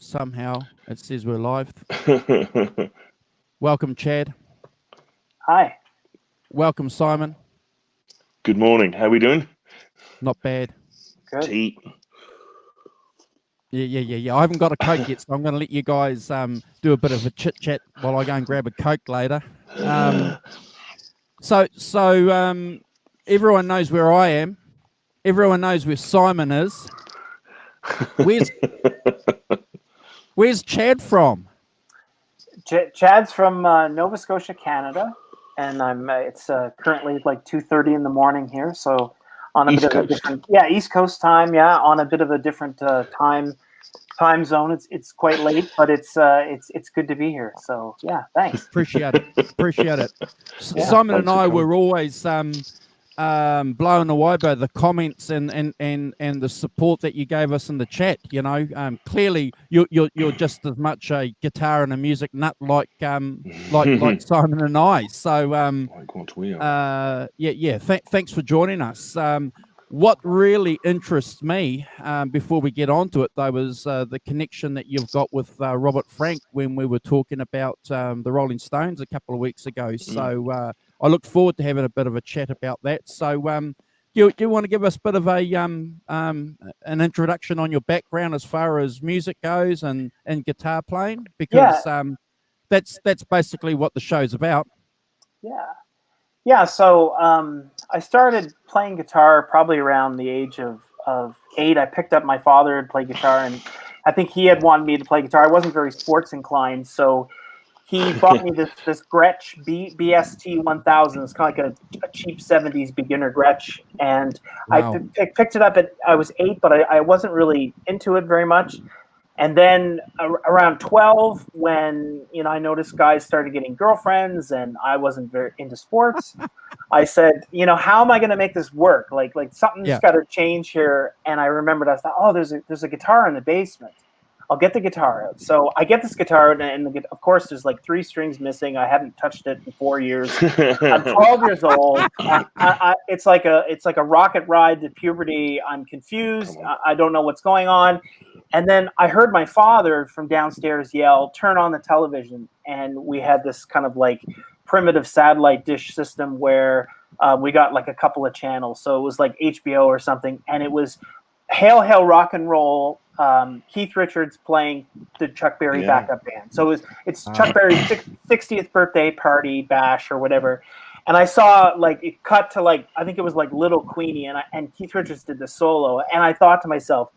Somehow it says we're live. Welcome, Chad. Hi. Welcome, Simon. Good morning. How we doing? Not bad. Good. Tea. Yeah. I haven't got a Coke yet, so I'm going to let you guys do a bit of a chit chat while I go and grab a Coke later. So everyone knows where I am. Everyone knows where Simon is. Where's Chad from? Chad's from Nova Scotia, Canada, and I'm. It's currently like 2:30 in the morning here, so on a East bit of a Coast. different, East Coast time, on a bit of a different time zone. It's quite late, but it's good to be here. So yeah, thanks. Appreciate it. Yeah, Simon and thanks for I coming. were always blown away by the comments and the support that you gave us in the chat. You know, clearly you're just as much a guitar and a music nut like Simon and I. So Like what we are. Thanks for joining us. What really interests me, before we get on to it, though, was the connection that you've got with Robert Frank when we were talking about the Rolling Stones a couple of weeks ago. So I look forward to having a bit of a chat about that. So do you want to give us a bit of a an introduction on your background as far as music goes and guitar playing? Because that's basically what the show's about. Yeah. So I started playing guitar probably around the age of 8. I picked up my father to play guitar, and I think he had wanted me to play guitar. I wasn't very sports inclined, so he bought me this Gretsch BST 1000. It's kind of like a cheap 70s beginner Gretsch, and Wow. I picked it up I was 8, but I wasn't really into it very much. And then around 12, when I noticed guys started getting girlfriends and I wasn't very into sports, I said, how am I going to make this work? Like something's got to change here. And I remembered, I thought, oh, there's a guitar in the basement. I'll get the guitar out. So I get this guitar, and of course, there's like 3 strings missing. I hadn't touched it in 4 years. I'm 12 years old. It's like a rocket ride to puberty. I'm confused. I don't know what's going on. And then I heard my father from downstairs yell, "Turn on the television!" And we had this kind of like primitive satellite dish system where we got like a couple of channels. So it was like HBO or something, and it was Hail Hail Rock and Roll. Keith Richards playing the Chuck Berry backup band. So it's Chuck Berry's 60th birthday party bash or whatever. And I saw like it cut to like, I think it was like Little Queenie, and Keith Richards did the solo. And I thought to myself,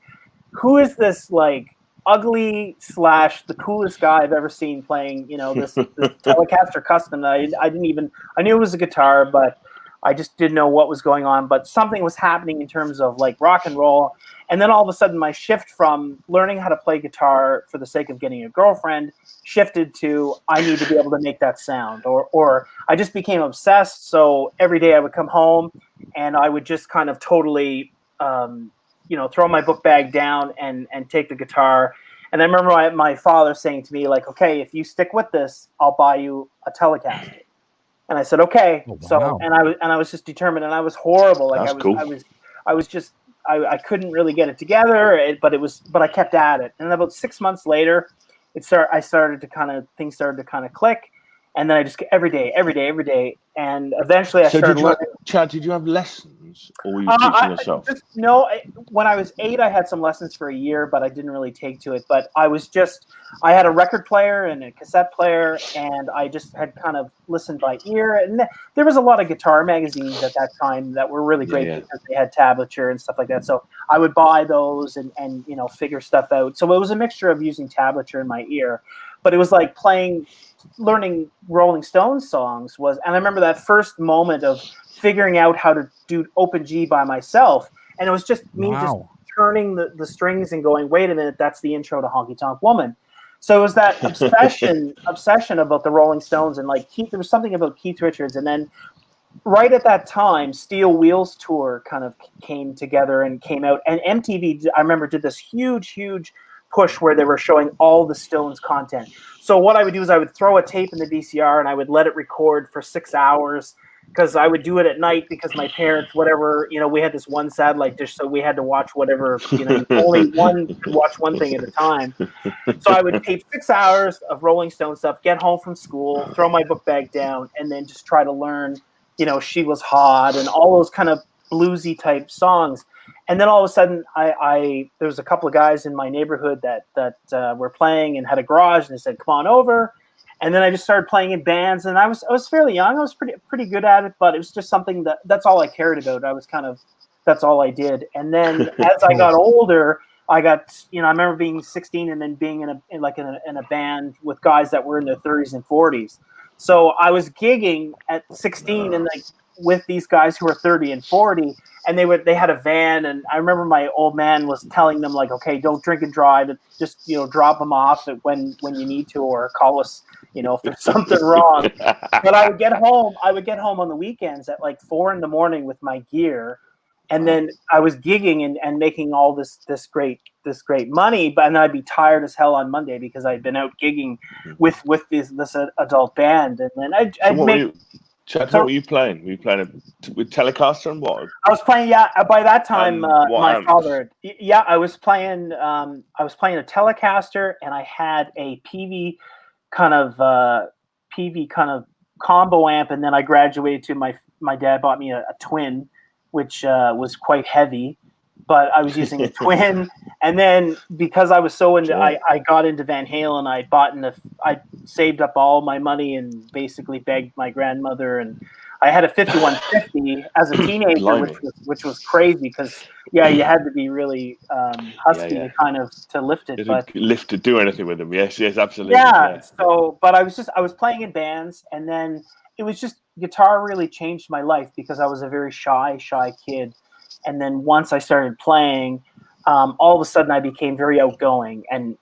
who is this like ugly / the coolest guy I've ever seen playing, this Telecaster Custom that I knew it was a guitar, but I just didn't know what was going on. But something was happening in terms of like rock and roll. And then all of a sudden my shift from learning how to play guitar for the sake of getting a girlfriend shifted to I need to be able to make that sound, or I just became obsessed. So every day I would come home and I would just kind of totally, throw my book bag down and take the guitar. And I remember my father saying to me, like, okay, if you stick with this, I'll buy you a Telecaster. And I said, okay. Oh, wow. So, and I was just determined, and I was horrible. Like That's cool. I couldn't really get it together, but I kept at it. And about 6 months later, things started to kind of click. And then I just every day. And eventually I started learning. Chad, did you have lessons, or were you teaching yourself? When I was 8, I had some lessons for a year, but I didn't really take to it. But I had a record player and a cassette player, and I just had kind of listened by ear. And there was a lot of guitar magazines at that time that were really great because they had tablature and stuff like that. So I would buy those and figure stuff out. So it was a mixture of using tablature in my ear, but it was like learning Rolling Stones songs and I remember that first moment of figuring out how to do open G by myself, and it was just me just turning the strings and going, wait a minute, that's the intro to Honky Tonk Woman. So it was that obsession about the Rolling Stones, and like there was something about Keith Richards. And then right at that time, Steel Wheels Tour kind of came together and came out, and MTV, I remember, did this huge push where they were showing all the Stones content. So what I would do is I would throw a tape in the VCR and I would let it record for 6 hours, because I would do it at night because my parents, whatever, we had this one satellite dish, so we had to watch whatever, only one could watch one thing at a time. So I would tape 6 hours of Rolling Stone stuff, get home from school, throw my book bag down, and then just try to learn, She Was Hot and all those kind of bluesy type songs. And then all of a sudden, there was a couple of guys in my neighborhood that were playing and had a garage, and they said, "Come on over." And then I just started playing in bands, and I was fairly young. I was pretty good at it, but it was just something that's all I cared about. That's all I did. And then as I got older, I got, I remember being 16 and then being in a band with guys that were in their 30s and 40s. So I was gigging at 16 and with these guys who were 30 and 40, and they had a van, and I remember my old man was telling them okay, don't drink and drive, just drop them off when you need to, or call us if there's something wrong. But I would get home on the weekends at 4 a.m. with my gear, and then I was gigging and making all this great money, but and I'd be tired as hell on Monday because I'd been out gigging with this adult band, and then I'd make. What were you playing? Were you playing with Telecaster and what? I was playing, by that time, my father. Yeah, I was playing a Telecaster, and I had a PV kind of combo amp, and then I graduated to my dad bought me a twin, which was quite heavy, but I was using a twin. And then because I was so into, I got into Van Halen. I saved up all my money and basically begged my grandmother, and I had a 5150 as a teenager, which was crazy because you had to be really husky to lift it. But to do anything with them, yes, absolutely. Yeah. So, but I was playing in bands, and then it was just guitar really changed my life because I was a very shy kid, and then once I started playing, all of a sudden I became very outgoing and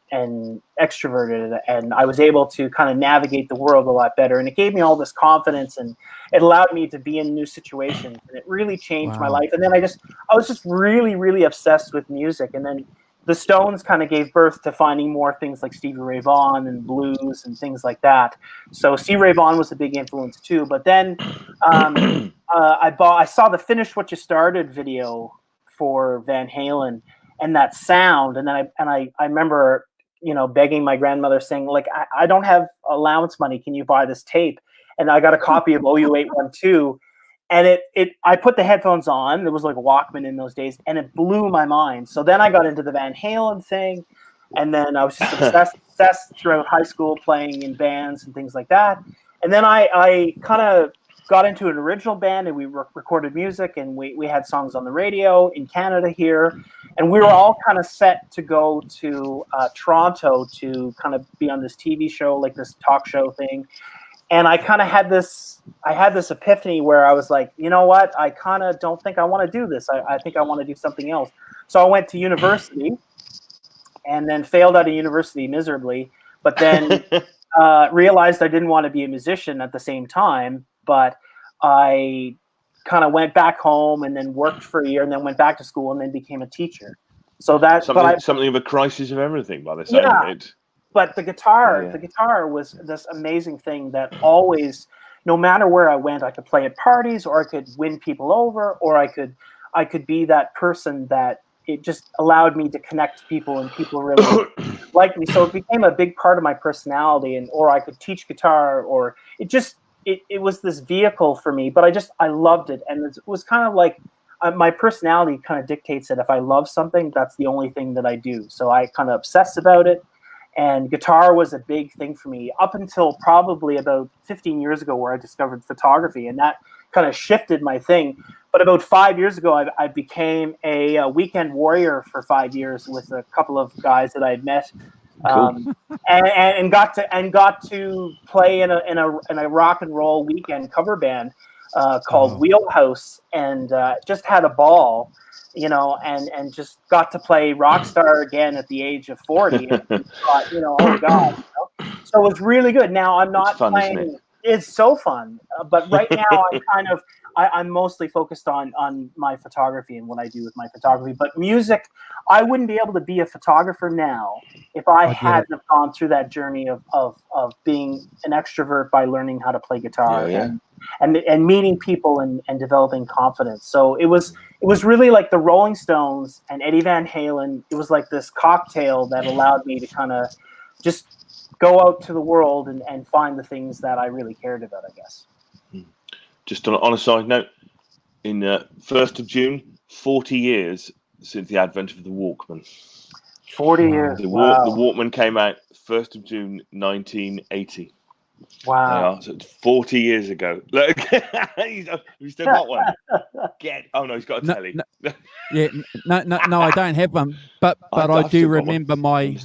extroverted, and I was able to kind of navigate the world a lot better, and it gave me all this confidence, and it allowed me to be in new situations, and it really changed my life. And then I was just really, really obsessed with music, and then the Stones kind of gave birth to finding more things like Stevie Ray Vaughan and blues and things like that. So Stevie Ray Vaughan was a big influence too. But then I saw the Finish What You Started video for Van Halen, and that sound, and then I remember begging my grandmother, saying I don't have allowance money, can you buy this tape? And I got a copy of OU 812, and I put the headphones on. It was like a Walkman in those days, and it blew my mind. So then I got into the Van Halen thing, and then I was just obsessed throughout high school, playing in bands and things like that. And then I kind of got into an original band, and we recorded music, and we had songs on the radio in Canada here, and we were all kind of set to go to Toronto to kind of be on this TV show, like this talk show thing. And I kind of had this epiphany where I was like, you know what? I kind of don't think I want to do this. I think I want to do something else. So I went to university, and then failed out of university miserably, but then realized I didn't want to be a musician at the same time. But I kind of went back home and then worked for a year, and then went back to school, and then became a teacher. So that's something of a crisis of everything by the sound of it. But the guitar was this amazing thing that always, no matter where I went, I could play at parties, or I could win people over, or I could be that person that it just allowed me to connect to people, and people really liked me. So it became a big part of my personality, or I could teach guitar, or it was this vehicle for me. But I loved it, and it was kind of like my personality kind of dictates that if I love something, that's the only thing that I do. So I kind of obsess about it. And guitar was a big thing for me up until probably about 15 years ago, where I discovered photography, and that kind of shifted my thing. But about 5 years ago, I became a weekend warrior for 5 years with a couple of guys that I had met, and got to play in a rock and roll weekend cover band called Wheelhouse, and just had a ball. And just got to play Rockstar again at the age of 40. And thought, oh God. So it was really good. Now I'm not playing. It's so fun. But right now I'm mostly focused on my photography and what I do with my photography. But music, I wouldn't be able to be a photographer now if I hadn't have gone through that journey of being an extrovert by learning how to play guitar. and meeting people and developing confidence. So it was really like the Rolling Stones and Eddie Van Halen. It was like this cocktail that allowed me to kind of just go out to the world and find the things that I really cared about, I guess. Just on a side note, in 1st of June, 40 years since the advent of the Walkman. 40 years. The Wow. Walkman came out 1st of June 1980. Wow. So it's 40 years ago. Look, he's still got one. Oh no, he's got a telly. No, I don't have them. But I do remember my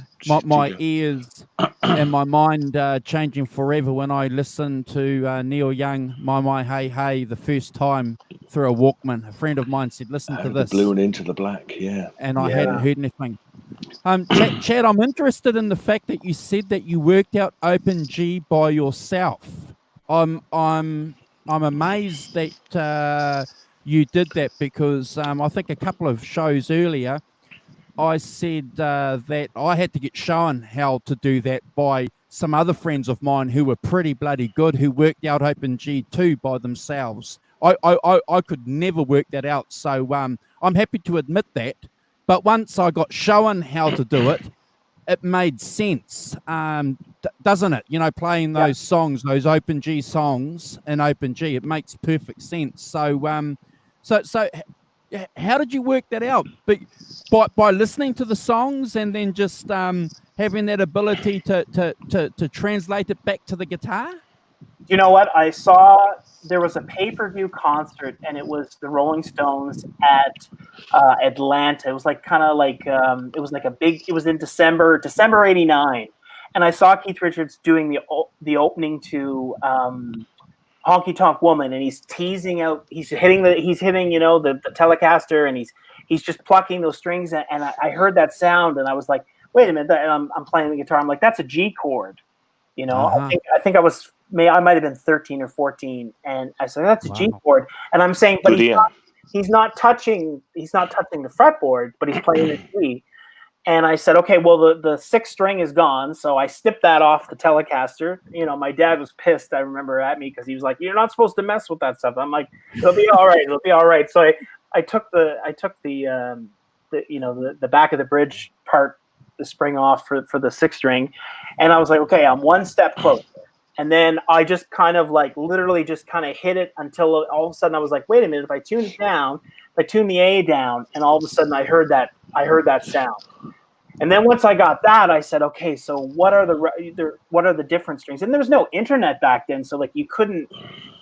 ears and my mind changing forever when I listened to Neil Young, My Hey Hey, the first time through a Walkman. A friend of mine said, "Listen to this." The Blue and Into the Black, yeah. And I hadn't heard anything. Chad, I'm interested in the fact that you said that you worked out OpenG by yourself. I'm amazed that you did that, because I think a couple of shows earlier I said that I had to get shown how to do that by some other friends of mine who were pretty bloody good, who worked out OpenG too by themselves. I could never work that out, so I'm happy to admit that. But once I got shown how to do it, it made sense, doesn't it? You know, playing those songs, those OpenG songs in OpenG, it makes perfect sense. So, so how did you work that out? By listening to the songs and then just having that ability to translate it back to the guitar? You know what? I saw there was a pay-per-view concert, and it was the Rolling Stones at Atlanta. It was like it was like it was in December '89, and I saw Keith Richards doing the opening to Honky Tonk Woman, and he's teasing out, he's hitting the Telecaster, and he's just plucking those strings, and I heard that sound, and I was like, wait a minute, and I'm playing the guitar, I'm like, that's a G chord, you know. I think I might have been 13 or 14, and I said, that's a G chord, and I'm saying, but he's not touching the fretboard, but he's playing the G. And I said, okay, well, the sixth string is gone. So I snipped that off the Telecaster. You know, my dad was pissed, I remember, at me, because he was like, you're not supposed to mess with that stuff. I'm like, it'll be all right. It'll be all right. So I took the back of the bridge part, the spring off for the sixth string. And I was like, okay, I'm one step closer. And then I just kind of like literally just kind of hit it until all of a sudden I was like, wait a minute, if I tune it down, if I tune the A down, and all of a sudden I heard that sound. And then once I got that, I said, okay, so what are the different strings? And there was no internet back then, so like there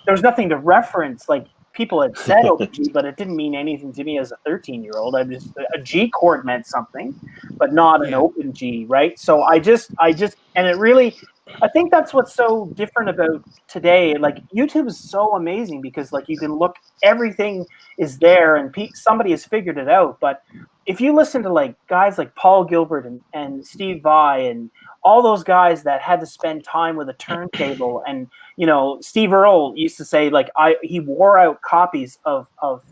was nothing to reference. Like people had said OpenG, but it didn't mean anything to me as a 13-year-old. A G chord meant something, but not an OpenG, right? So I just, and it really, I think that's what's so different about today. Like YouTube is so amazing because like you can look, everything is there, and somebody has figured it out. But if you listen to like guys like Paul Gilbert and Steve Vai and all those guys that had to spend time with a turntable, and you know, Steve Earle used to say like he wore out copies of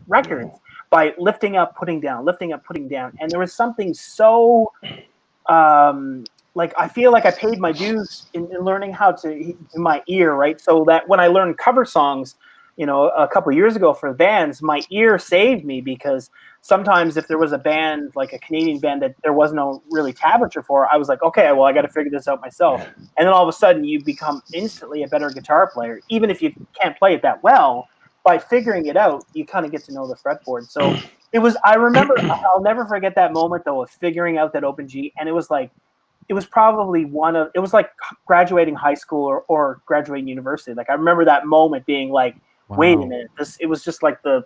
records by lifting up, putting down, lifting up, putting down, and there was something so like I feel like I paid my dues in learning how to do my ear, right? So that when I learned cover songs, you know, a couple of years ago for bands, my ear saved me, because sometimes if there was a band, like a Canadian band that there was no really tablature for, I was like, okay, well, I got to figure this out myself. And then all of a sudden you become instantly a better guitar player. Even if you can't play it that well, by figuring it out, you kind of get to know the fretboard. So I remember, I'll never forget that moment though, of figuring out that OpenG. And it was like graduating high school or graduating university. Like I remember that moment being like, wow. Wait a minute, it was just like the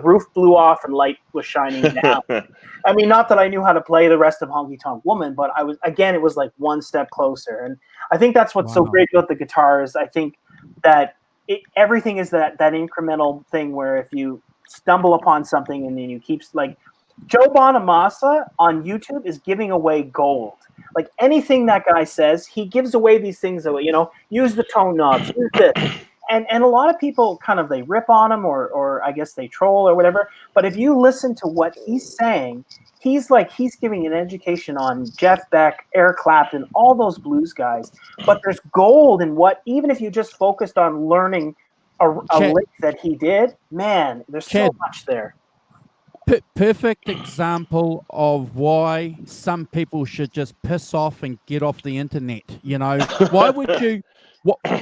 roof blew off and light was shining down. I mean, not that I knew how to play the rest of Honky Tonk Woman, but it was like one step closer. And I think that's what's so great about the guitars. I think that everything is that incremental thing where if you stumble upon something and then you keep, like Joe Bonamassa on YouTube is giving away gold. Like anything that guy says, he gives away these things away, you know, use the tone knobs, use this. And a lot of people kind of, they rip on him or I guess they troll or whatever. But if you listen to what he's saying, he's giving an education on Jeff Beck, Eric Clapton, all those blues guys. But there's gold in even if you just focused on learning a Chad- lick that he did, man, there's so Chad. much there. Perfect example of why some people should just piss off and get off the internet. You know, why would you?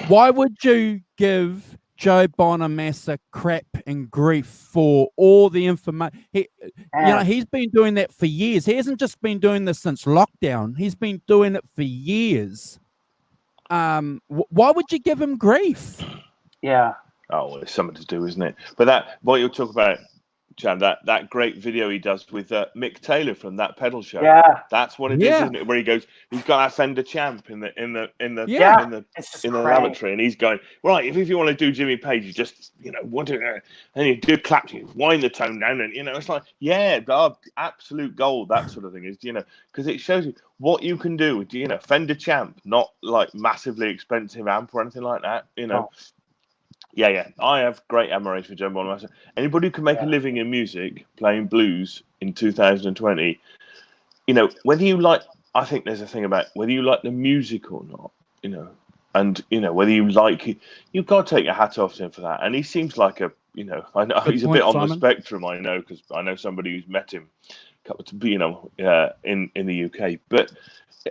Why would you give Joe Bonamassa crap and grief for all the information? You know, Man. he's been doing that for years. He hasn't just been doing this since lockdown. He's been doing it for years. Why would you give him grief? Yeah. Oh, well, it's something to do, isn't it? But that, what you'll talk about, Chad, that great video he does with Mick Taylor from That Pedal Show. Yeah. That's what it is, isn't it? Where he goes, he's got that Fender Champ in the It's just lavatory, and he's going, right, if you want to do Jimmy Page, you just want to, and you do clap, you wind the tone down, and it's like, absolute gold. That sort of thing is, because it shows you what you can do with Fender Champ, not like massively expensive amp or anything like that. Oh. Yeah. I have great admiration for Joe Bonamassa. Anybody who can make a living in music playing blues in 2020, whether you like, I think there's a thing about whether you like the music or not, and whether you like it, you've got to take your hat off to him for that. And he seems like I know Good he's point, a bit on Simon. the spectrum. I know because I know somebody who's met him, in the UK, but.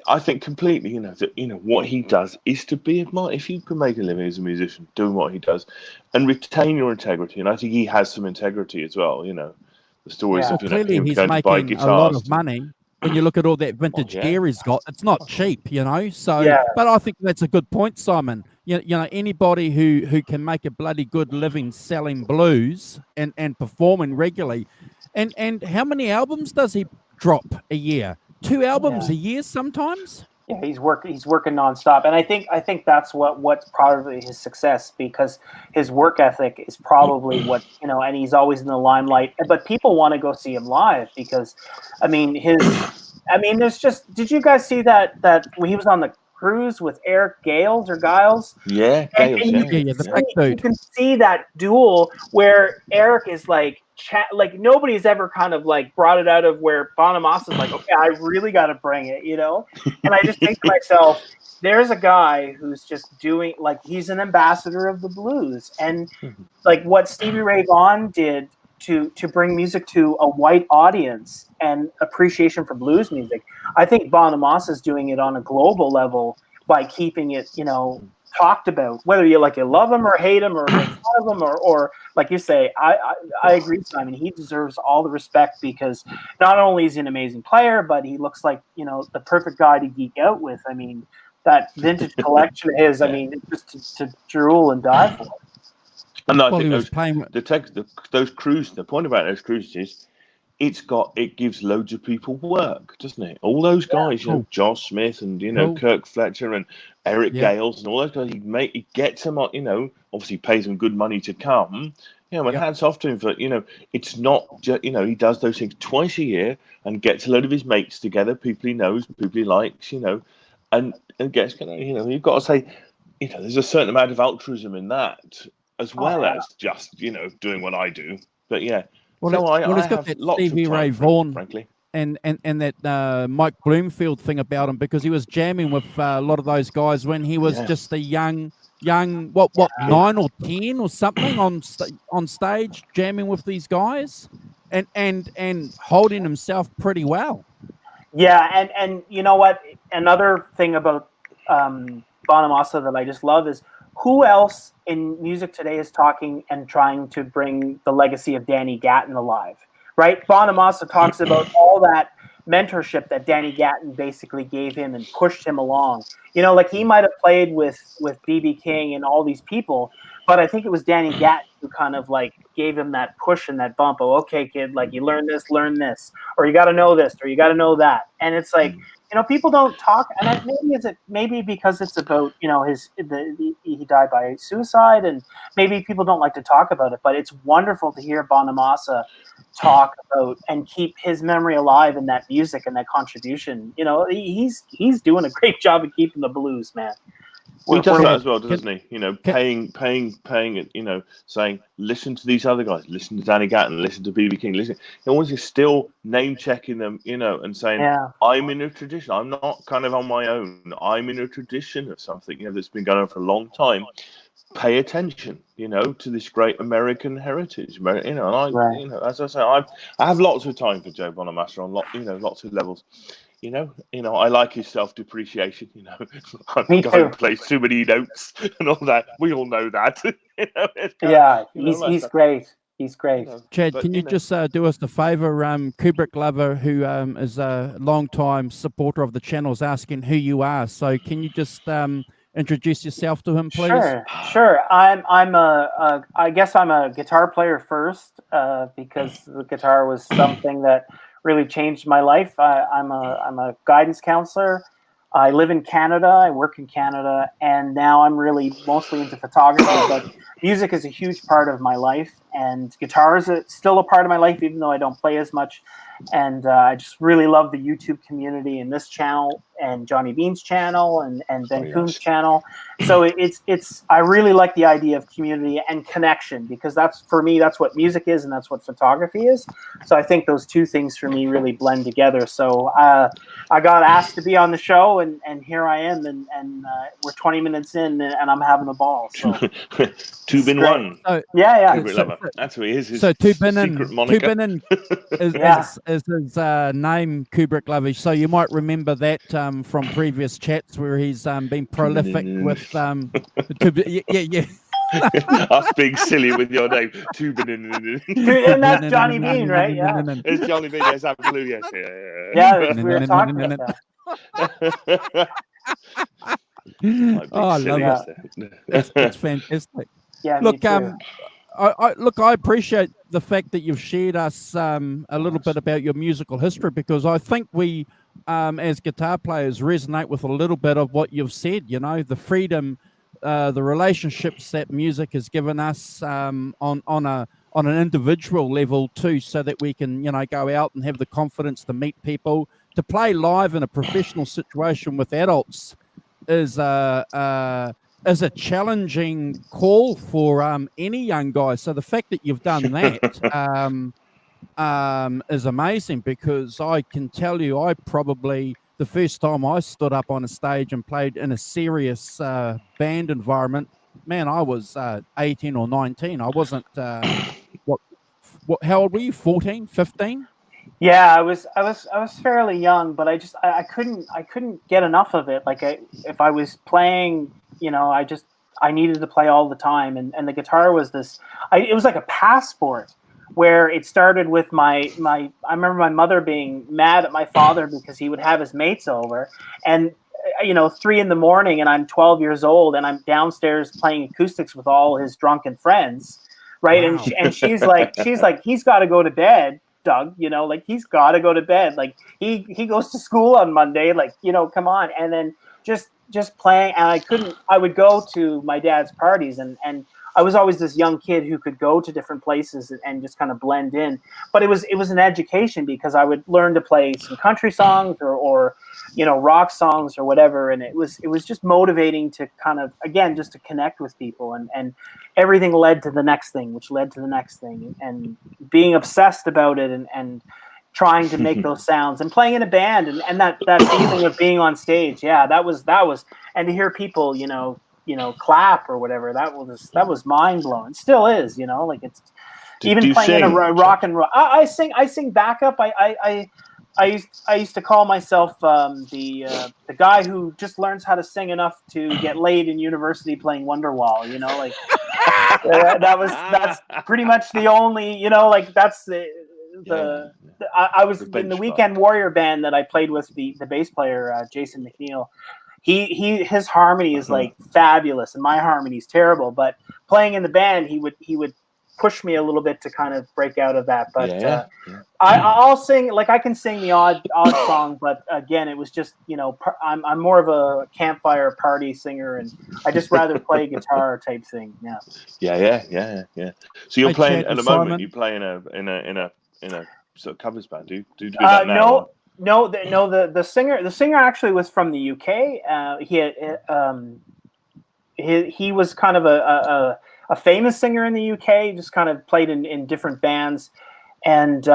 I think completely, that what he does is to be admired. If you can make a living as a musician doing what he does, and retain your integrity, and I think he has some integrity as well. The stories of Clearly, him he's going to buy making guitars. a lot of money. When you look at all that vintage gear he's got, it's not cheap, So, but I think that's a good point, Simon. Anybody who can make a bloody good living selling blues and performing regularly, and how many albums does he drop a year? 2 albums a year sometimes. Yeah, he's working nonstop, and I think that's what's probably his success, because his work ethic is probably what and he's always in the limelight. But people want to go see him live because, there's just. Did you guys see that when he was on the cruise with Eric Giles? Yeah, Giles. You can see that duel where Eric is like nobody's ever kind of like brought it out of where Bonamassa's like, okay, I really got to bring it, And I just think to myself, there's a guy who's just doing, like, he's an ambassador of the blues, and like what Stevie Ray Vaughan did to bring music to a white audience and appreciation for blues music. I think Bonamassa's doing it on a global level by keeping it, talked about, whether you love him or hate him or make fun of him or like you say. I agree, Simon. He deserves all the respect because not only is he an amazing player, but he looks like the perfect guy to geek out with. I mean, that vintage collection of his. I mean, just to drool and die for. And I think those cruises. The point about those cruises is it gives loads of people work, doesn't it? All those guys, Josh Smith and Kirk Fletcher and Eric Giles and all those guys, he gets them on, obviously pays them good money to come. And hats off to him for it's not just he does those things twice a year and gets a load of his mates together, people he knows, people he likes, and gets you've got to say, there's a certain amount of altruism in that as well as just doing what I do. But it's got that Stevie Ray Vaughan, frankly, and that Mike Bloomfield thing about him, because he was jamming with a lot of those guys when he was just a young 9 or 10 or something on stage, jamming with these guys, and holding himself pretty well. Yeah, and you know what? Another thing about Bonamassa that I just love is who else in music today is talking and trying to bring the legacy of Danny Gatton alive, right? Bonamassa talks about all that mentorship that Danny Gatton basically gave him and pushed him along. Like he might have played with B.B. King and all these people, but I think it was Danny Gatton who kind of like gave him that push and that bump. Oh, okay, kid, like you learn this, or you got to know this, or you got to know that. And it's like, people don't talk, and maybe because it's about he died by suicide, and maybe people don't like to talk about it. But it's wonderful to hear Bonamassa talk about and keep his memory alive in that music and that contribution. He's doing a great job of keeping the blues, man. He does that as well, doesn't he? You know, paying it. You know, saying, listen to these other guys, listen to Danny Gatton, listen to BB King, listen. He always is still name checking them, you know, and saying, I'm in a tradition. I'm not kind of on my own. I'm in a tradition of something, you know, that's been going on for a long time. Pay attention, you know, to this great American heritage. You know, and you know, as I say, I have lots of time for Joe Bonamassa on lots of levels. You know, I like his self-depreciation. You know, I'm going to play too many notes and all that. We all know that. You know, he's great. He's great. You know, Chad, can you just do us the favor? Kubrick Lover, who is a long-time supporter of the channel, is asking who you are. So can you just introduce yourself to him, please? Sure. I guess I'm a guitar player first, because the guitar was something that really changed my life. I'm a guidance counselor. I live in Canada. I work in Canada, and now I'm really mostly into photography. But music is a huge part of my life, and guitar is still a part of my life, even though I don't play as much. And I just really love the YouTube community and this channel and Johnny Bean's channel and Ben Coon's channel. So I really like the idea of community and connection, because that's, for me, that's what music is and that's what photography is. So I think those two things for me really blend together. So I got asked to be on the show, and here I am, and we're 20 minutes in, and I'm having a ball. So Tubin one. So, that's who he is. So Tubin is his name, Kubrick Lover. So you might remember that from previous chats where he's been prolific with us being silly with your name, Tubin. And that's Johnny Bean, right? Yeah, it's Johnny Bean. Yes, absolutely. Yes. Yeah, we were talking about that. I love it. It's fantastic. Yeah, look, I appreciate the fact that you've shared us a little bit about your musical history, because I think we, as guitar players, resonate with a little bit of what you've said. You know, the freedom, the relationships that music has given us on an individual level too, so that we can, you know, go out and have the confidence to meet people, to play live in a professional situation with adults is a challenging call for any young guy. So the fact that you've done that is amazing, because I can tell you, I probably, the first time I stood up on a stage and played in a serious band environment, man, I was 18 or 19. I wasn't, how old were you? 14, 15? Yeah, I was fairly young, but I couldn't get enough of it. Like if I was playing, you know, I needed to play all the time, and the guitar was it was like a passport, where it started with I remember my mother being mad at my father because he would have his mates over, and 3 a.m, and I'm 12 years old, and I'm downstairs playing acoustics with all his drunken friends, right? Wow. And she's like, he's got to go to bed, Doug, like he's got to go to bed. Like he goes to school on Monday, like, come on. And then just playing. And I would go to my dad's parties, and I was always this young kid who could go to different places and just kind of blend in. But it was an education, because I would learn to play some country songs or rock songs or whatever. And it was just motivating to kind of, again, just to connect with people, and everything led to the next thing, which led to the next thing, and being obsessed about it and trying to make those sounds and playing in a band and that feeling of being on stage. Yeah, that was, and to hear people, clap or whatever, that was mind blowing. Still is, like it's even playing in a rock and roll. I sing backup. I used to call myself the guy who just learns how to sing enough to get laid in university playing Wonderwall. Like that's pretty much the only, that's I was in the Weekend Warrior band that I played with, the bass player Jason McNeil. His harmony is like fabulous, and my harmony is terrible. But playing in the band, he would push me a little bit to kind of break out of that. But I'll sing, like I can sing the odd song, but again, it was just I'm more of a campfire party singer, and I just rather play guitar type thing. Yeah. So you're playing at the moment. You play in a sort of covers band. Do you do that now? No. The singer actually was from the UK. he was kind of a famous singer in the UK, just kind of played in different bands. And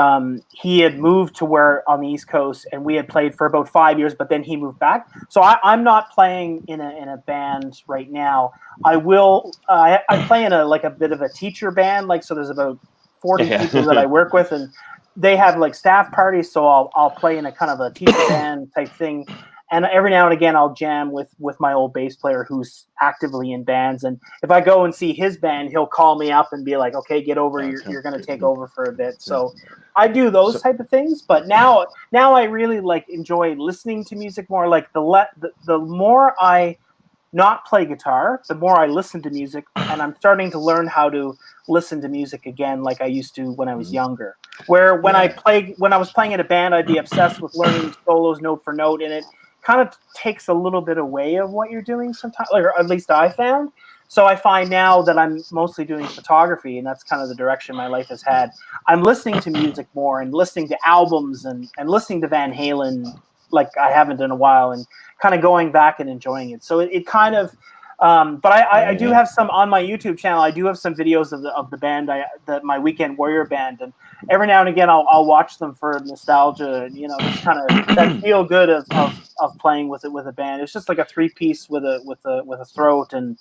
he had moved to where on the East Coast, and we had played for about 5 years, but then he moved back. So I'm not playing in a band right now. I will. I play in a bit of a teacher band. So there's about 40 people that I work with, and they have staff parties. So I'll play in a kind of a teacher band type thing. And every now and again, I'll jam with my old bass player who's actively in bands. And if I go and see his band, he'll call me up and be like, "Okay, get over. You're going to take over for a bit." So I do those type of things. But now I really enjoy listening to music more. The more I not play guitar, the more I listen to music, and I'm starting to learn how to listen to music again, like I used to when I was younger. Where when I was playing in a band, I'd be obsessed with learning solos note for note, and it kind of takes a little bit away of what you're doing sometimes, or at least I found. So I find now that I'm mostly doing photography, and that's kind of the direction my life has had. I'm listening to music more and listening to albums and listening to Van Halen like I haven't in a while, and kind of going back and enjoying it. So it kind of, but I do have some on my YouTube channel. I do have some videos of the band, my Weekend Warrior band, and every now and again I'll watch them for nostalgia, and just kind of that feel good of playing with a band. It's just like a 3-piece with a throat, and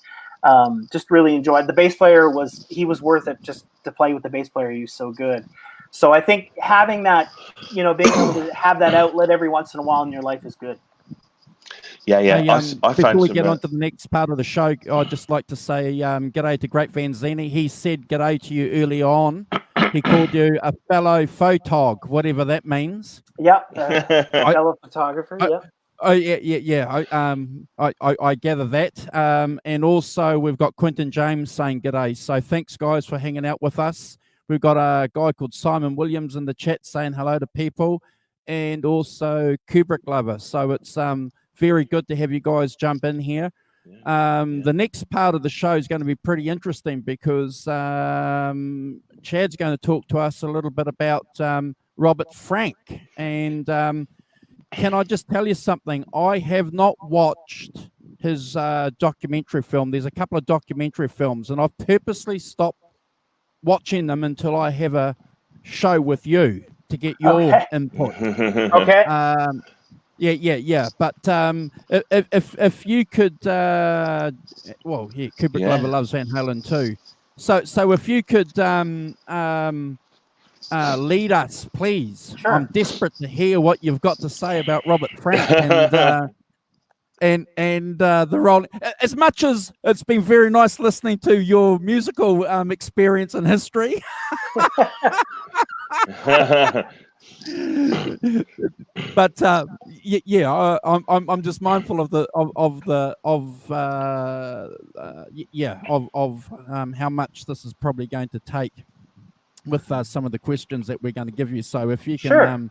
just really enjoyed. The bass player was worth it just to play with the bass player. He was so good. So I think having that, being able to have that outlet every once in a while in your life is good. Yeah. I before we get on to the next part of the show, I'd just like to say g'day to Great Vanzini. He said g'day to you early on. He called you a fellow photog, whatever that means. Yeah, fellow photographer. Yeah. Oh yeah. I gather that. And also we've got Quentin James saying g'day. So thanks guys for hanging out with us. We've got a guy called Simon Williams in the chat saying hello to people, and also Kubrick Lover. So it's very good to have you guys jump in here. The next part of the show is going to be pretty interesting because Chad's going to talk to us a little bit about Robert Frank. And can I just tell you something? I have not watched his documentary film. There's a couple of documentary films, and I've purposely stopped watching them until I have a show with you to get your input. Okay. Yeah. But if you could, Kubrick Lover loves Van Halen too. So if you could lead us, please. Sure. I'm desperate to hear what you've got to say about Robert Frank and the role. As much as it's been very nice listening to your musical experience and history. But I'm just mindful of how much this is probably going to take with some of the questions that we're going to give you. So if you can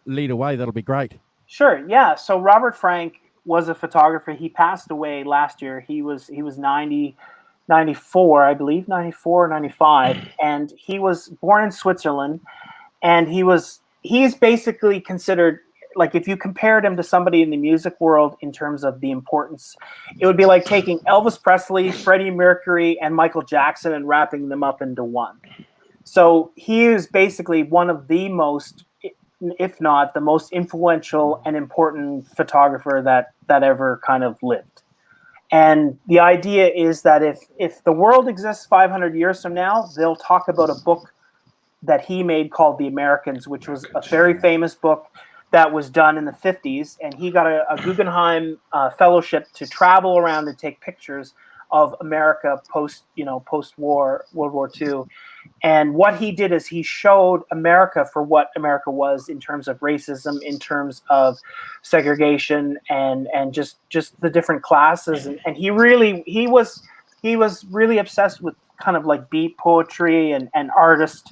lead away, that'll be great. Sure. Yeah. So Robert Frank was a photographer. He passed away last year. He was 94, I believe, 94 or 95, and he was born in Switzerland. And he's basically considered, like, if you compared him to somebody in the music world in terms of the importance, it would be like taking Elvis Presley, Freddie Mercury, and Michael Jackson and wrapping them up into one. So he is basically one of the most, if not the most influential and important photographer that ever kind of lived. And the idea is that if the world exists 500 years from now, they'll talk about a book that he made called The Americans, which was a very famous book that was done in the 50s. And he got a Guggenheim fellowship to travel around and take pictures of America post-war, World War II. And what he did is he showed America for what America was in terms of racism, in terms of segregation, and just the different classes. And he was really obsessed with kind of like beat poetry and artists.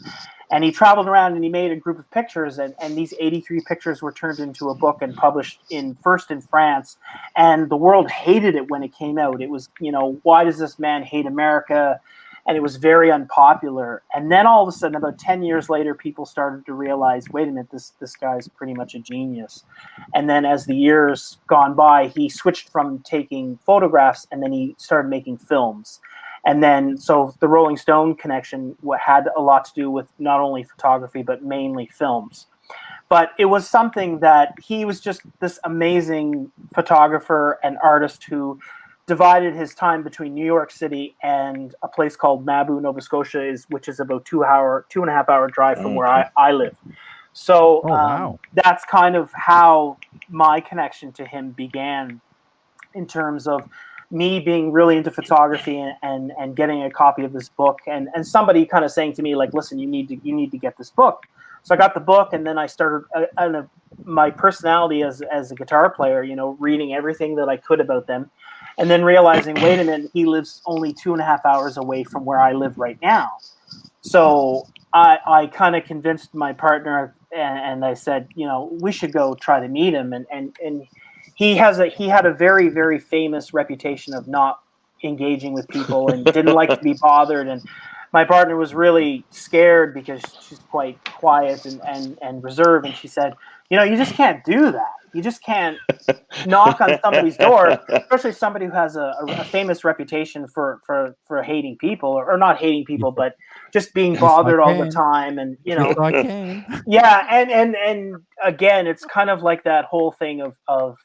And he traveled around and he made a group of pictures, and these 83 pictures were turned into a book and published first in France. And the world hated it when it came out. It was, why does this man hate America? and it was very unpopular. And then all of a sudden, about 10 years later, people started to realize, wait a minute, this guy's pretty much a genius. And then as the years gone by, he switched from taking photographs, and then he started making films. And then, so the Rolling Stone connection had a lot to do with not only photography, but mainly films. But it was something that he was just this amazing photographer and artist who divided his time between New York City and a place called Nabu, Nova Scotia, which is about 2.5 hour drive from where I live. So that's kind of how my connection to him began, in terms of me being really into photography and getting a copy of this book, and somebody kind of saying to me, like, listen, you need to get this book. So I got the book, and then I started my personality as a guitar player, reading everything that I could about them, and then realizing, wait a minute, he lives only 2.5 hours away from where I live right now. So I kind of convinced my partner, and I said, we should go try to meet him. And he had a very, very famous reputation of not engaging with people and didn't like to be bothered. And my partner was really scared because she's quite quiet and reserved. And she said, you just can't do that. You just can't knock on somebody's door, especially somebody who has a famous reputation for hating people, or not hating people, but just being bothered all the time. And, I can. Yeah. And again, it's kind of like that whole thing of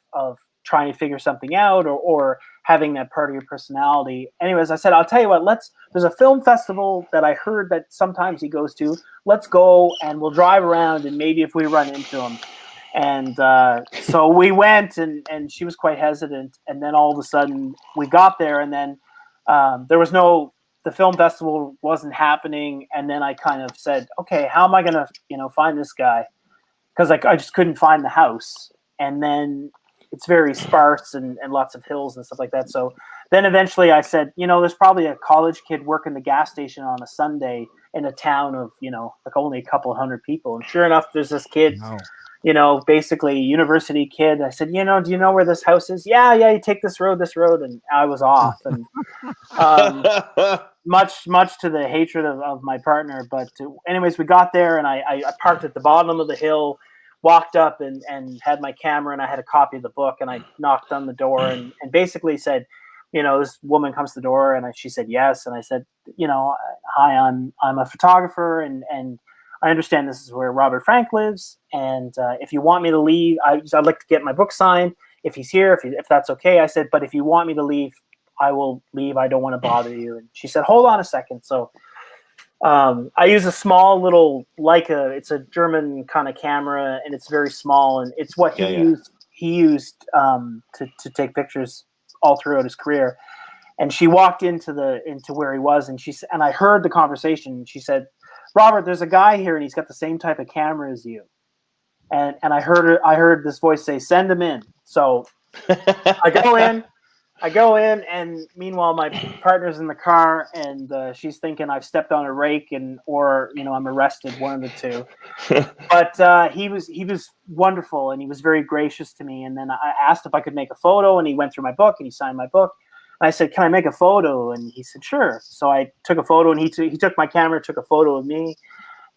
trying to figure something out, or having that part of your personality. Anyways, I said, I'll tell you what, there's a film festival that I heard that sometimes he goes to. Let's go, and we'll drive around, and maybe if we run into him. And so we went, and she was quite hesitant. And then all of a sudden we got there, and then the film festival wasn't happening. And then I kind of said, okay, how am I going to, find this guy? Because I just couldn't find the house. And then it's very sparse and lots of hills and stuff like that. So then eventually I said, there's probably a college kid working the gas station on a Sunday in a town of, like only a couple hundred people. And sure enough, there's this kid, basically a university kid. I said, do you know where this house is? Yeah, you take this road. And I was off. And much to the hatred of my partner. But anyways, we got there, and I parked at the bottom of the hill, walked up and had my camera, and I had a copy of the book, and I knocked on the door and basically said, this woman comes to the door, and she said yes. And I said, hi, I'm a photographer, and I understand this is where Robert Frank lives. And if you want me to leave, I'd like to get my book signed if he's here, if that's okay. I said, but if you want me to leave, I will leave. I don't want to bother you. And she said, hold on a second. So I use a small little Leica. It's a German kind of camera, and it's very small, and it's what he used to take pictures all throughout his career. And she walked into where he was, and I heard the conversation. And she said, Robert, there's a guy here, and he's got the same type of camera as you. And I heard this voice say, send him in. So I go in, and meanwhile my partner's in the car, and she's thinking I've stepped on a rake, or I'm arrested, one of the two. But he was wonderful, and he was very gracious to me. And then I asked if I could make a photo, and he went through my book, and he signed my book. And I said, can I make a photo? And he said, sure. So I took a photo, and he took my camera, took a photo of me.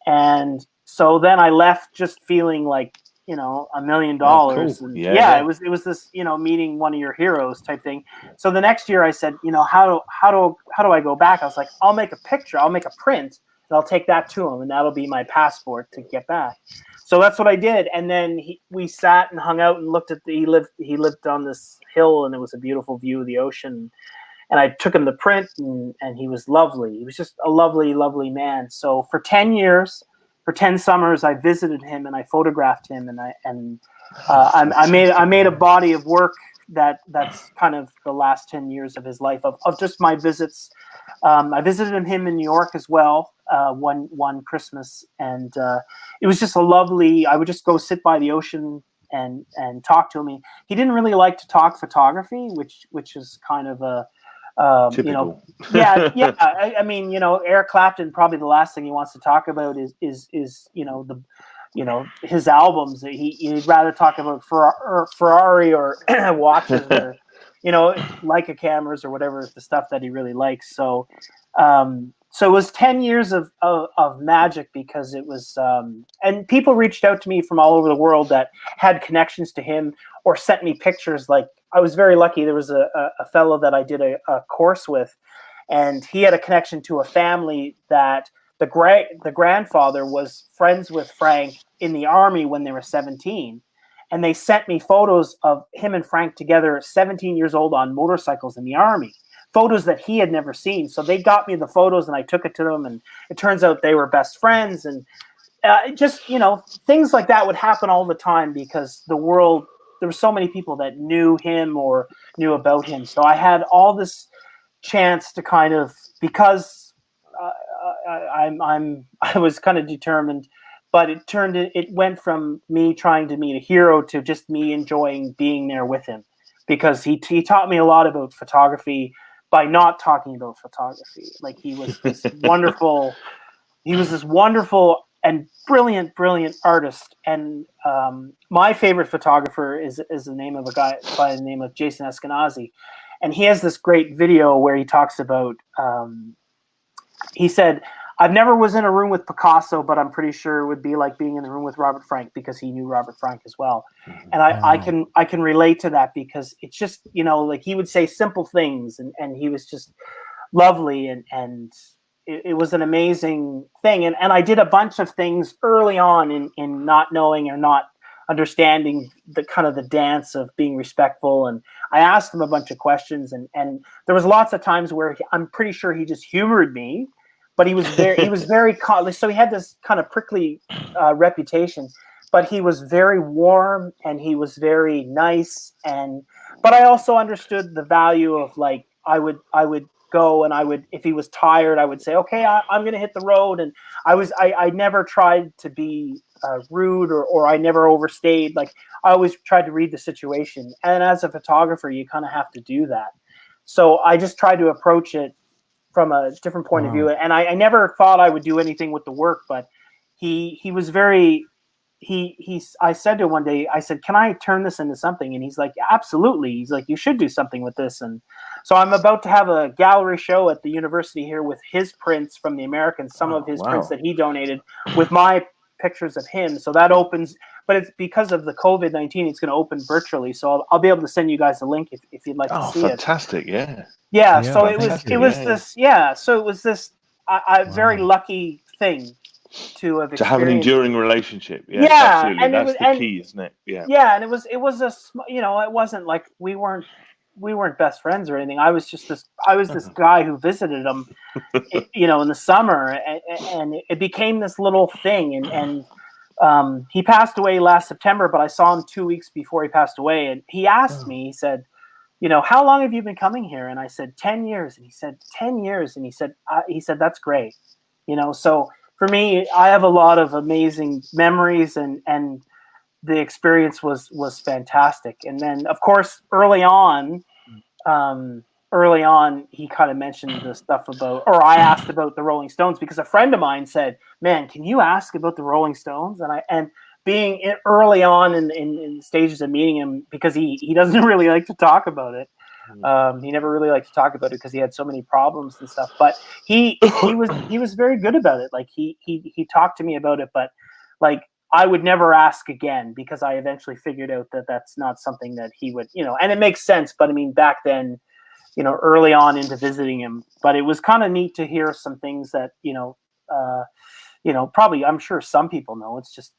And so then I left just feeling like, $1 million. Oh, cool. It was this, meeting one of your heroes type thing. So the next year I said, how do I go back? I was like, I'll make a picture, I'll make a print, and I'll take that to him, and that'll be my passport to get back. So that's what I did. And then we sat and hung out and looked at he lived on this hill, and it was a beautiful view of the ocean. And I took him the print, and he was lovely. He was just a lovely, lovely man. So for 10 years, for 10 summers, I visited him, and I photographed him, and I made a body of work that's kind of the last 10 years of his life of just my visits. I visited him in New York as well, one Christmas, and it was just a lovely. I would just go sit by the ocean and talk to him. He didn't really like to talk photography, which is kind of a typical. I mean, Eric Clapton, probably the last thing he wants to talk about is his albums. He'd rather talk about Ferrari or watches or Leica cameras or whatever, the stuff that he really likes. So So it was 10 years of magic, because it was, and people reached out to me from all over the world that had connections to him or sent me pictures. Like, I was very lucky. There was a fellow that I did a course with, and he had a connection to a family that the grandfather was friends with Frank in the army when they were 17. And they sent me photos of him and Frank together, 17 years old, on motorcycles in the army. Photos that he had never seen. So they got me the photos, and I took it to them, and it turns out they were best friends. And just, things like that would happen all the time, because there were so many people that knew him or knew about him. So I had all this chance to kind of, because I was kind of determined, but it went from me trying to meet a hero to just me enjoying being there with him, because he taught me a lot about photography by not talking about photography. Like, he was this wonderful and brilliant artist. And my favorite photographer is the name of a guy by the name of Jason Eskenazi. And he has this great video where he talks about, he said, I've never was in a room with Picasso, but I'm pretty sure it would be like being in the room with Robert Frank, because he knew Robert Frank as well. And I can relate to that, because it's just, like, he would say simple things, and he was just lovely, and it was an amazing thing. And I did a bunch of things early on in not knowing or not understanding the kind of the dance of being respectful. And I asked him a bunch of questions, and there was lots of times where I'm pretty sure he just humored me. But he was very so he had this kind of prickly reputation, but he was very warm, and he was very nice. But I also understood the value of, like, I would go, and if he was tired, I would say, okay, I'm going to hit the road. And I never tried to be rude, or I never overstayed. Like, I always tried to read the situation. And as a photographer, you kind of have to do that. So I just tried to approach it from a different point of view. And I never thought I would do anything with the work, but he was very, I said to him one day, I said, can I turn this into something? And he's like, absolutely. He's like, you should do something with this. And so I'm about to have a gallery show at the university here with his prints from the Americans, some of his prints that he donated, with my pictures of him. So that opens, but it's because of the COVID-19, it's going to open virtually. So I'll be able to send you guys a link if you'd like to see fantastic. it. Yeah. So it was this very lucky thing to have have an enduring relationship. Absolutely. And that's the key, isn't it? And it was it wasn't like we weren't best friends or anything. I was just this guy who visited him, in the summer, and it became this little thing. And he passed away last September, but I saw him 2 weeks before he passed away, and he asked me, he said, how long have you been coming here? And I said, 10 years. And he said, 10 years. And he said, that's great. So for me, I have a lot of amazing memories, and the experience was fantastic. And then, of course, early on, he kind of mentioned the stuff about, or I asked about the Rolling Stones, because a friend of mine said, man, can you ask about the Rolling Stones? And being early on in stages of meeting him, because he doesn't really like to talk about it. He never really liked to talk about it because he had so many problems and stuff. But he was very good about it. Like, he talked to me about it, but like, I would never ask again, because I eventually figured out that that's not something that he would, and it makes sense. But I mean, back then, early on into visiting him, but it was kind of neat to hear some things that, probably, I'm sure some people know. It's just,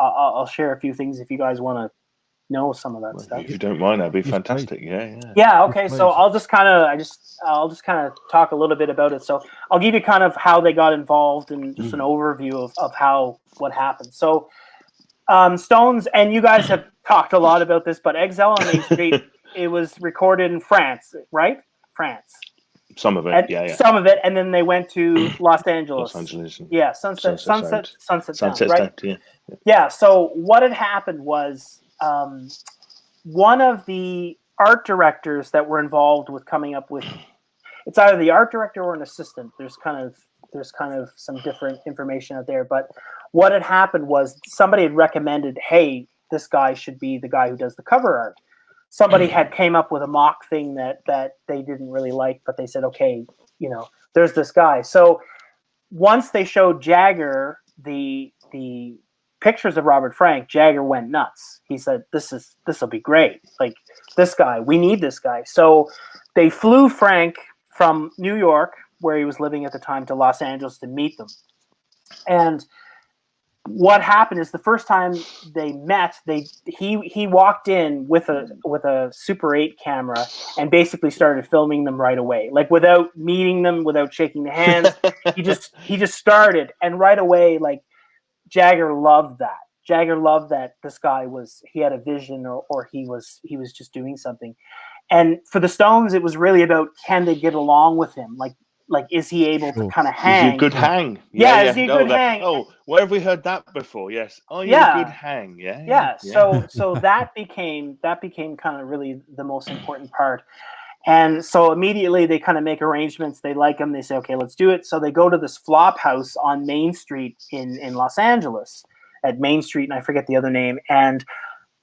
I'll share a few things if you guys want to know some of that stuff. If you don't mind, that'd be fantastic. Yeah. Okay. So I'll just kind of talk a little bit about it. So I'll give you kind of how they got involved and just an overview of what happened. So Stones, and you guys have talked a lot about this, but Exile on Main Street, it was recorded in France, right? France. Some of it, Some of it, and then they went to Los Angeles. Yeah, Sunset right? Yeah. So what had happened was, one of the art directors that were involved with coming up with, it's either the art director or an assistant. There's kind of some different information out there, but what had happened was somebody had recommended, hey, this guy should be the guy who does the cover art. somebody had came up with a mock thing that they didn't really like, but they said, okay, there's this guy. So once they showed Jagger the pictures of Robert Frank, Jagger went nuts. He said, this will be great. Like, this guy, we need this guy. So they flew Frank from New York, where he was living at the time, to Los Angeles to meet them. And what happened is the first time they met, he walked in with a Super 8 camera and basically started filming them right away, like without meeting them, without shaking the hands. he just started, and right away, like, Jagger loved that. Jagger loved that this guy he had a vision, or he was just doing something. And for the Stones, it was really about, can they get along with him? Like, is he able to kind of hang? Is he a good hang? Yeah, is he a good hang? Oh, where have we heard that before? Yes. Are you a good hang? Yeah. So that became kind of really the most important part. And so immediately they kind of make arrangements. They like him. They say, okay, let's do it. So they go to this flop house on Main Street in Los Angeles, at Main Street, and I forget the other name. And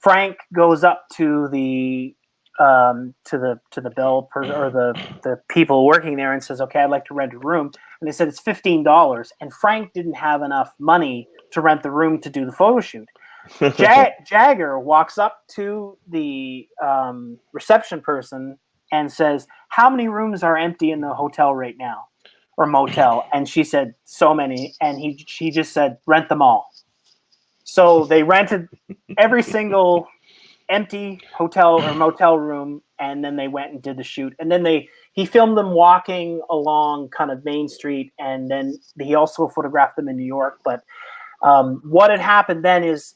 Frank goes up to the bell or the people working there and says, okay, I'd like to rent a room. And they said it's $15. And Frank didn't have enough money to rent the room to do the photo shoot. Jagger walks up to the reception person and says, how many rooms are empty in the hotel right now, or motel? And she said, so many. And she just said, rent them all. So they rented every single empty hotel or motel room, and then they went and did the shoot. And then he filmed them walking along kind of Main Street, and then he also photographed them in New York. But what had happened then is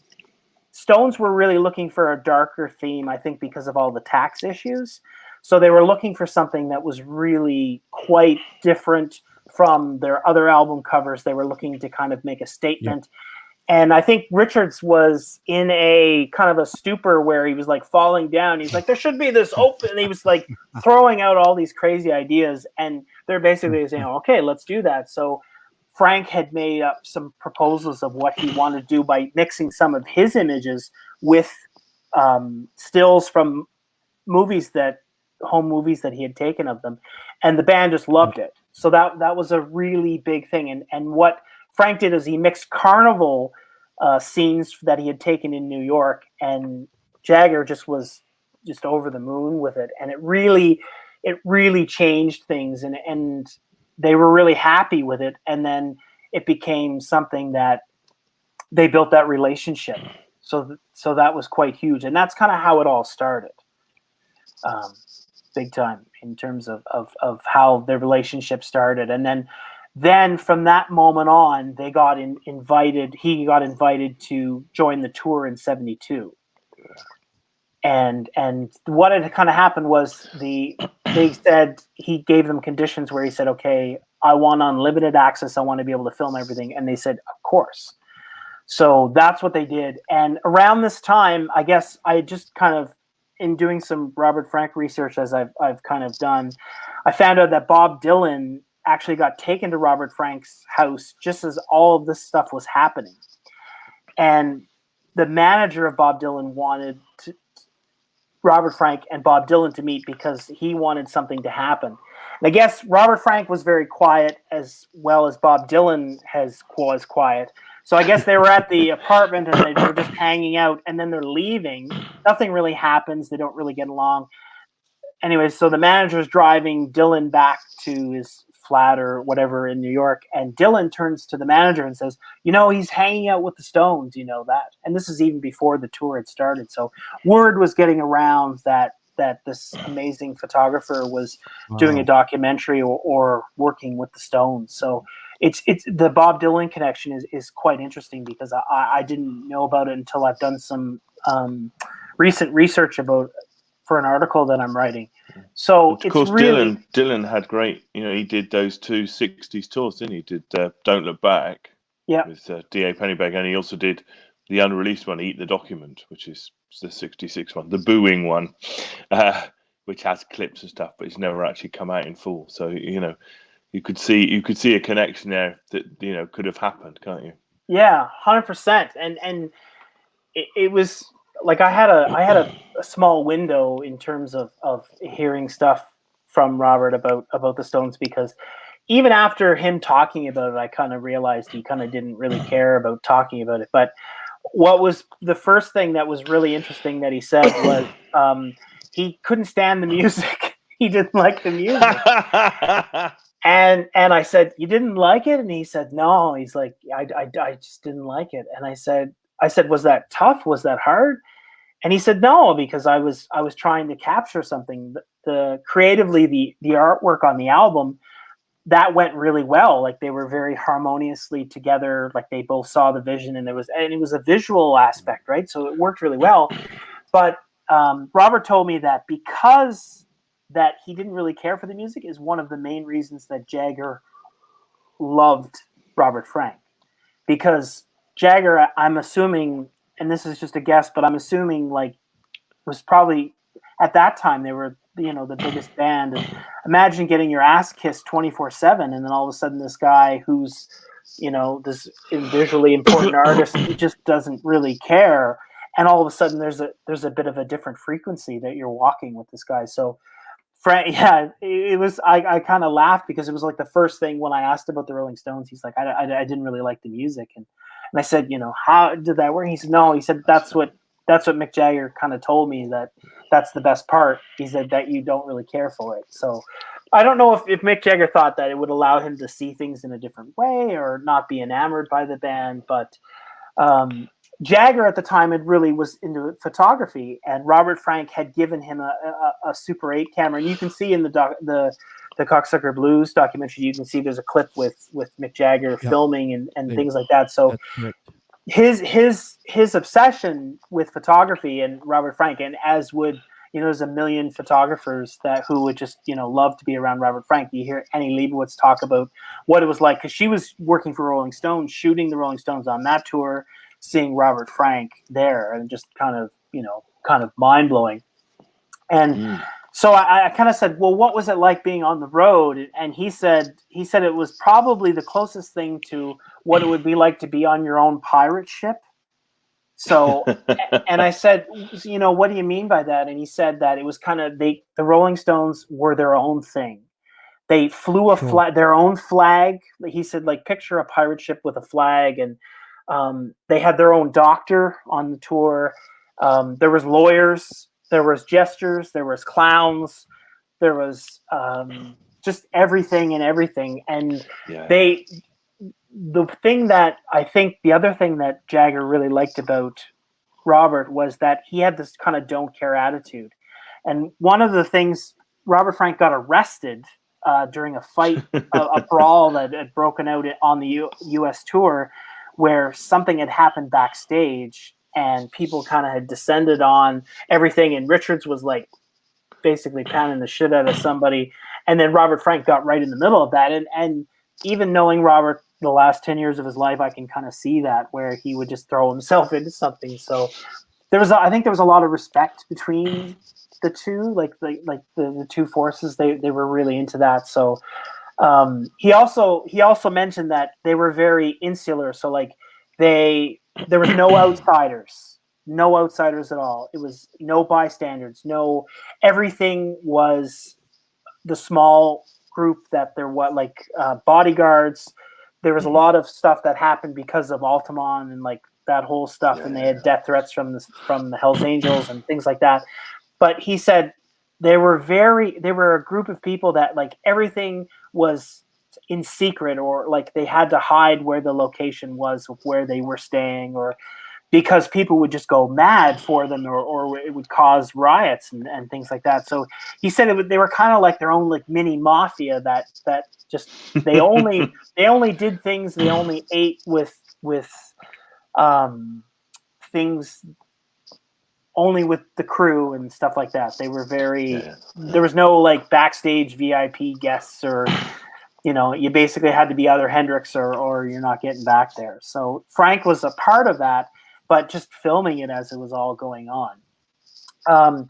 Stones were really looking for a darker theme, I think, because of all the tax issues. So they were looking for something that was really quite different from their other album covers. They were looking to kind of make a statement. Yeah. And I think Richards was in a kind of a stupor where he was like falling down. He's like, there should be this open. And he was like throwing out all these crazy ideas. And they're basically saying, okay, let's do that. So Frank had made up some proposals of what he wanted to do by mixing some of his images with stills from home movies that he had taken of them. And the band just loved it. So that was a really big thing. And what Frank did is he mixed carnival scenes that he had taken in New York, and Jagger just was just over the moon with it. And it really changed things, and they were really happy with it. And then it became something that they built that relationship. So that was quite huge. And that's kind of how it all started. Big time in terms of how their relationship started. And then from that moment on, they got invited. He got invited to join the tour in '72. And what had kind of happened was they said, he gave them conditions where he said, okay, I want unlimited access. I want to be able to film everything. And they said, of course. So that's what they did. And around this time, I guess I just kind of, in doing some Robert Frank research, as I've kind of done, I found out that Bob Dylan actually got taken to Robert Frank's house just as all of this stuff was happening. And the manager of Bob Dylan wanted Robert Frank and Bob Dylan to meet because he wanted something to happen. And I guess Robert Frank was very quiet, as well as Bob Dylan was quiet. So I guess they were at the apartment and they were just hanging out, and then they're leaving. Nothing really happens. They don't really get along. Anyway, so the manager's driving Dylan back to his flat or whatever in New York, and Dylan turns to the manager and says, he's hanging out with the Stones, that. And this is even before the tour had started. So word was getting around that this amazing photographer was doing a documentary or working with the Stones. So it's the Bob Dylan connection is quite interesting, because I didn't know about it until I've done some recent research for an article that I'm writing. So of course, really, Dylan had great, he did those two 60s tours, didn't he? Did Don't Look Back with D.A. Pennybaker, and he also did the unreleased one, Eat the Document, which is the 66 one, the booing one, which has clips and stuff, but it's never actually come out in full. So, you could see a connection there that, could have happened, can't you? Yeah, 100%. And it was like I had a small window in terms of hearing stuff from Robert about the Stones, because even after him talking about it, I kind of realized he kind of didn't really care about talking about it. But what was the first thing that was really interesting that he said was he couldn't stand the music. He didn't like the music. And I said, "You didn't like it?" And he said, "No." He's like, I just didn't like it. And I said, "Was that tough? Was that hard?" And he said, "No, because I was trying to capture something. The creatively, the artwork on the album, that went really well. Like they were very harmoniously together. Like they both saw the vision, and it was a visual aspect, right? So it worked really well. But Robert told me that because that he didn't really care for the music is one of the main reasons that Jagger loved Robert Frank, because Jagger, I'm assuming, and this is just a guess, but I'm assuming like was probably at that time they were, you know, the biggest band. And imagine getting your ass kissed 24/7, and then all of a sudden this guy who's, you know, this visually important artist just doesn't really care, and all of a sudden there's a bit of a different frequency that you're walking with this guy. So Frank, yeah, it was. I kind of laughed because it was like the first thing when I asked about the Rolling Stones. He's like, I didn't really like the music, and I said, you know, how did that work? He said, no. He said that's what Mick Jagger kind of told me, that's the best part. He said that you don't really care for it. So I don't know if Mick Jagger thought that it would allow him to see things in a different way or not be enamored by the band, but Jagger at the time really was into photography, and Robert Frank had given him a Super 8 camera. And you can see in the Cocksucker Blues documentary, you can see there's a clip with Mick Jagger filming and things like that. So his obsession with photography and Robert Frank, and as would, you know, there's a million photographers who would just, you know, love to be around Robert Frank. You hear Annie Leibovitz talk about what it was like, because she was working for Rolling Stones, shooting the Rolling Stones on that tour, seeing Robert Frank there, and just kind of mind blowing. And so I kind of said, well, what was it like being on the road? And he said it was probably the closest thing to what it would be like to be on your own pirate ship. So, and I said, you know, what do you mean by that? And he said that it was kind of, the Rolling Stones were their own thing. They flew their own flag. He said, like, picture a pirate ship with a flag, and they had their own doctor on the tour. There was lawyers, there was jesters, there was clowns, there was just everything and everything. And the other thing that Jagger really liked about Robert was that he had this kind of don't care attitude. And one of the things, Robert Frank got arrested during a fight, a brawl that had broken out on the U.S. tour, where something had happened backstage and people kind of had descended on everything. And Richards was like basically pounding the shit out of somebody. And then Robert Frank got right in the middle of that. And even knowing Robert the last 10 years of his life, I can kind of see that, where he would just throw himself into something. So I think there was a lot of respect between the two, like the two forces. They were really into that. So he also mentioned that they were very insular. So like there was no outsiders at all. It was no bystanders. Everything was the small group that there was, like bodyguards. There was a lot of stuff that happened because of Altamont and like that whole stuff, and they had death threats from the Hells Angels and things like that. But he said they were a group of people that like everything was in secret, or like they had to hide where the location was of where they were staying, or because people would just go mad for them, or it would cause riots and things like that. So he said they were kind of like their own like mini mafia that just they only did things, they only ate with things only with the crew and stuff like that. They were there was no like backstage VIP guests, or, you know, you basically had to be either Hendrix or you're not getting back there. So Frank was a part of that, but just filming it as it was all going on.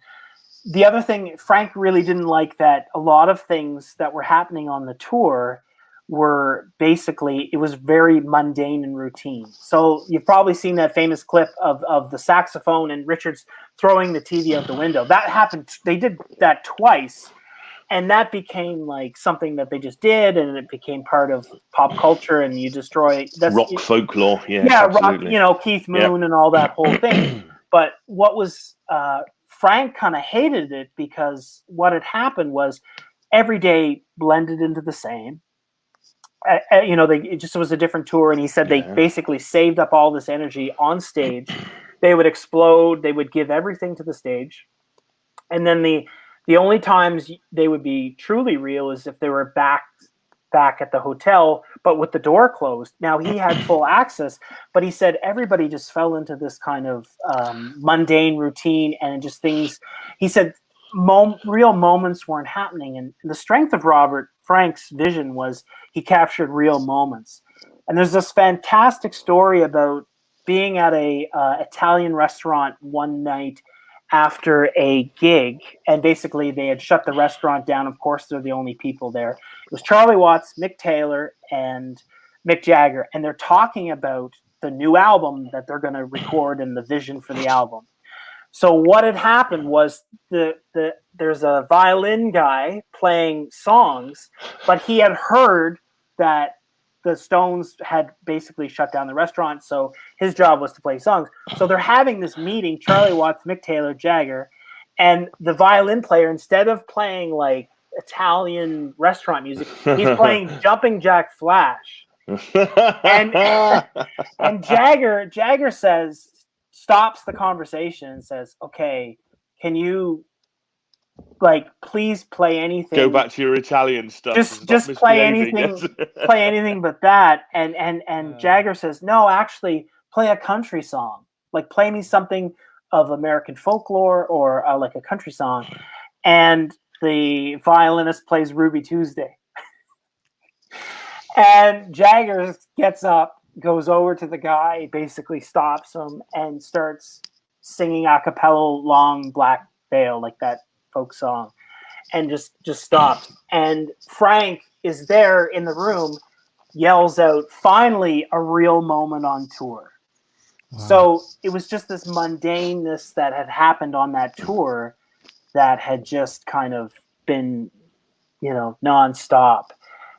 The other thing, Frank really didn't like that a lot of things that were happening on the tour were basically, it was very mundane and routine. So you've probably seen that famous clip of the saxophone and Richards throwing the TV out the window. That happened. They did that twice. And that became like something that they just did, and it became part of pop culture. And you destroy rock folklore, absolutely. Rock, Keith Moon and all that whole thing. But what was Frank kind of hated it, because what had happened was every day blended into the same. It just was a different tour, and he said they basically saved up all this energy on stage. They would explode. They would give everything to the stage, and then the only times they would be truly real is if they were back at the hotel, but with the door closed. Now, he had full access, but he said everybody just fell into this kind of mundane routine, and just things. He said real moments weren't happening. And the strength of Robert Frank's vision was he captured real moments. And there's this fantastic story about being at a Italian restaurant one night after a gig, and basically they had shut the restaurant down. Of course, they're the only people there. It was Charlie Watts, Mick Taylor, and Mick Jagger, and they're talking about the new album that they're going to record and the vision for the album. So what had happened was there's a violin guy playing songs, but he had heard that the Stones had basically shut down the restaurant, so his job was to play songs. So they're having this meeting, Charlie Watts, Mick Taylor, Jagger, and the violin player, instead of playing like Italian restaurant music, he's playing Jumping Jack Flash. and Jagger stops the conversation and says, "Okay, can you please play anything? Go back to your Italian stuff. Just play anything. Play anything but that." And Jagger says, "No, actually, play a country song. Like, play me something of American folklore or like a country song." And the violinist plays Ruby Tuesday. And Jagger gets up, goes over to the guy, basically stops him, and starts singing a cappella Long Black Veil, like that folk song, and just stops. And Frank is there in the room, yells out, "Finally, a real moment on tour." Wow. So it was just this mundaneness that had happened on that tour that had just kind of been, nonstop.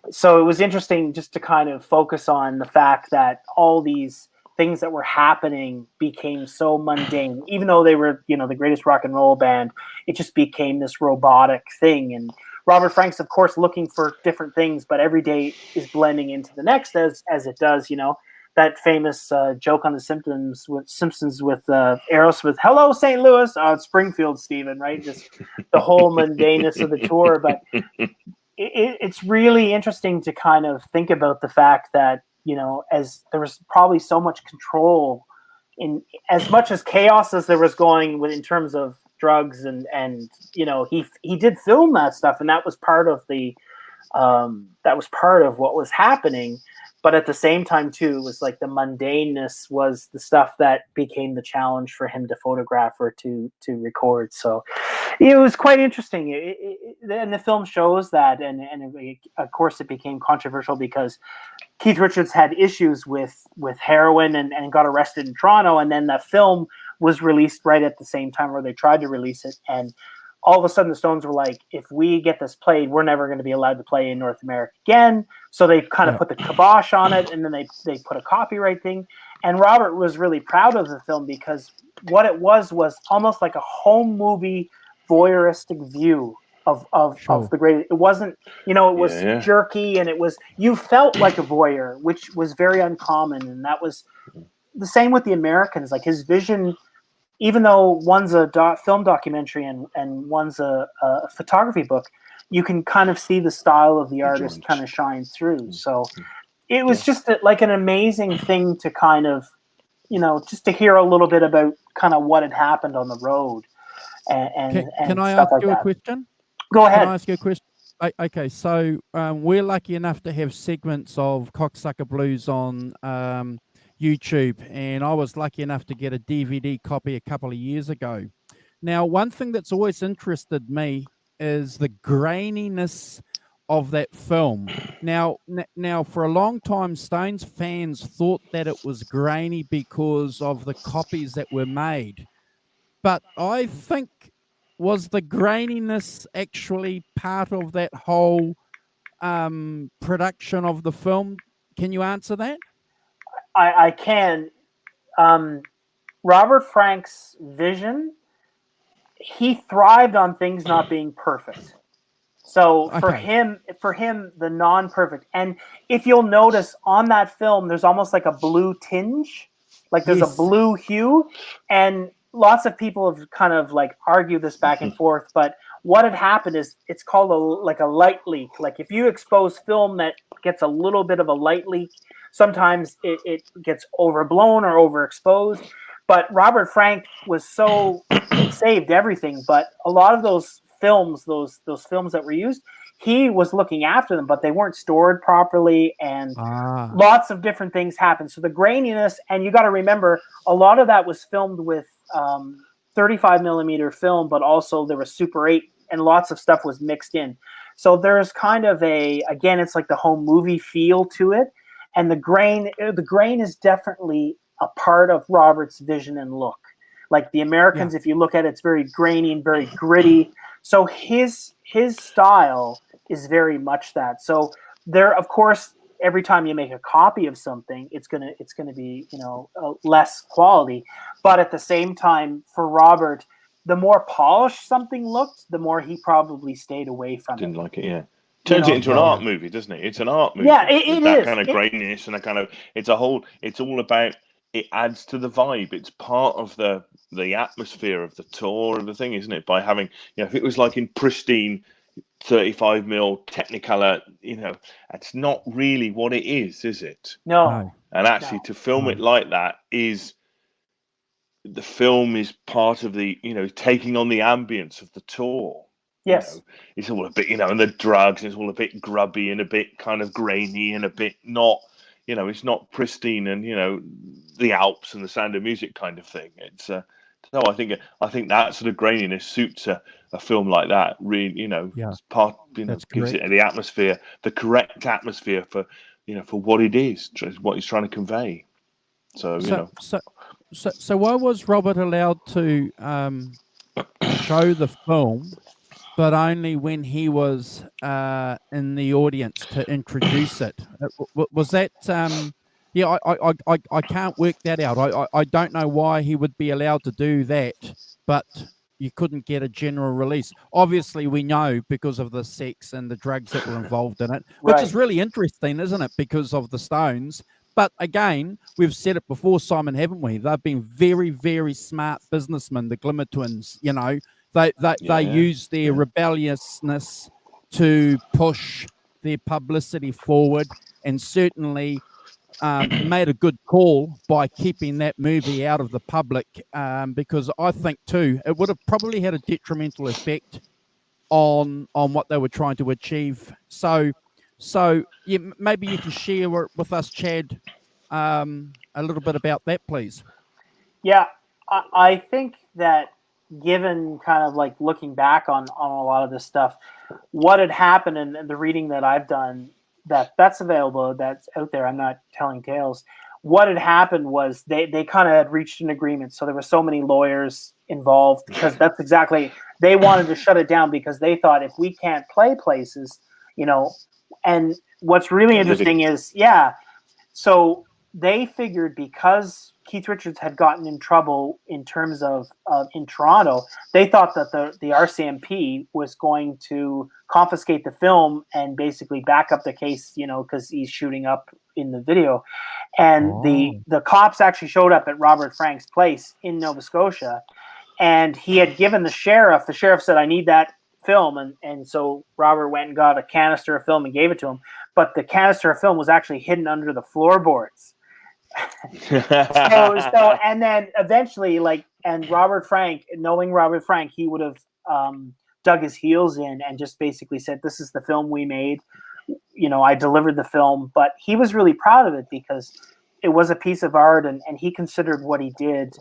So it was interesting just to kind of focus on the fact that all these things that were happening became so mundane. Even though they were, the greatest rock and roll band, it just became this robotic thing. And Robert Frank's, of course, looking for different things, but every day is blending into the next as it does. That famous joke on The Simpsons with Aerosmith, "Hello, St. Louis." Oh, it's Springfield, Stephen, right? Just the whole mundaneness of the tour. But it's really interesting to kind of think about the fact that, as there was probably so much control in as much as chaos as there was going with in terms of drugs and he did film that stuff, and that was part of what was happening. But at the same time, too, it was like the mundaneness was the stuff that became the challenge for him to photograph or to record. So it was quite interesting. And the film shows that. And of course, it became controversial because Keith Richards had issues with heroin and got arrested in Toronto. And then the film was released right at the same time, where they tried to release it. And all of a sudden the Stones were like, if we get this played, we're never going to be allowed to play in North America again. So they kind of put the kibosh on it, and then they put a copyright thing. And Robert was really proud of the film because what it was almost like a home movie voyeuristic view of the great. It wasn't, it was jerky, and you felt like a voyeur, which was very uncommon. And that was the same with the Americans. Like, his vision, even though one's a film documentary and one's a photography book, you can kind of see the style of the artist kind of shine through. So it was just like an amazing thing to kind of, just to hear a little bit about kind of what had happened on the road. Can I ask you a question? Go ahead. Can I ask you a question? Okay, so we're lucky enough to have segments of Cocksucker Blues on YouTube, and I was lucky enough to get a DVD copy a couple of years ago. Now, one thing that's always interested me is the graininess of that film. Now, for a long time, Stones fans thought that it was grainy because of the copies that were made. But I think, was the graininess actually part of that whole production of the film? Can you answer that? I can. Robert Frank's vision, he thrived on things not being perfect. So for him, the non-perfect. And if you'll notice on that film, there's almost like a blue tinge, like there's a blue hue. And lots of people have kind of like argued this back and forth. But what had happened is it's called a light leak. Like if you expose film that gets a little bit of a light leak, sometimes it gets overblown or overexposed. But Robert Frank was he saved everything. But a lot of those films, those films that were used, he was looking after them, but they weren't stored properly, and lots of different things happened. So the graininess, and you got to remember, a lot of that was filmed with 35 millimeter film, but also there was Super 8, and lots of stuff was mixed in. So there's kind of again, it's like the home movie feel to it, and the grain is definitely a part of Robert's vision and look. Like the Americans, if you look at it, it's very grainy and very gritty. So his style is very much that. So there, of course, every time you make a copy of something, it's gonna be less quality. But at the same time, for Robert, the more polished something looked, the more he probably stayed away from it. Didn't like it, yeah. Turns it into an art movie, doesn't it? It's an art movie. Yeah, it is. That kind of graininess and a kind of it's all about. It adds to the vibe. It's part of the atmosphere of the tour of the thing, isn't it? By having, if it was like in pristine 35mm Technicolor, that's not really what it is it? No. And actually, to film it like that the film is part of the, taking on the ambience of the tour. Yes. It's all a bit, and the drugs, it's all a bit grubby and a bit kind of grainy and a bit not. It's not pristine and the Alps and the Sound of Music kind of thing. It's no, I think that sort of graininess suits a film like that. Really, it's part, gives it the atmosphere, the correct atmosphere for for what it is, what he's trying to convey. So why was Robert allowed to show the film, but only when he was in the audience to introduce it? Was that? I can't work that out. I don't know why he would be allowed to do that, but you couldn't get a general release. Obviously, we know because of the sex and the drugs that were involved in it, which is really interesting, isn't it? Because of the Stones. But again, we've said it before, Simon, haven't we? They've been very, very smart businessmen, the Glimmer Twins. They use their rebelliousness to push their publicity forward, and certainly made a good call by keeping that movie out of the public, because I think too it would have probably had a detrimental effect on what they were trying to achieve. So maybe you can share with us, Chad, a little bit about that, please. Yeah, I think that given kind of like looking back on a lot of this stuff, what had happened, and the reading that I've done, that's available, that's out there, I'm not telling tales. What had happened was they kind of had reached an agreement. So there were so many lawyers involved, because that's exactly, they wanted to shut it down because they thought, if we can't play places, and what's really interesting is, so they figured because Keith Richards had gotten in trouble in terms of in Toronto, they thought that the RCMP was going to confiscate the film and basically back up the case, because he's shooting up in the video. And the cops actually showed up at Robert Frank's place in Nova Scotia, and he had given the sheriff said, I need that film, and so Robert went and got a canister of film and gave it to him, but the canister of film was actually hidden under the floorboards. so and then eventually, and Robert Frank, knowing Robert Frank, he would have dug his heels in and just basically said, this is the film we made, I delivered the film. But he was really proud of it because it was a piece of art, and he considered what he did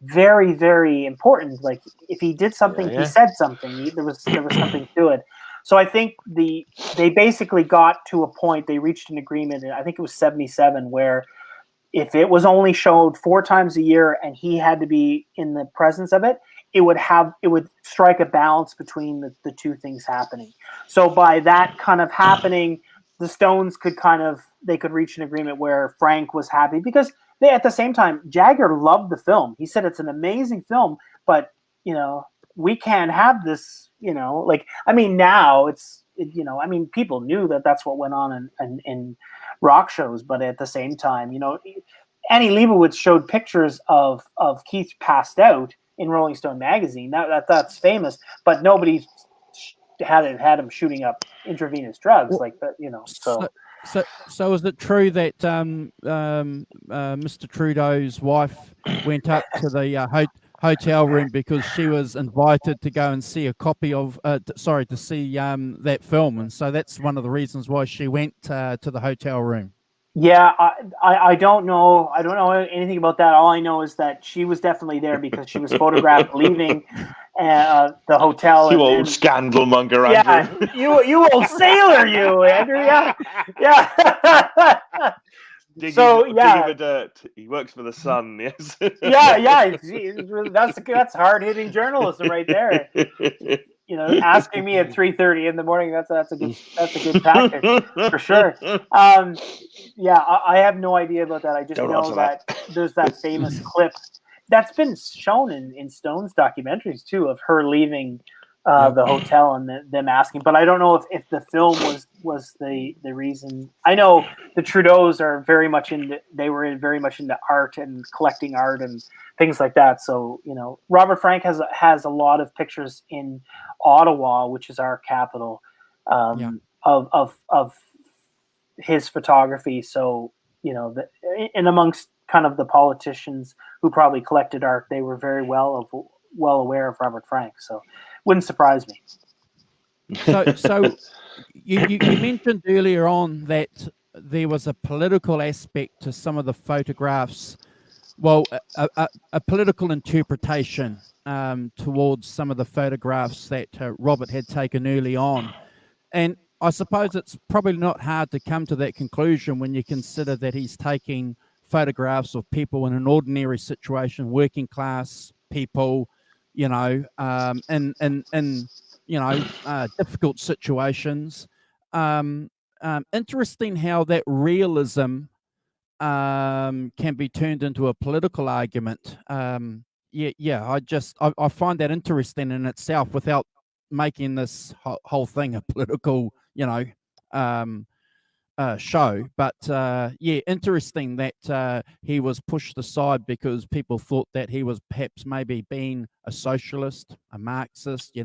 very, very important. Like if he did something, he said something. There was something to it. So I think they basically got to a point, they reached an agreement, and I think it was 77, where if it was only showed 4 times a year and he had to be in the presence of it, it would strike a balance between the two things happening. So by that kind of happening, the Stones could reach an agreement where Frank was happy, because they, at the same time, Jagger loved the film. He said it's an amazing film, but we can't have this. Now people knew that that's what went on in rock shows, but at the same time, Annie Leibovitz showed pictures of Keith passed out in Rolling Stone magazine. That's famous, but nobody had him shooting up intravenous drugs like that. So is it true that Mr. Trudeau's wife went up to the hotel room because she was invited to go and see a copy of to see that film, and so that's one of the reasons why she went to the hotel room? Yeah, I don't know. I don't know anything about that. All I know is that she was definitely there because she was photographed leaving the hotel. You old scandal monger, Andrew. Yeah, you old sailor, you, Andrew. Yeah. Digging the dirt. He works for the Sun. Yes. yeah. That's hard hitting journalism right there. Asking me at 3:30 in the morning, that's a good tactic for sure. I have no idea about that. I just know that there's that famous clip that's been shown in Stone's documentaries too, of her leaving the hotel and them asking. But I don't know if the film was the reason. I know the Trudeaus are very much into art and collecting art and things like that. So Robert Frank has a lot of pictures in Ottawa, which is our capital, of his photography. So and amongst kind of the politicians who probably collected art, they were very well aware of Robert Frank. So wouldn't surprise me. So you mentioned earlier on that there was a political aspect to some of the photographs. Well, a political interpretation towards some of the photographs that Robert had taken early on. And I suppose it's probably not hard to come to that conclusion when you consider that he's taking photographs of people in an ordinary situation, working class people, in difficult situations. Interesting how that realism can be turned into a political argument. I find that interesting in itself, without making this whole thing a political, show. But interesting that he was pushed aside because people thought that he was perhaps maybe being a socialist, a Marxist. He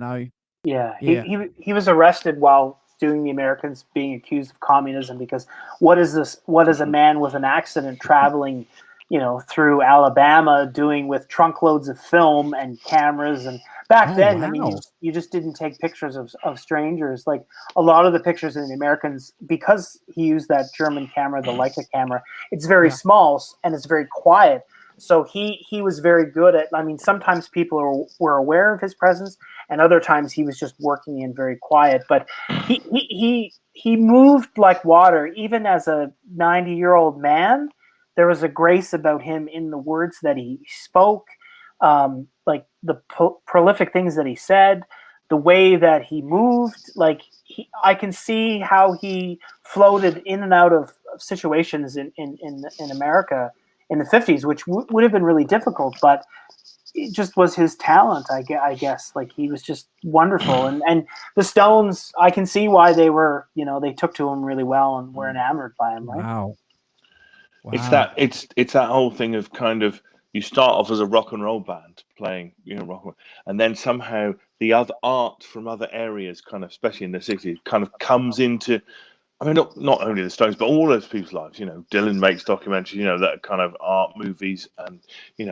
was arrested while doing the Americans, being accused of communism, because what is a man with an accident traveling through Alabama doing with trunkloads of film and cameras? And back then, wow. I mean, you just didn't take pictures of strangers. Like a lot of the pictures in the Americans, because he used that German camera, the Leica camera, it's very small and it's very quiet. So he was very good at, sometimes people were aware of his presence, and other times he was just working in very quiet. But he moved like water, even as a 90-year-old man. There was a grace about him in the words that he spoke, like the prolific things that he said, the way that he moved. I can see how he floated in and out of situations in America in the 50s, which would have been really difficult, but it just was his talent, I guess. Like, he was just wonderful. And the Stones, I can see why they were, they took to him really well and were enamored by him, right? Wow. It's that whole thing of kind of, you start off as a rock and roll band playing, rock, and then somehow the other art from other areas, kind of, especially in the 60s, kind of comes into, not only the Stones, but all those people's lives. Dylan makes documentaries, that kind of art movies, and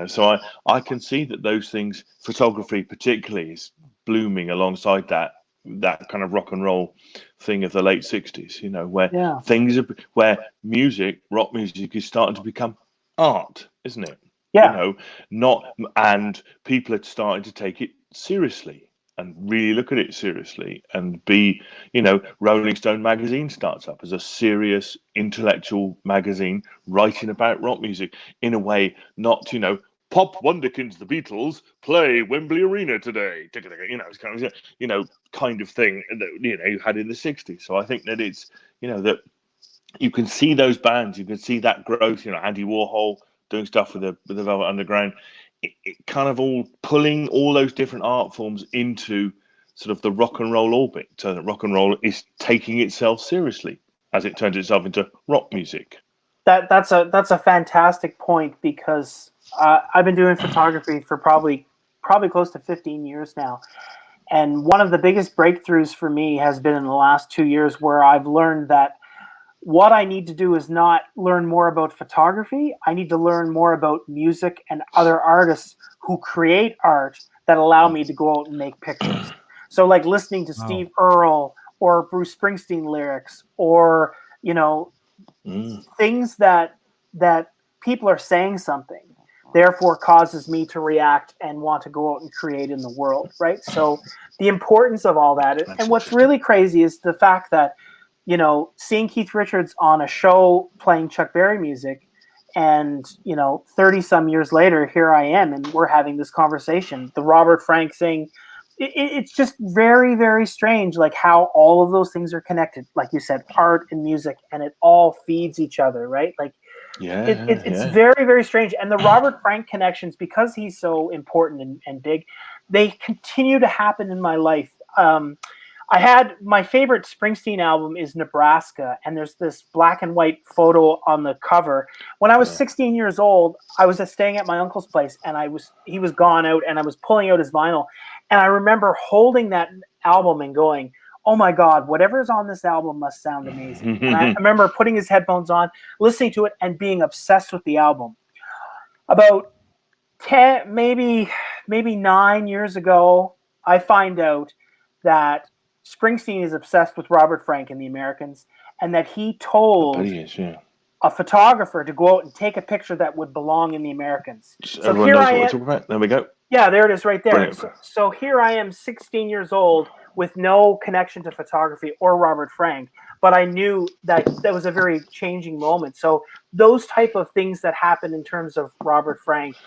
so I can see that those things, photography particularly, is blooming alongside that kind of rock and roll thing of the late 60s. Where things are, where rock music is starting to become art, isn't it? Yeah. And people are starting to take it seriously. and really look at it seriously, and be, Rolling Stone magazine starts up as a serious intellectual magazine writing about rock music in a way, not, Pop Wonderkins, the Beatles play Wembley Arena today. It's kind of thing that, you had in the 60s. So I think that it's, that you can see those bands, you can see that growth, Andy Warhol doing stuff with the Velvet Underground. It kind of all pulling all those different art forms into sort of the rock and roll orbit, so that rock and roll is taking itself seriously as it turns itself into rock music. That's a fantastic point, because I've been doing photography for probably close to 15 years now, and one of the biggest breakthroughs for me has been in the last 2 years, where I've learned that what I need to do is not learn more about photography. I need to learn more about music and other artists who create art that allow me to go out and make pictures. So like listening to Steve Earle or Bruce Springsteen lyrics, or, things that people are saying something, therefore causes me to react and want to go out and create in the world, right? So the importance of all that. And what's really crazy is the fact that, seeing Keith Richards on a show playing Chuck Berry music, and 30 some years later, here I am, and we're having this conversation. The Robert Frank thing, it's just very, very strange, like how all of those things are connected. Like you said, art and music, and it all feeds each other, right? Like, it's very, very strange. And the Robert Frank connections, because he's so important and big, they continue to happen in my life. I had my favorite Springsteen album is Nebraska, and there's this black and white photo on the cover. When I was 16 years old, I was staying at my uncle's place, and he was gone out, and I was pulling out his vinyl, and I remember holding that album and going, "Oh my God, whatever's on this album must sound amazing." And I remember putting his headphones on, listening to it, and being obsessed with the album. About 10, maybe 9 years ago, I find out that Springsteen is obsessed with Robert Frank and the Americans, and that he told a photographer to go out and take a picture that would belong in the Americans. So here I am. There we go. Yeah, there it is right there. So here I am, 16 years old, with no connection to photography or Robert Frank, but I knew that was a very changing moment. So those type of things that happen in terms of Robert Frank,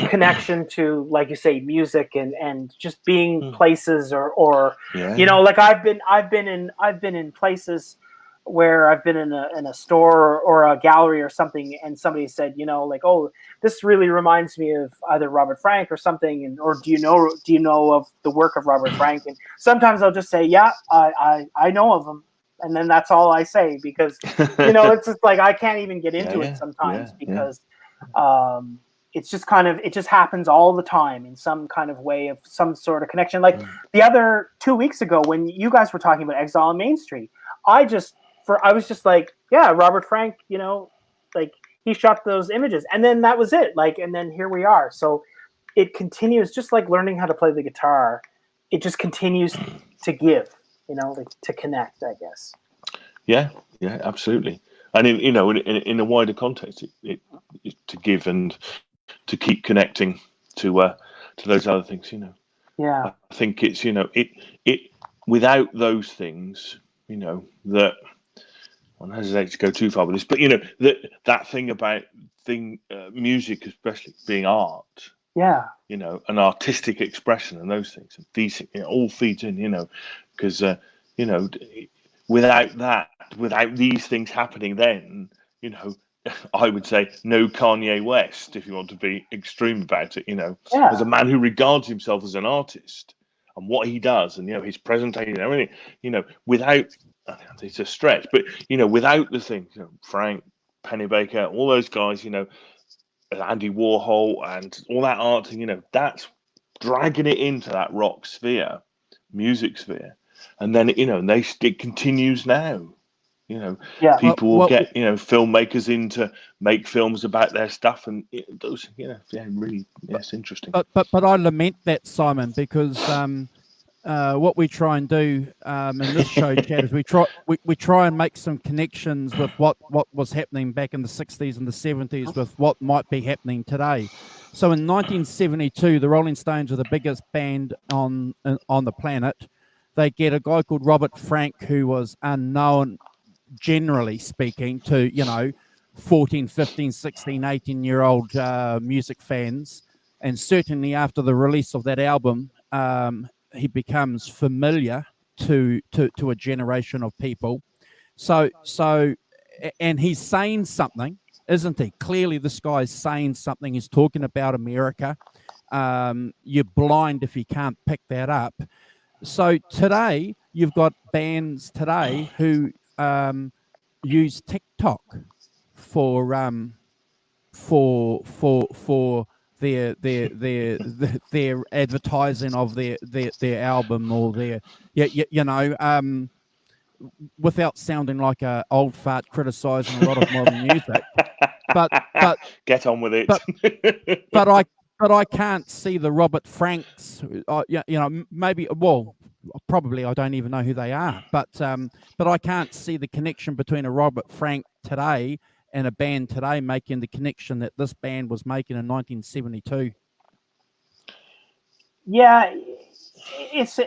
connection to, like you say, music and just being places, or like I've been in places where I've been in a store or a gallery or something, and somebody said, like, "Oh, this really reminds me of either Robert Frank or something," or do you know of the work of Robert Frank? And sometimes I'll just say, "Yeah, I know of him," and then that's all I say, because it's just like I can't even get into it sometimes, because it's just it just happens all the time in some kind of way of some sort of connection. Like the other 2 weeks ago, when you guys were talking about Exile on Main Street, I was just like, yeah, Robert Frank, like he shot those images, and then that was it. Like, and then here we are. So it continues, just like learning how to play the guitar. It just continues to give, like to connect, I guess. Yeah, absolutely. And in a wider context, it to give and to keep connecting to those other things, Yeah. I think it's, it without those things, that I don't hesitate to go too far with this, but that thing about music, especially being art, an artistic expression and those things, and these all feeds in, because without these things happening, then I would say no Kanye West, if you want to be extreme about it. As a man who regards himself as an artist and what he does, and his presentation, everything, without, it's a stretch, but without the things, Frank, Pennebaker, all those guys, Andy Warhol and all that art, that's dragging it into that rock sphere, music sphere, and then it continues now. People will get filmmakers in to make films about their stuff, and those really it's interesting. But I lament that, Simon, because what we try and do in this show, Chad, is we try and make some connections with what was happening back in the 60s and the 70s with what might be happening today. So in 1972, the Rolling Stones were the biggest band on the planet. They get a guy called Robert Frank, who was unknown, generally speaking, to 14, 15, 16, 18-year-old music fans. And certainly after the release of that album, he becomes familiar to a generation of people. So, and he's saying something, isn't he? Clearly, this guy's saying something. He's talking about America. You're blind if you can't pick that up. So today, you've got bands today who use TikTok for their advertising of their album or their without sounding like a old fart criticizing a lot of modern music, but get on with it. But I can't see the Robert Franks. Maybe probably I don't even know who they are. But I can't see the connection between a Robert Frank today and a band today making the connection that this band was making in 1972. Yeah, it's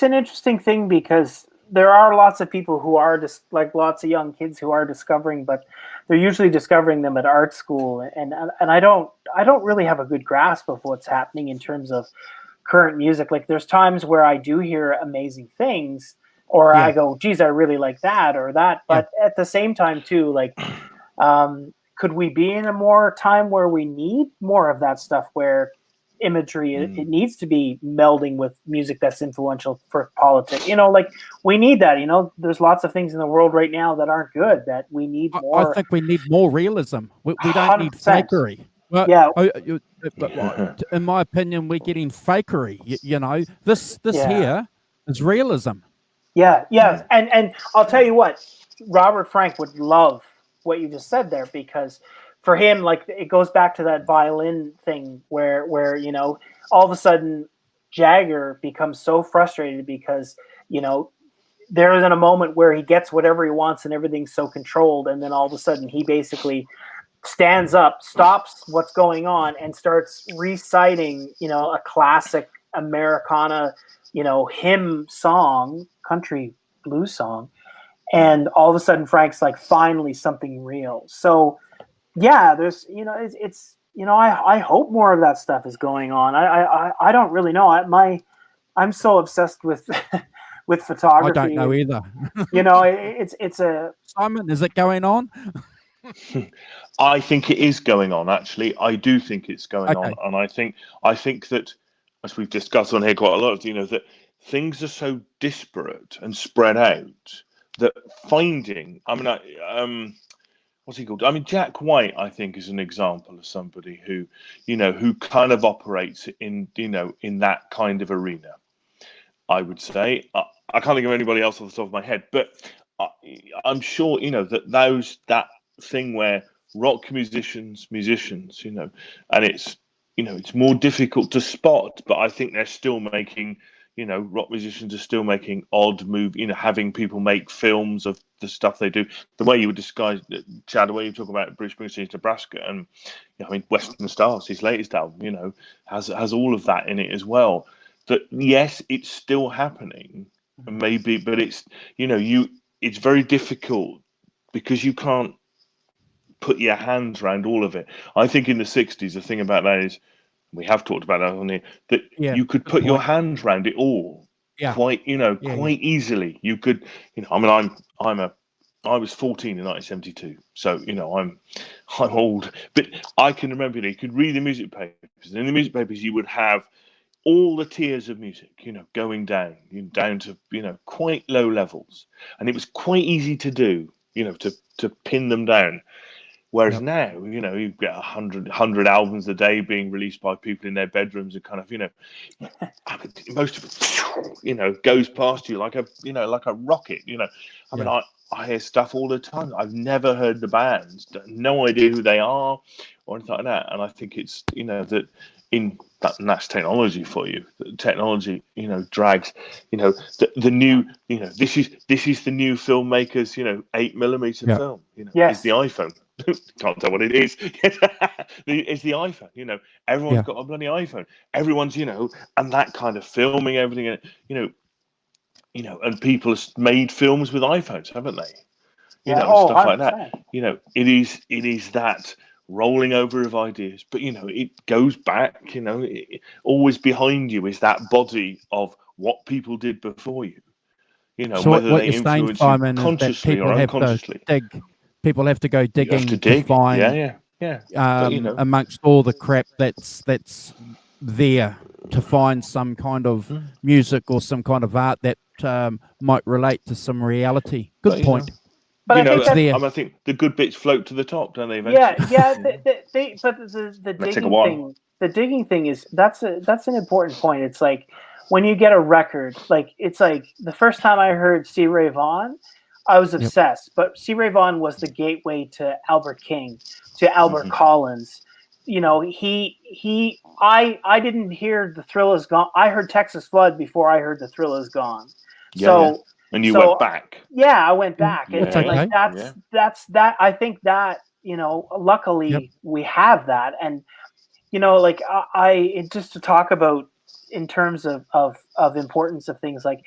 an interesting thing because there are lots of people who are just like lots of young kids who are discovering, but they're usually discovering them at art school, and I don't really have a good grasp of what's happening in terms of current music. Like there's times where I do hear amazing things, or I go, geez, I really like that or that, but at the same time too, like could we be in a more time where we need more of that stuff, where imagery it needs to be melding with music that's influential for politics, like we need that. There's lots of things in the world right now that aren't good, that we need more. I think we need more realism. We don't need 100%. fakery. Well, in my opinion, we're getting fakery. This here is realism. Yeah. And I'll tell you what, Robert Frank would love what you just said there, because for him, like, it goes back to that violin thing where all of a sudden Jagger becomes so frustrated because there is in a moment where he gets whatever he wants and everything's so controlled, and then all of a sudden he basically stands up, stops what's going on, and starts reciting a classic Americana hymn song, country blues song, and all of a sudden Frank's like, finally something real. So yeah, there's I hope more of that stuff is going on. I don't really know. I'm so obsessed with with photography. I don't know either. It's a Simon, is it going on? I think it is going on, actually. I do think it's going on, and I think that, as we've discussed on here quite a lot, that things are so disparate and spread out that finding, what's he called? Jack White, I think, is an example of somebody who kind of operates in that kind of arena. I would say I can't think of anybody else off the top of my head, but I'm sure that thing where rock musicians, and it's more difficult to spot, but I think they're still making. Rock musicians are still making odd move, having people make films of the stuff they do. The way you would disguise, Chad, the way you talk about Bruce Springsteen's Nebraska, and Western Stars, his latest album, has all of that in it as well. That yes, it's still happening, maybe, but it's it's very difficult because you can't put your hands around all of it. I think in the 60s, the thing about that is, we have talked about that on here, that you could put your hand around it all quite easily. You could, I was 14 in 1972, so I'm old, but I can remember you could read the music papers, and in the music papers you would have all the tiers of music, going down to quite low levels, and it was quite easy to do, to pin them down. Whereas now, you get 100 albums a day being released by people in their bedrooms, and kind of, most of it, goes past you like a rocket. I hear stuff all the time. I've never heard the bands, no idea who they are or anything like that. And I think it's, that and that's technology for you. Technology, drags, the new, this is the new filmmakers, 8mm film, is the iPhone. Can't tell what it is. It's the iPhone. Everyone's got a bloody iPhone. Everyone's, and that kind of filming everything. And people have made films with iPhones, haven't they? Stuff 100%. like that. It is that rolling over of ideas, but it goes back. Always behind you is that body of what people did before you. So whether what they you're saying, influence Simon, you is that consciously people or have unconsciously. to dig. People have to go digging You have to dig. to find, But, amongst all the crap that's there, to find some kind of music or some kind of art that might relate to some reality. Good point. But I think the good bits float to the top, don't they? Eventually? Yeah. But the digging thing is that's an important point. It's like when you get a record, like it's like the first time I heard C. Ray Vaughan, I was obsessed. But C. Ray Vaughan was the gateway to Albert King, to Albert Collins. I didn't hear The Thrill Is Gone. I heard Texas Flood before I heard The Thrill Is Gone. And you went back. Yeah, I went back. And okay. That's that. I think that, luckily we have that. And, I just to talk about in terms of importance of things, like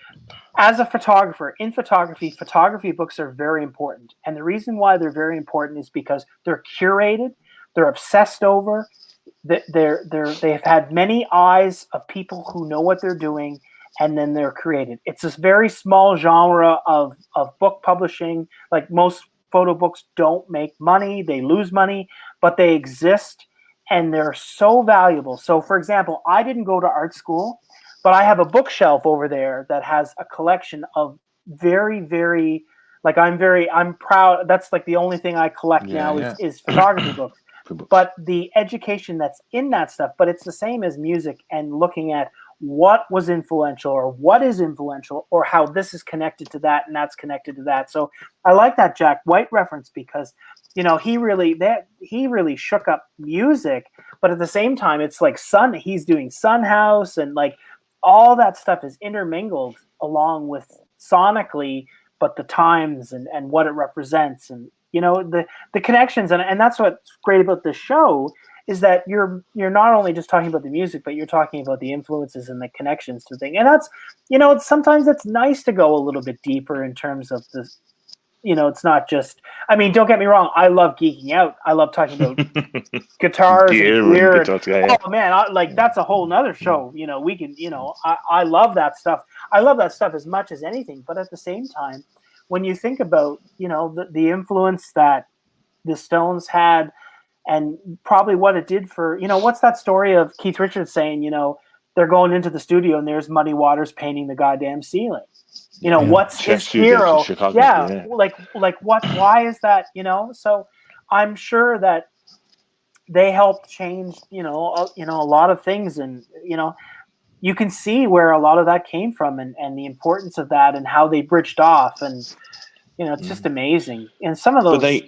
as a photographer, in photography books are very important. And the reason why they're very important is because they're curated, they're obsessed over, they've had many eyes of people who know what they're doing, and then they're created. It's this very small genre of book publishing. Like most photo books don't make money, they lose money, but they exist and they're so valuable. So for example, I didn't go to art school, but I have a bookshelf over there that has a collection of very, very, like I'm proud. That's like the only thing I collect now is photography books. But the education that's in that stuff, but it's the same as music and looking at what was influential or what is influential or how this is connected to that and that's connected to that. So I like that Jack White reference because, he really shook up music, but at the same time, it's like he's doing Son House and like all that stuff is intermingled along with sonically, but the times and what it represents and, the connections. And that's what's great about this show is that you're not only just talking about the music, but you're talking about the influences and the connections to things. And that's, sometimes it's nice to go a little bit deeper in terms of this. It's not just, don't get me wrong. I love geeking out. I love talking about guitars and gear. Oh man, that's a whole nother show. We can, I love that stuff. I love that stuff as much as anything. But at the same time, when you think about, the influence that the Stones had and probably what it did for, what's that story of Keith Richards saying, they're going into the studio and there's Muddy Waters painting the goddamn ceiling. What's his hero? Like what? Why is that? So I'm sure that they helped change, a lot of things, and you can see where a lot of that came from, and the importance of that, and how they bridged off, and it's just amazing. And some of those.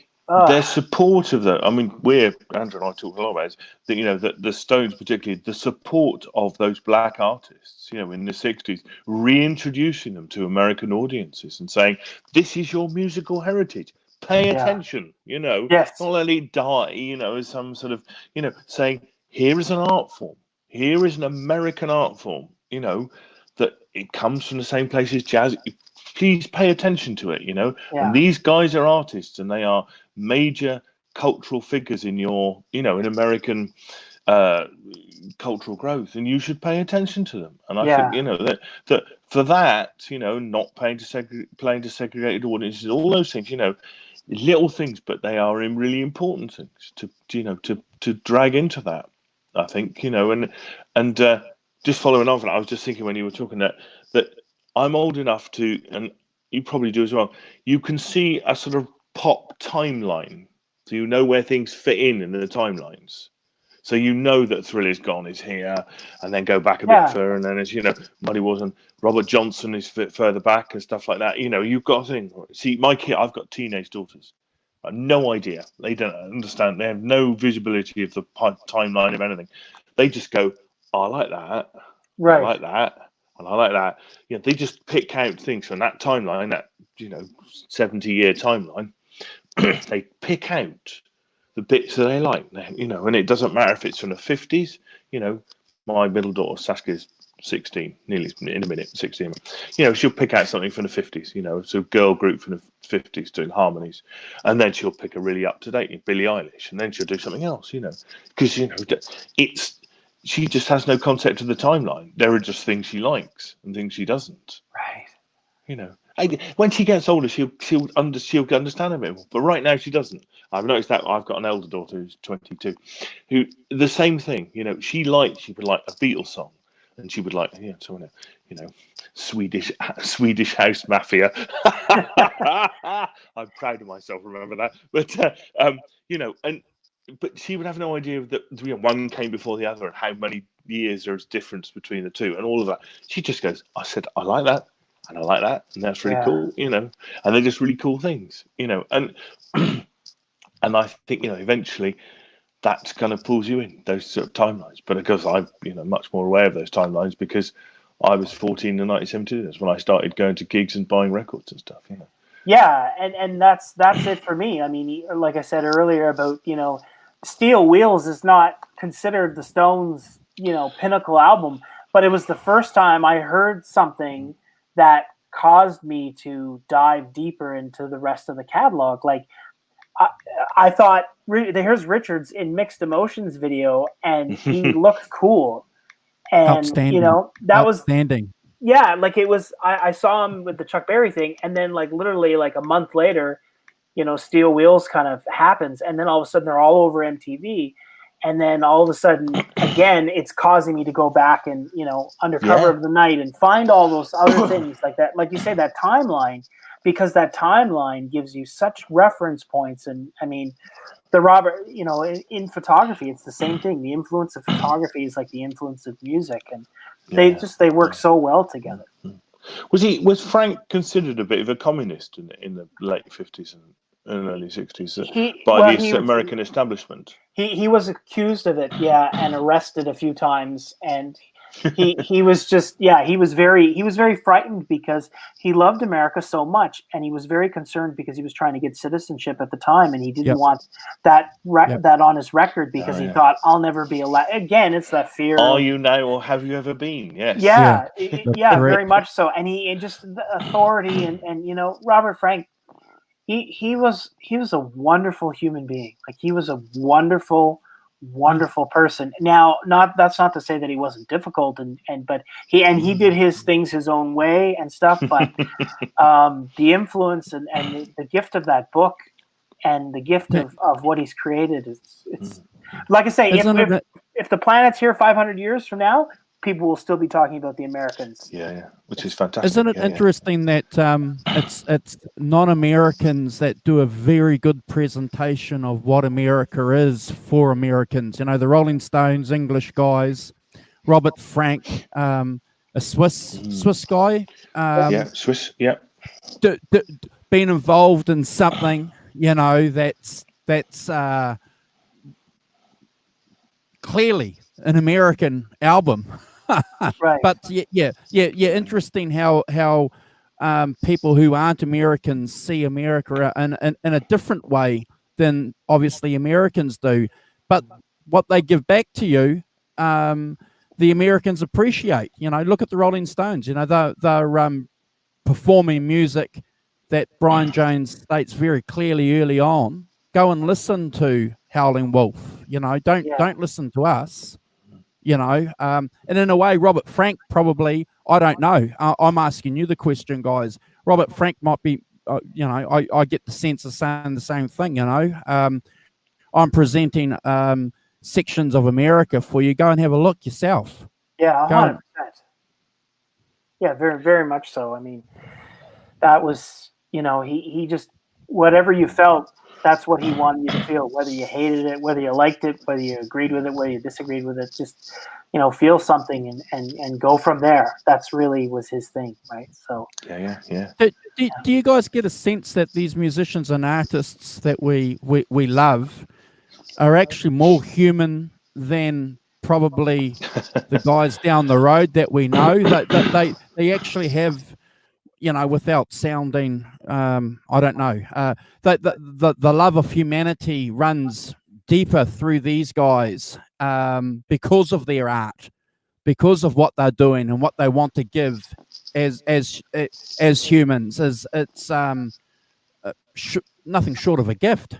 Their support of that. Andrew and I talk a lot about it, that the Stones, particularly the support of those black artists, in the 60s, reintroducing them to American audiences and saying, this is your musical heritage. Pay attention, not let it die, as some sort of, saying, here is an art form. Here is an American art form, that it comes from the same place as jazz. Please pay attention to it, And these guys are artists, and they are major cultural figures in your, in American cultural growth, and you should pay attention to them. And I think, that for that, not playing to segregated audiences, all those things, little things, but they are really important things to drag into that. I think, and just following on from that, I was just thinking when you were talking that I'm old enough to, and you probably do as well, you can see a sort of pop timeline. So where things fit in the timelines. So that Thrill Is Gone is here, and then go back a bit further, and then as Muddy Waters and Robert Johnson is a bit further back and stuff like that. You've got to think. See, my kid, I've got teenage daughters. I have no idea. They don't understand. They have no visibility of the timeline of anything. They just go, I like that. Right. I like that. And I like that. They just pick out things from that timeline, that 70-year timeline. They pick out the bits that they like, and it doesn't matter if it's from the 50s. My middle daughter Saskia's 16, nearly in a minute, 16. She'll pick out something from the 50s. So a girl group from the 50s doing harmonies, and then she'll pick a really up to date Billie Eilish, and then she'll do something else. Because she just has no concept of the timeline. There are just things she likes and things she doesn't. Right. When she gets older, she'll understand a bit more. But right now, she doesn't. I've noticed that. I've got an elder daughter who's 22, who the same thing. She would like a Beatles song, and she would like Swedish House Mafia. I'm proud of myself. Remember that. But but she would have no idea that one came before the other and how many years there's difference between the two and all of that. She just goes, I said, I like that. And I like that, and that's really cool, and they're just really cool things, and and I think eventually that kind of pulls you in those sort of timelines. But of course, I'm much more aware of those timelines because I was 14 in 1972. That's when I started going to gigs and buying records and stuff. Yeah, and that's it for me. I mean, like I said earlier about Steel Wheels is not considered the Stones pinnacle album, but it was the first time I heard something that caused me to dive deeper into the rest of the catalog. Like I thought, here's Richards in Mixed Emotions video, and he looked cool. And outstanding. That was outstanding. Yeah, like it was. I saw him with the Chuck Berry thing, and then like literally like a month later, Steel Wheels kind of happens, and then all of a sudden they're all over MTV. And then all of a sudden, again, it's causing me to go back and, Under Cover of the Night and find all those other things like that. Like you say, that timeline, because that timeline gives you such reference points. And I mean, the Robert, in photography, it's the same thing. The influence of photography is like the influence of music. And they work so well together. Was Frank considered a bit of a communist in the late 50s and early 60s by the American establishment? He was accused of it, and arrested a few times, and he was just he was very frightened because he loved America so much, and he was very concerned because he was trying to get citizenship at the time, and he didn't want that that on his record because he thought, I'll never be allowed. Again, it's that fear. Are you now, or have you ever been? Yes. Yeah, very much so. And he just the authority and Robert Frank. He was a wonderful human being. Like he was a wonderful person. Now, that's not to say that he wasn't difficult but he did his things his own way and stuff. But the influence and the gift of that book and the gift of what he's created it's like I say, if the planet's here 500 years from now, people will still be talking about the Americans. Which is fantastic. Isn't it interesting that it's non-Americans that do a very good presentation of what America is for Americans? The Rolling Stones, English guys, Robert Frank, a Swiss guy. Swiss. Being involved in something, that's clearly an American album. Right. But interesting how people who aren't Americans see America in a different way than obviously Americans do. But what they give back to you, the Americans appreciate. Look at the Rolling Stones. They're performing music that Brian Jones states very clearly early on. Go and listen to Howling Wolf. Don't listen to us. And in a way, Robert Frank probably, I don't know. I'm asking you the question, guys. Robert Frank might be, I get the sense of saying the same thing, I'm presenting sections of America for you. Go and have a look yourself. Yeah, 100%. Yeah, very, very much so. I mean, that was, he just, whatever you felt, that's what he wanted you to feel, whether you hated it, whether you liked it, whether you agreed with it, whether you disagreed with it, just, feel something and go from there. That's really was his thing, right? So yeah. Do you guys get a sense that these musicians and artists that we love are actually more human than probably the guys down the road that we know? That they actually have, without sounding, I don't know, the love of humanity runs deeper through these guys because of their art, because of what they're doing and what they want to give as humans. It's nothing short of a gift.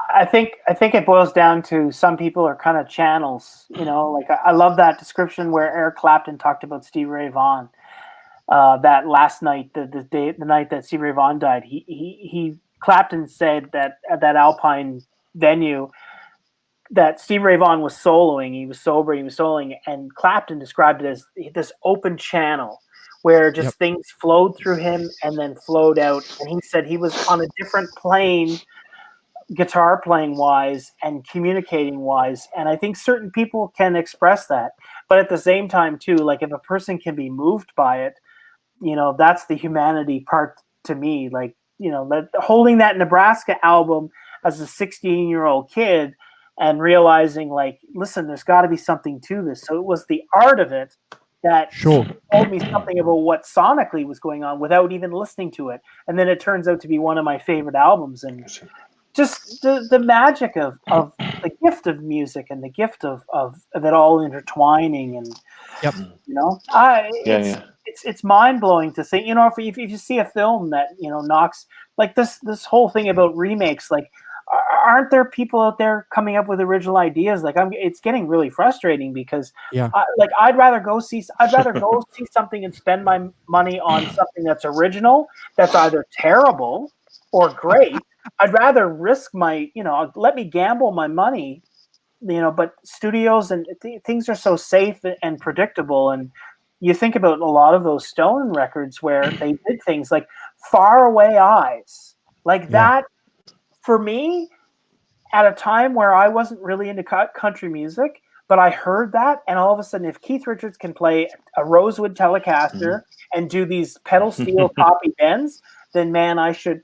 I think it boils down to some people are kind of channels, you know. Like I love that description where Eric Clapton talked about Stevie Ray Vaughan. That last night, the night that Stevie Ray Vaughan died, he Clapton said that at that Alpine venue that Stevie Ray Vaughan was soloing. He was sober. He was soloing, and Clapton described it as this open channel where just things flowed through him and then flowed out. And he said he was on a different plane, guitar playing wise and communicating wise. And I think certain people can express that, but at the same time too, like if a person can be moved by it, you know, that's the humanity part to me. Like, you know, holding that Nebraska album as a 16-year-old kid and realizing like, listen, there's got to be something to this. So it was the art of it that told me something about what sonically was going on without even listening to it. And then it turns out to be one of my favorite albums. And just the magic of the gift of music and the gift of it all intertwining. And, you know, it's mind blowing to think, you know, if you see a film that, you know, knocks like this whole thing about remakes, like, aren't there people out there coming up with original ideas? Like it's getting really frustrating because I'd rather go see something and spend my money on something that's original, that's either terrible or great. I'd rather risk my, you know, let me gamble my money, you know, but studios and things are so safe and predictable. And you think about a lot of those Stone records where they did things like Far Away Eyes, like that. For me, at a time where I wasn't really into country music, but I heard that, and all of a sudden, if Keith Richards can play a Rosewood Telecaster and do these pedal steel copy bends, then man, I should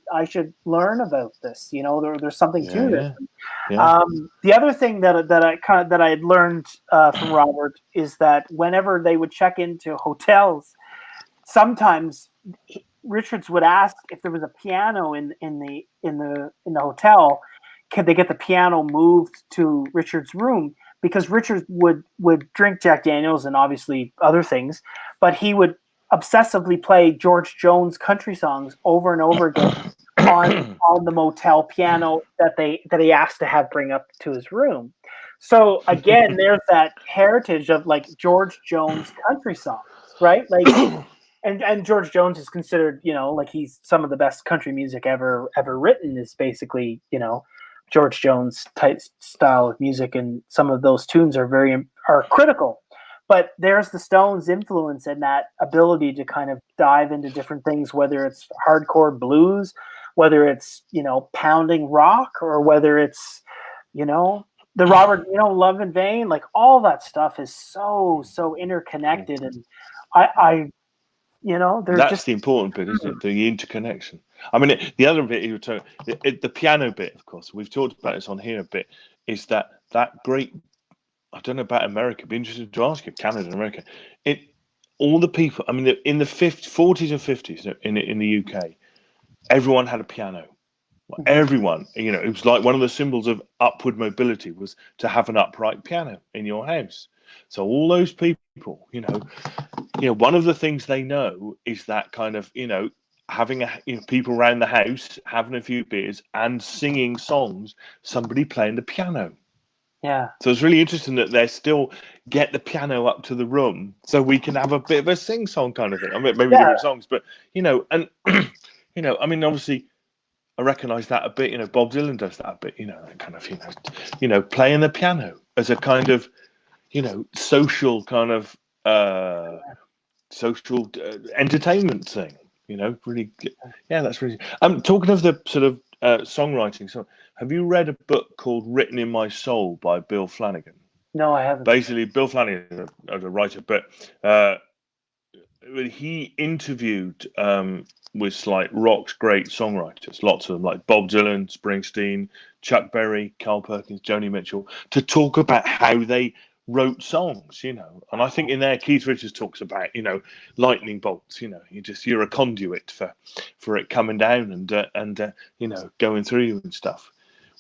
learn about this. You know, there's something to this. The other thing that I had learned from Robert is that whenever they would check into hotels, sometimes Richards would ask if there was a piano in the hotel, could they get the piano moved to Richards' room? Because Richards would drink Jack Daniels and obviously other things, but he would obsessively play George Jones country songs over and over again on the motel piano that he asked to have bring up to his room. So again, there's that heritage of like George Jones country songs, right? Like. And George Jones is considered, you know, like he's some of the best country music ever written is basically, you know, George Jones type style of music, and some of those tunes are critical. But there's the Stones' influence and that ability to kind of dive into different things, whether it's hardcore blues, whether it's, you know, pounding rock, or whether it's, you know, the Robert, you know, Love in Vain, like all that stuff is so interconnected. And I you know, that's the important bit, isn't it? The interconnection. I mean, the other bit you were talking, the piano bit, of course, we've talked about this on here a bit, is that great. I don't know about America. I'd be interested to ask you, Canada and America. All the people. I mean, in the 40s and 50s in the UK, everyone had a piano. Everyone, you know, it was like one of the symbols of upward mobility was to have an upright piano in your house. So all those people, you know, one of the things they know is that kind of, you know, having people around the house, having a few beers and singing songs, somebody playing the piano. Yeah. So it's really interesting that they still get the piano up to the room so we can have a bit of a sing-song kind of thing. I mean, maybe different songs, but, you know, and, you know, I mean, obviously, I recognise that a bit. You know, Bob Dylan does that a bit. You know, that kind of, you know, playing the piano as a kind of, you know, social kind of social entertainment thing. You know, really, that's really. Talking of the sort of songwriting. So, have you read a book called "Written in My Soul" by Bill Flanagan? No, I haven't. Basically, Bill Flanagan is a writer, but he interviewed with like rock's great songwriters, lots of them, like Bob Dylan, Springsteen, Chuck Berry, Carl Perkins, Joni Mitchell, to talk about how they wrote songs, you know. And I think in there, Keith Richards talks about, you know, lightning bolts. You know, you're a conduit for it coming down and you know, going through you and stuff.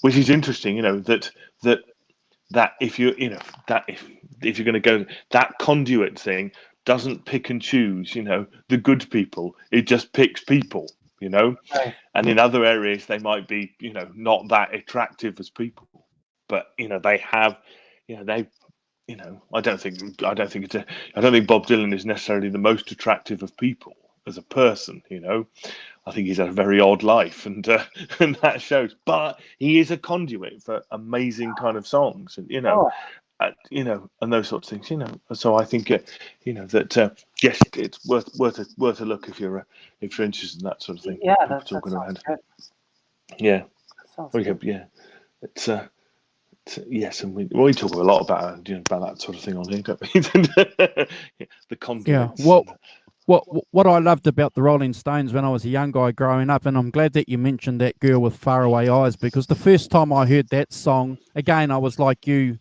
which is interesting. That if you're if you're going to go, that conduit thing doesn't pick and choose, the good people. It just picks people, Right. And in other areas they might be, not that attractive as people, but they have, I don't think Bob Dylan is necessarily the most attractive of people as a person. I think he's had a very odd life, and that shows. But he is a conduit for amazing kind of songs, and and those sorts of things. So I think that yes, it's worth a look if you're interested in that sort of thing. Yeah, that's talking around. Good. Yeah, Good. Yeah, it's yes, and we talk a lot about that sort of thing on here, don't we? The conduits. Yeah. What I loved about the Rolling Stones when I was a young guy growing up, and I'm glad that you mentioned that Girl with Faraway Eyes, because the first time I heard that song, again, I was like you,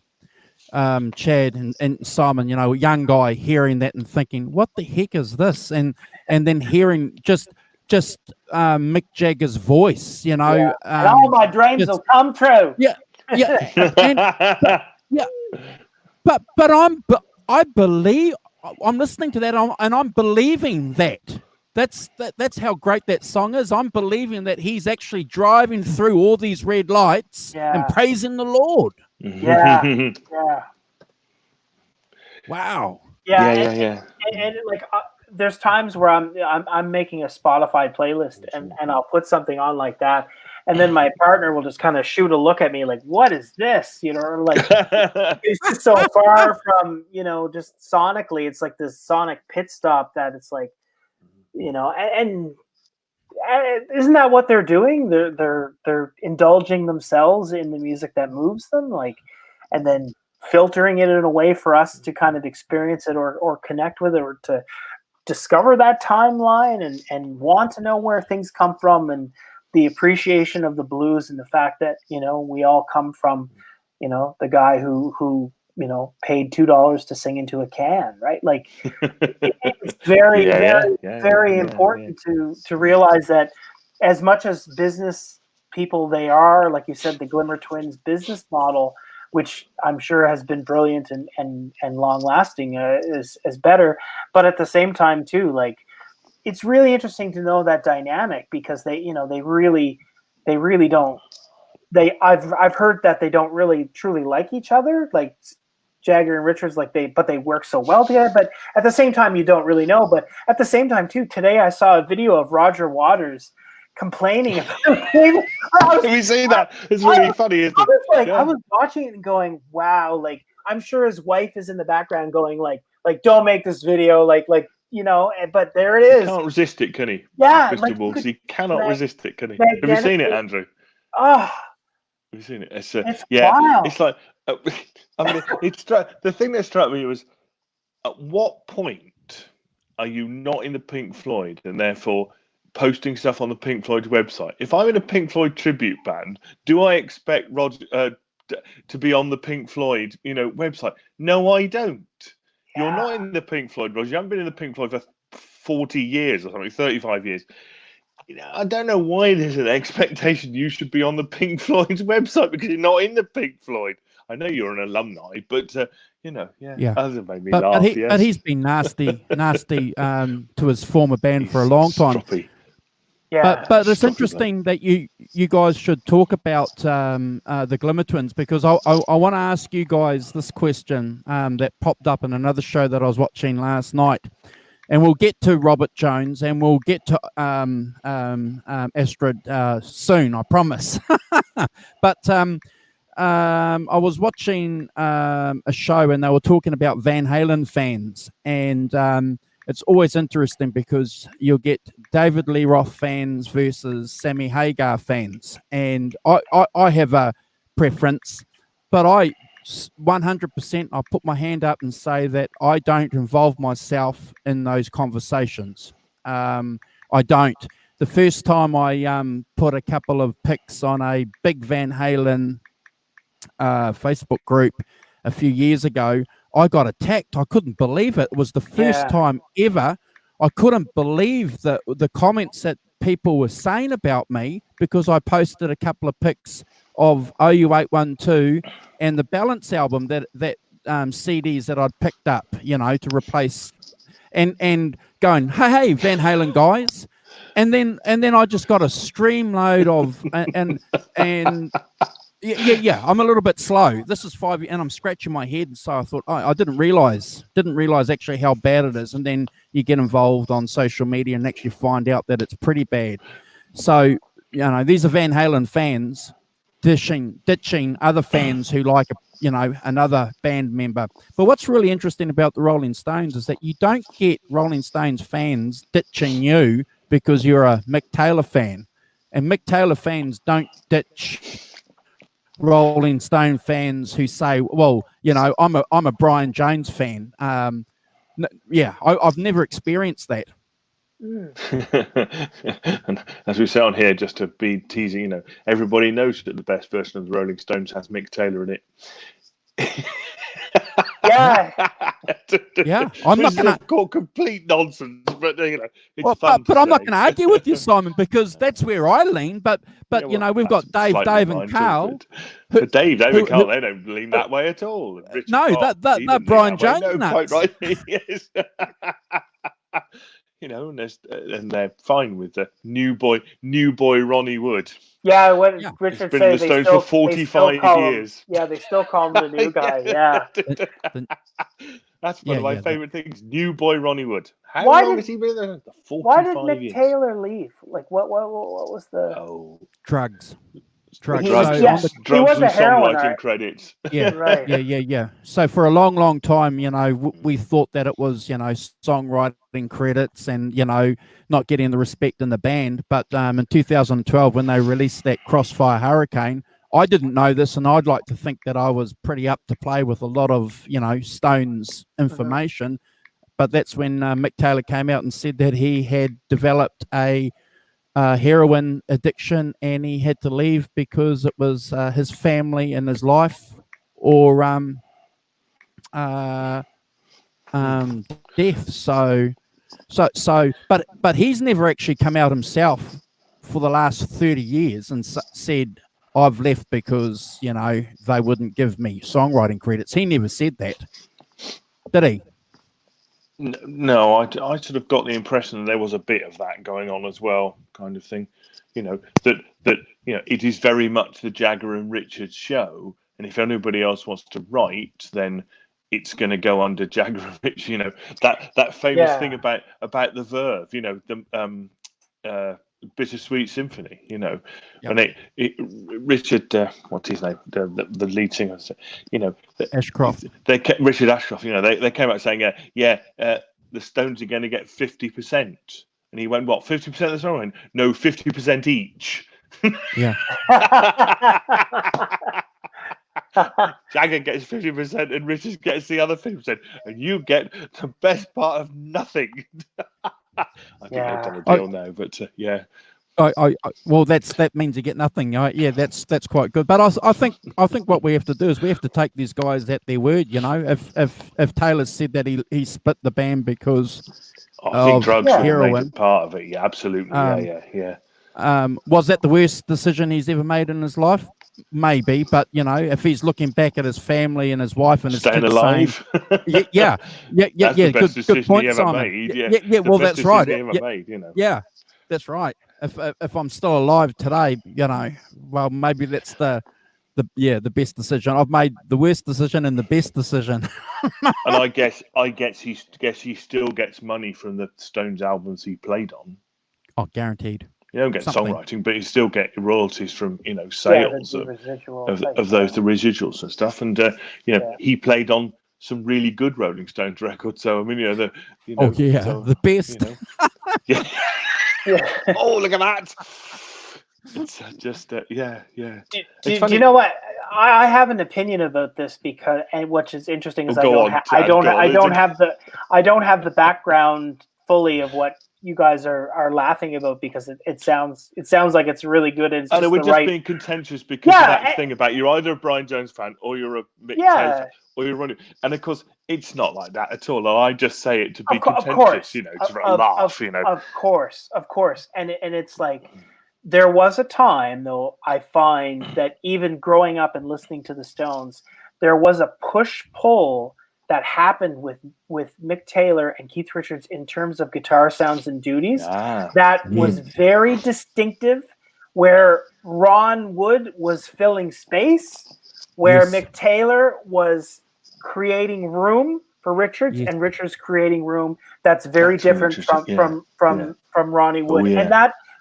Chad and Simon, young guy hearing that and thinking, what the heck is this? And then hearing just Mick Jagger's voice, And all my dreams will come true. Yeah. But I believe. I'm listening to that and I'm believing that. That's how great that song is. I'm believing that he's actually driving through all these red lights and praising the Lord. Yeah. Yeah. Wow. Yeah. And like, there's times where I'm making a Spotify playlist and I'll put something on like that. And then my partner will just kind of shoot a look at me like, what is this? Like it's just so far from, just sonically, it's like this sonic pit stop that it's like, and isn't that what they're doing? They're indulging themselves in the music that moves them, like, and then filtering it in a way for us to kind of experience it or connect with it or to discover that timeline and want to know where things come from and the appreciation of the blues and the fact that, we all come from, the guy who paid $2 to sing into a can, right? Like it's very important to realize that as much as business people they are, like you said, the Glimmer Twins business model, which I'm sure has been brilliant and long lasting, is better. But at the same time too, like, it's really interesting to know that dynamic because they really don't. I've heard that they don't really truly like each other, like Jagger and Richards, but they work so well together. But at the same time, you don't really know. But at the same time, too, today I saw a video of Roger Waters complaining about him. Have you seen that? It's really funny, isn't it? I was watching it and going, wow, like, I'm sure his wife is in the background going like, don't make this video, but there it is. He can't resist it, can he? Yeah. Crystal Balls, he cannot resist it, can he? Have you seen it, Andrew? Oh. Have you seen it? It's wild. It's like, the thing that struck me was, at what point are you not in the Pink Floyd and therefore posting stuff on the Pink Floyd website? If I'm in a Pink Floyd tribute band, do I expect Roger to be on the Pink Floyd, website? No, I don't. Yeah. You're not in the Pink Floyd, Roger. You haven't been in the Pink Floyd for 40 years or something, 35 years. I don't know why there's an expectation you should be on the Pink Floyd's website because you're not in the Pink Floyd. I know you're an alumni, but others have made me laugh. But he's been nasty to his former band for a long time. Stroppy. Yeah. But it's interesting that you guys should talk about the Glimmer Twins, because I want to ask you guys this question that popped up in another show that I was watching last night. And we'll get to Robert Jones and we'll get to Astrid soon, I promise. But I was watching a show and they were talking about Van Halen fans. And it's always interesting because you'll get David Lee Roth fans versus Sammy Hagar fans. And I have a preference, but 100% I'll put my hand up and say that I don't involve myself in those conversations. I don't. The first time I put a couple of pics on a big Van Halen Facebook group a few years ago, I got attacked. I couldn't believe it. It was the first time ever. I couldn't believe the comments that people were saying about me because I posted a couple of pics of OU812 and the Balance album that CDs that I'd picked up, to replace, and going, hey, Van Halen guys, and then I just got a streamload of and. Yeah. I'm a little bit slow. This is 5 years, and I'm scratching my head. And so I thought, I didn't realize actually how bad it is. And then you get involved on social media and actually find out that it's pretty bad. So, these are Van Halen fans ditching other fans who like, another band member. But what's really interesting about the Rolling Stones is that you don't get Rolling Stones fans ditching you because you're a Mick Taylor fan. And Mick Taylor fans don't ditch Rolling Stone fans who say, well, I'm a Brian Jones fan. I've never experienced that. And as we say on here, just to be teasing, everybody knows that the best version of the Rolling Stones has Mick Taylor in it. Yeah, I'm not going to call complete nonsense, but it's fun. But I'm not going to argue with you, Simon, because that's where I lean. But we've got Dave, and Carl. But Dave and Carl, they don't lean that way at all. That Brian Jones nuts. Quite right. Yes. And they're fine with the new boy Ronnie Wood. Yeah, Richard been said in the Stones for 45 years. They still call him the new guy. Yeah. That's one of my favorite things. New boy Ronnie Wood. How long has he been there? 45 why did Mick years. Taylor leave? Like, what was the drugs? Drugs he was and a heroin, songwriting right? credits. Yeah, right. Yeah. So for a long, long time, we thought that it was, songwriting credits and, not getting the respect in the band. But in 2012, when they released that Crossfire Hurricane, I didn't know this, and I'd like to think that I was pretty up to play with a lot of, Stones information. But that's when Mick Taylor came out and said that he had developed a heroin addiction and he had to leave because it was his family and his life or death. So but he's never actually come out himself for the last 30 years and said, I've left because, they wouldn't give me songwriting credits. He never said that, did he? No, I sort of got the impression that there was a bit of that going on as well, kind of thing. That it is very much the Jagger and Richards show, and if anybody else wants to write, then it's going to go under Jagger and Richards. That famous thing about the Verve, the Bittersweet Symphony, and Richard, what's his name, the lead singer, Ashcroft. Richard Ashcroft. They came out saying, the Stones are going to get 50%, and he went, what, 50% of the song? Went, no, 50% each. Yeah. Jagger gets 50% and Richard gets the other 50%, and you get the best part of nothing. I think they've done a deal now, but yeah. Well, that means you get nothing. Yeah, that's quite good. But I think what we have to do is we have to take these guys at their word. If Taylor said that he split the band because I think drugs were a heroin, major part of it. Yeah, absolutely. Yeah. Was that the worst decision he's ever made in his life? Maybe, but if he's looking back at his family and his wife and his staying kids alive, saying, yeah, the best good point, he ever Simon. Made. Yeah, well, that's right. Made, Yeah, that's right. If I'm still alive today, well, maybe that's the best decision. I've made the worst decision and the best decision. And I guess he still gets money from the Stones albums he played on. Oh, guaranteed. You don't get songwriting, but you still get royalties from sales of those, the residuals and stuff. And he played on some really good Rolling Stones records. So I mean, the best. Yeah. Oh, look at that! It's just Do you know what? I have an opinion about this which is interesting is I don't have the background fully of what you guys are laughing about because it sounds like it's really good. And we're just being contentious because of that thing about you're either a Brian Jones fan or you're a Mick Taylor or you're running. And of course, it's not like that at all. I just say it to be contentious, to laugh, Of course, and it's like there was a time, though, I find that even growing up and listening to the Stones, there was a push-pull that happened with Mick Taylor and Keith Richards in terms of guitar sounds and duties that was very distinctive, where Ron Wood was filling space, where Mick Taylor was creating room for Richards, and Richards creating room that's very different from Ronnie Wood. And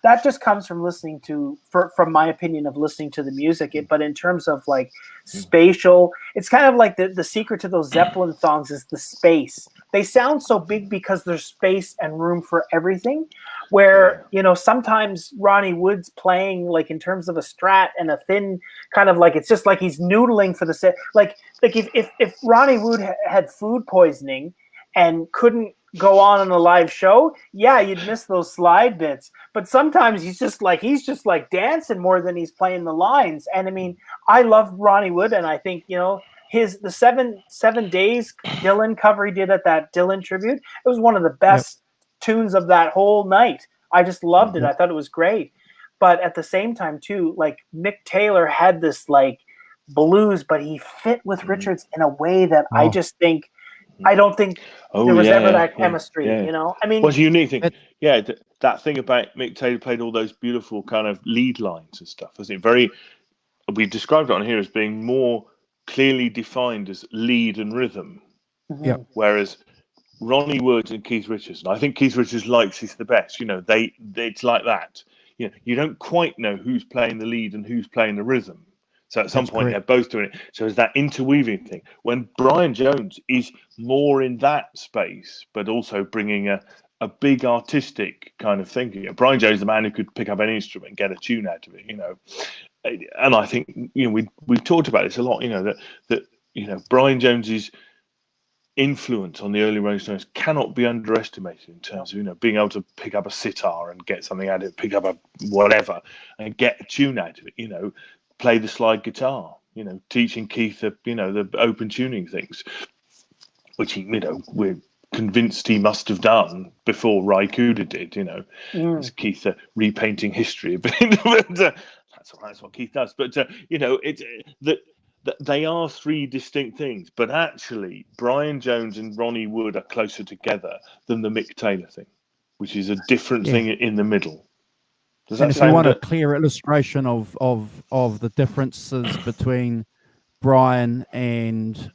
that just comes from listening to, from my opinion of listening to the music. But in terms of like spatial, it's kind of like the secret to those Zeppelin songs is the space. They sound so big because there's space and room for everything. Where, you know, sometimes Ronnie Wood's playing like in terms of a strat and a thin kind of like, it's just like he's noodling for the set. Like if Ronnie Wood had food poisoning and couldn't go on a live show, you'd miss those slide bits. But sometimes he's just like dancing more than he's playing the lines. And I mean, I love Ronnie Wood, and I think, you know, the 7 days Dylan cover he did at that Dylan tribute, it was one of the best tunes of that whole night. I just loved it. I thought it was great. But at the same time too, like Mick Taylor had this like blues, but he fit with Richards in a way that I just think, I don't think there was ever that chemistry, you know? I mean, what's a unique thing? That thing about Mick Taylor played all those beautiful kind of lead lines and stuff. Wasn't it we described it on here as being more clearly defined as lead and rhythm. Yeah. Whereas Ronnie Wood and Keith Richards, and I think Keith Richards likes this the best. You know, it's like that. You know, you don't quite know who's playing the lead and who's playing the rhythm. So at some point, they're both doing it. So it's that interweaving thing. When Brian Jones is more in that space, but also bringing a big artistic kind of thinking. Brian Jones is the man who could pick up any instrument and get a tune out of it, you know. And I think, you know, we've talked about this a lot, you know, that you know, Brian Jones's influence on the early Rolling Stones cannot be underestimated in terms of, you know, being able to pick up a sitar and get something out of it, pick up a whatever and get a tune out of it, you know, play the slide guitar, you know, teaching Keith the open tuning things, which he, you know, we're convinced he must have done before Ry Cooder did, you know, as Keith repainting history a bit. But, that's what Keith does. But you know, it's that they are three distinct things. But actually, Brian Jones and Ronnie Wood are closer together than the Mick Taylor thing, which is a different thing in the middle. And if you want a clear illustration of the differences between Brian and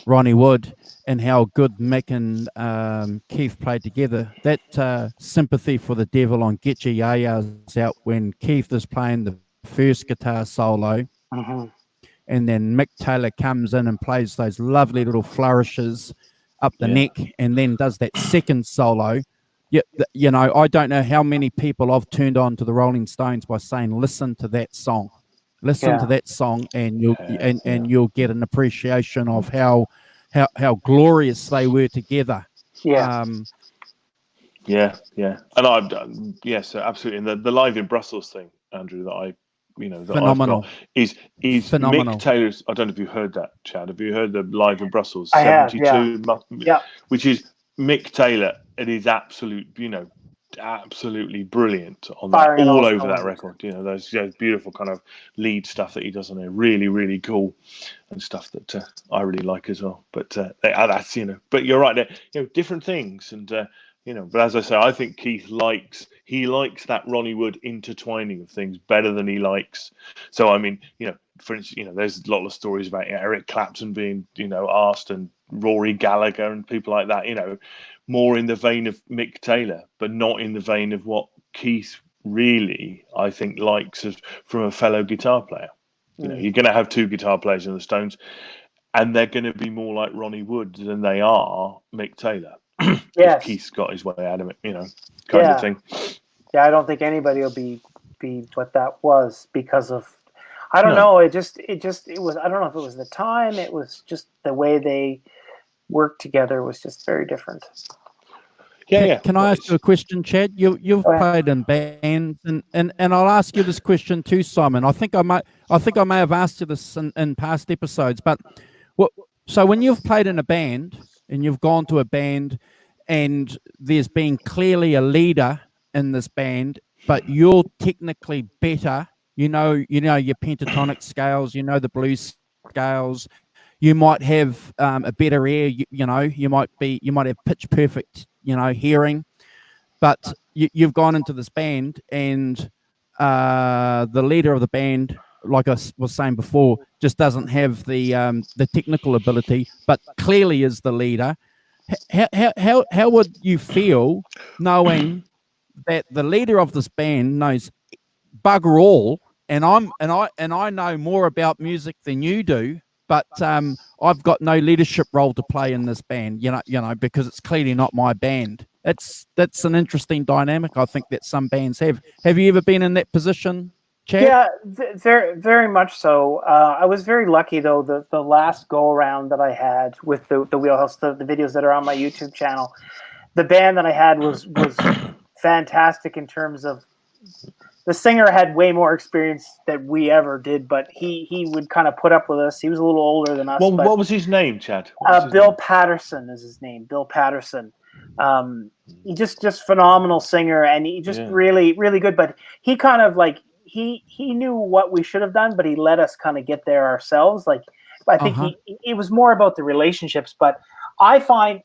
Ronnie Wood and how good Mick and Keith played together, that Sympathy for the Devil on Get Your Ya-Ya's out when Keith is playing the first guitar solo, and then Mick Taylor comes in and plays those lovely little flourishes up the neck and then does that second solo. Yeah, you know, I don't know how many people I've turned on to the Rolling Stones by saying, listen to that song. Listen to that song, and you'll get an appreciation of how glorious they were together. And yes, absolutely. And the Live in Brussels thing, Andrew, that phenomenal. Is phenomenal. Mick Taylor's. I don't know if you've heard that, Chad. Have you heard the Live in Brussels? I 72, have, which is Mick Taylor. It is absolute, you know, absolutely brilliant on that, all over that record. You know, those beautiful kind of lead stuff that he does on there, really, really cool, and stuff that I really like as well. But that's, you know, but you're right, there, you know, different things, and you know, but as I say, I think Keith likes that Ronnie Wood intertwining of things better than he likes. So I mean, you know, for instance, you know, there's a lot of stories about Eric Clapton being, you know, asked, and Rory Gallagher and people like that, you know, more in the vein of Mick Taylor, but not in the vein of what Keith really, I think, likes from a fellow guitar player. You know, you're going to have two guitar players in the Stones, and they're going to be more like Ronnie Wood than they are Mick Taylor. Yes. Keith's got his way out of it, you know, kind of thing. Yeah, I don't think anybody will be what that was because of, I don't know. It was, I don't know if it was the time. It was just the way they worked together was just very different. Can I ask you a question, Chad? You've played in bands, and I'll ask you this question too, Simon. I think I may have asked you this in past episodes, but so when you've played in a band and you've gone to a band and there's been clearly a leader in this band but you're technically better. You know your pentatonic scales, you know the blues scales. You might have a better ear. You might have pitch perfect, hearing, but you've gone into this band, and the leader of the band, like I was saying before, just doesn't have the technical ability, but clearly is the leader. How would you feel knowing that the leader of this band knows bugger all, and I know more about music than you do, but I've got no leadership role to play in this band, because it's clearly not my band. That's an interesting dynamic, I think, that some bands have. Have you ever been in that position, Chad? Yeah, very, very much so. I was very lucky, though. The last go around that I had with the Wheelhouse, the videos that are on my YouTube channel, the band that I had was fantastic in terms of the singer had way more experience than we ever did, but he would kind of put up with us. He was a little older than us. Well, what was his name, Chad? Bill Patterson is his name. Bill Patterson. He just phenomenal singer, and he just really, really good. But he kind of like he knew what we should have done, but he let us kind of get there ourselves. Like I think it was more about the relationships. But I find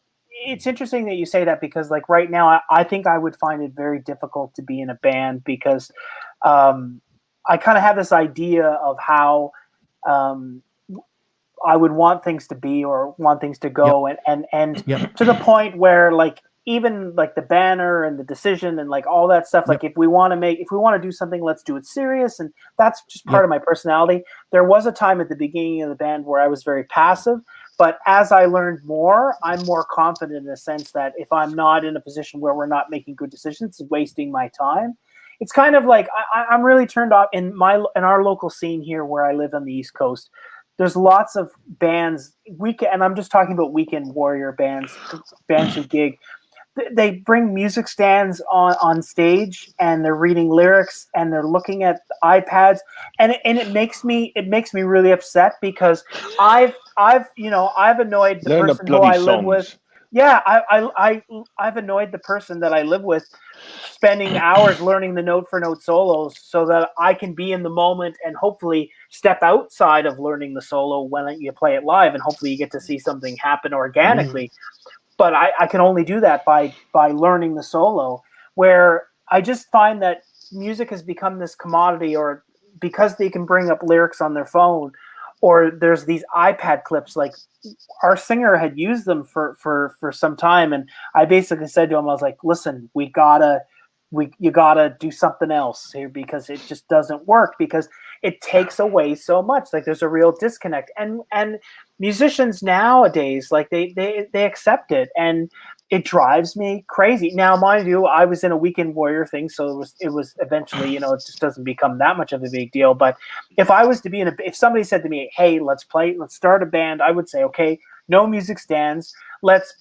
it's interesting that you say that, because like right now, I think I would find it very difficult to be in a band, because I kind of have this idea of how I would want things to be or want things to go, and to the point where like even like the banner and the decision and like all that stuff, like if we want to do something, let's do it serious, and that's just part of my personality. There was a time at the beginning of the band where I was very passive, but as I learned more, I'm more confident in the sense that if I'm not in a position where we're not making good decisions, it's wasting my time. It's kind of like I'm really turned off in our local scene here where I live on the East Coast. There's lots of bands, and I'm just talking about weekend warrior bands who gig. They bring music stands on stage, and they're reading lyrics, and they're looking at iPads, and it makes me really upset, because I've annoyed the person who I live with. Yeah, I've annoyed the person that I live with, spending hours learning the note for note solos so that I can be in the moment and hopefully step outside of learning the solo when you play it live, and hopefully you get to see something happen organically. But I can only do that by learning the solo, where I just find that music has become this commodity, or because they can bring up lyrics on their phone, or there's these iPad clips. Like our singer had used them for some time, and I basically said to him, I was like, listen, you gotta do something else here, because it just doesn't work, because it takes away so much. Like there's a real disconnect, and musicians nowadays, like they accept it, and it drives me crazy. Now, mind you, I was in a weekend warrior thing, so it was eventually, it just doesn't become that much of a big deal. But if I was to be if somebody said to me, hey, let's start a band, I would say, okay, no music stands. Let's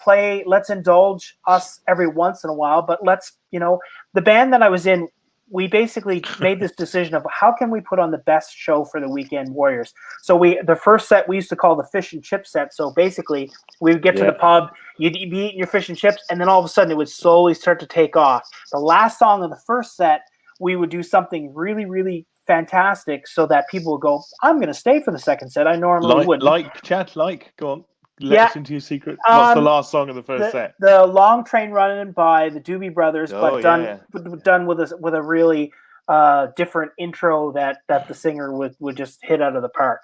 indulge us every once in a while, but the band that I was in, we basically made this decision of how can we put on the best show for the weekend warriors. So the first set we used to call the fish and chip set. So basically we would get to the pub, you'd be eating your fish and chips, and then all of a sudden it would slowly start to take off. The last song of the first set, we would do something really, really fantastic so that people would go, I'm going to stay for the second set. I normally wouldn't. Go on. Let us into your secret. What's the last song of the first set? The Long Train Running by the Doobie Brothers, but done with a really different intro that the singer would just hit out of the park.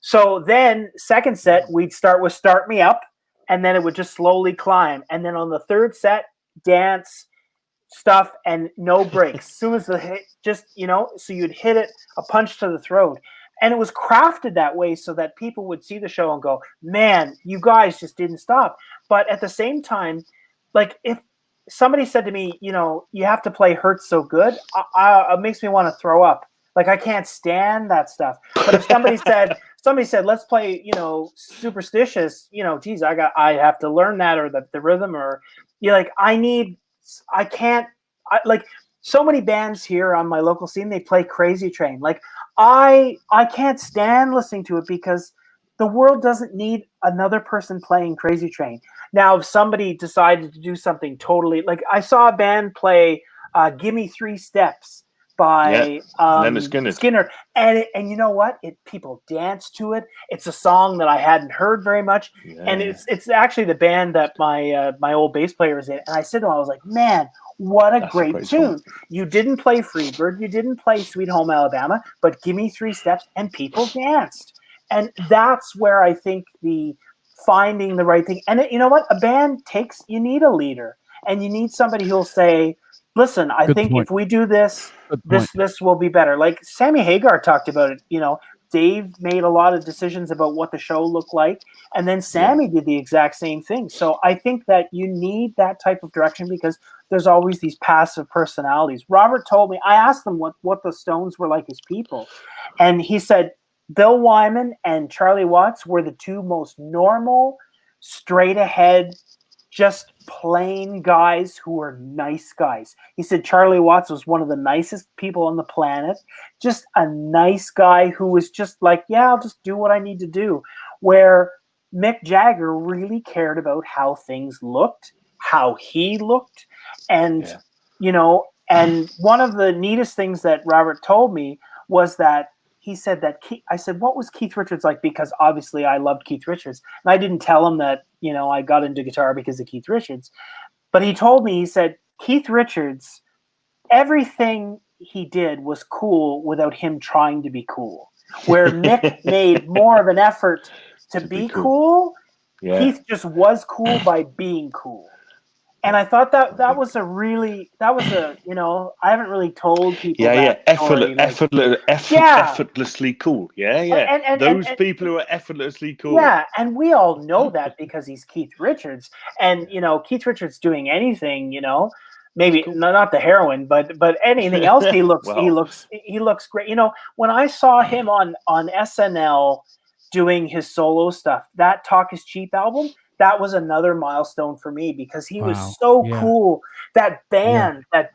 So then second set, we'd start with Start Me Up, and then it would just slowly climb. And then on the third set, dance stuff and no breaks. As soon as the hit, so you'd hit it, a punch to the throat. And it was crafted that way so that people would see the show and go, man, you guys just didn't stop. But at the same time, like if somebody said to me, you have to play Hurts So Good, it makes me want to throw up. Like I can't stand that stuff. But if somebody said, let's play, Superstitious, geez, I have to learn that, or the rhythm, or so many bands here on my local scene, they play Crazy Train. Like I can't stand listening to it, because the world doesn't need another person playing Crazy Train. Now, if somebody decided to do something totally, like I saw a band play Give Me 3 Steps by Skinner. And you know what? People dance to it. It's a song that I hadn't heard very much. Yeah. And it's actually the band that my old bass player is in. And I said to him, I was like, man, what a great tune. Song. You didn't play Freebird, you didn't play Sweet Home Alabama, but Give Me 3 Steps, and people danced. And that's where I think the finding the right thing. And you know what? A band you need a leader, and you need somebody who'll say, listen, I think if we do this, this will be better. Like Sammy Hagar talked about it. You know, Dave made a lot of decisions about what the show looked like, and then Sammy did the exact same thing. So I think that you need that type of direction, because there's always these passive personalities. Robert told me, I asked him what the Stones were like as people, and he said Bill Wyman and Charlie Watts were the two most normal, straight ahead, just plain guys who were nice guys. He said Charlie Watts was one of the nicest people on the planet, just a nice guy who was just like, yeah, I'll just do what I need to do. Where Mick Jagger really cared about how things looked, how he looked. And, you know, and one of the neatest things that Robert told me was that he said that I said, what was Keith Richards like? Because obviously I loved Keith Richards. And I didn't tell him that, you know, I got into guitar because of Keith Richards. But he told me, he said, Keith Richards, everything he did was cool without him trying to be cool. Where Mick made more of an effort to be cool. Yeah. Keith just was cool by being cool. And I thought that was you know, I haven't really told people effortlessly cool. Yeah. And people who are effortlessly cool. Yeah, and we all know that because he's Keith Richards. And, you know, Keith Richards doing anything, you know, maybe not the heroin, but anything else, he looks he looks great. You know, when I saw him on SNL doing his solo stuff, that Talk Is Cheap album, that was another milestone for me, because he was so cool. That band that he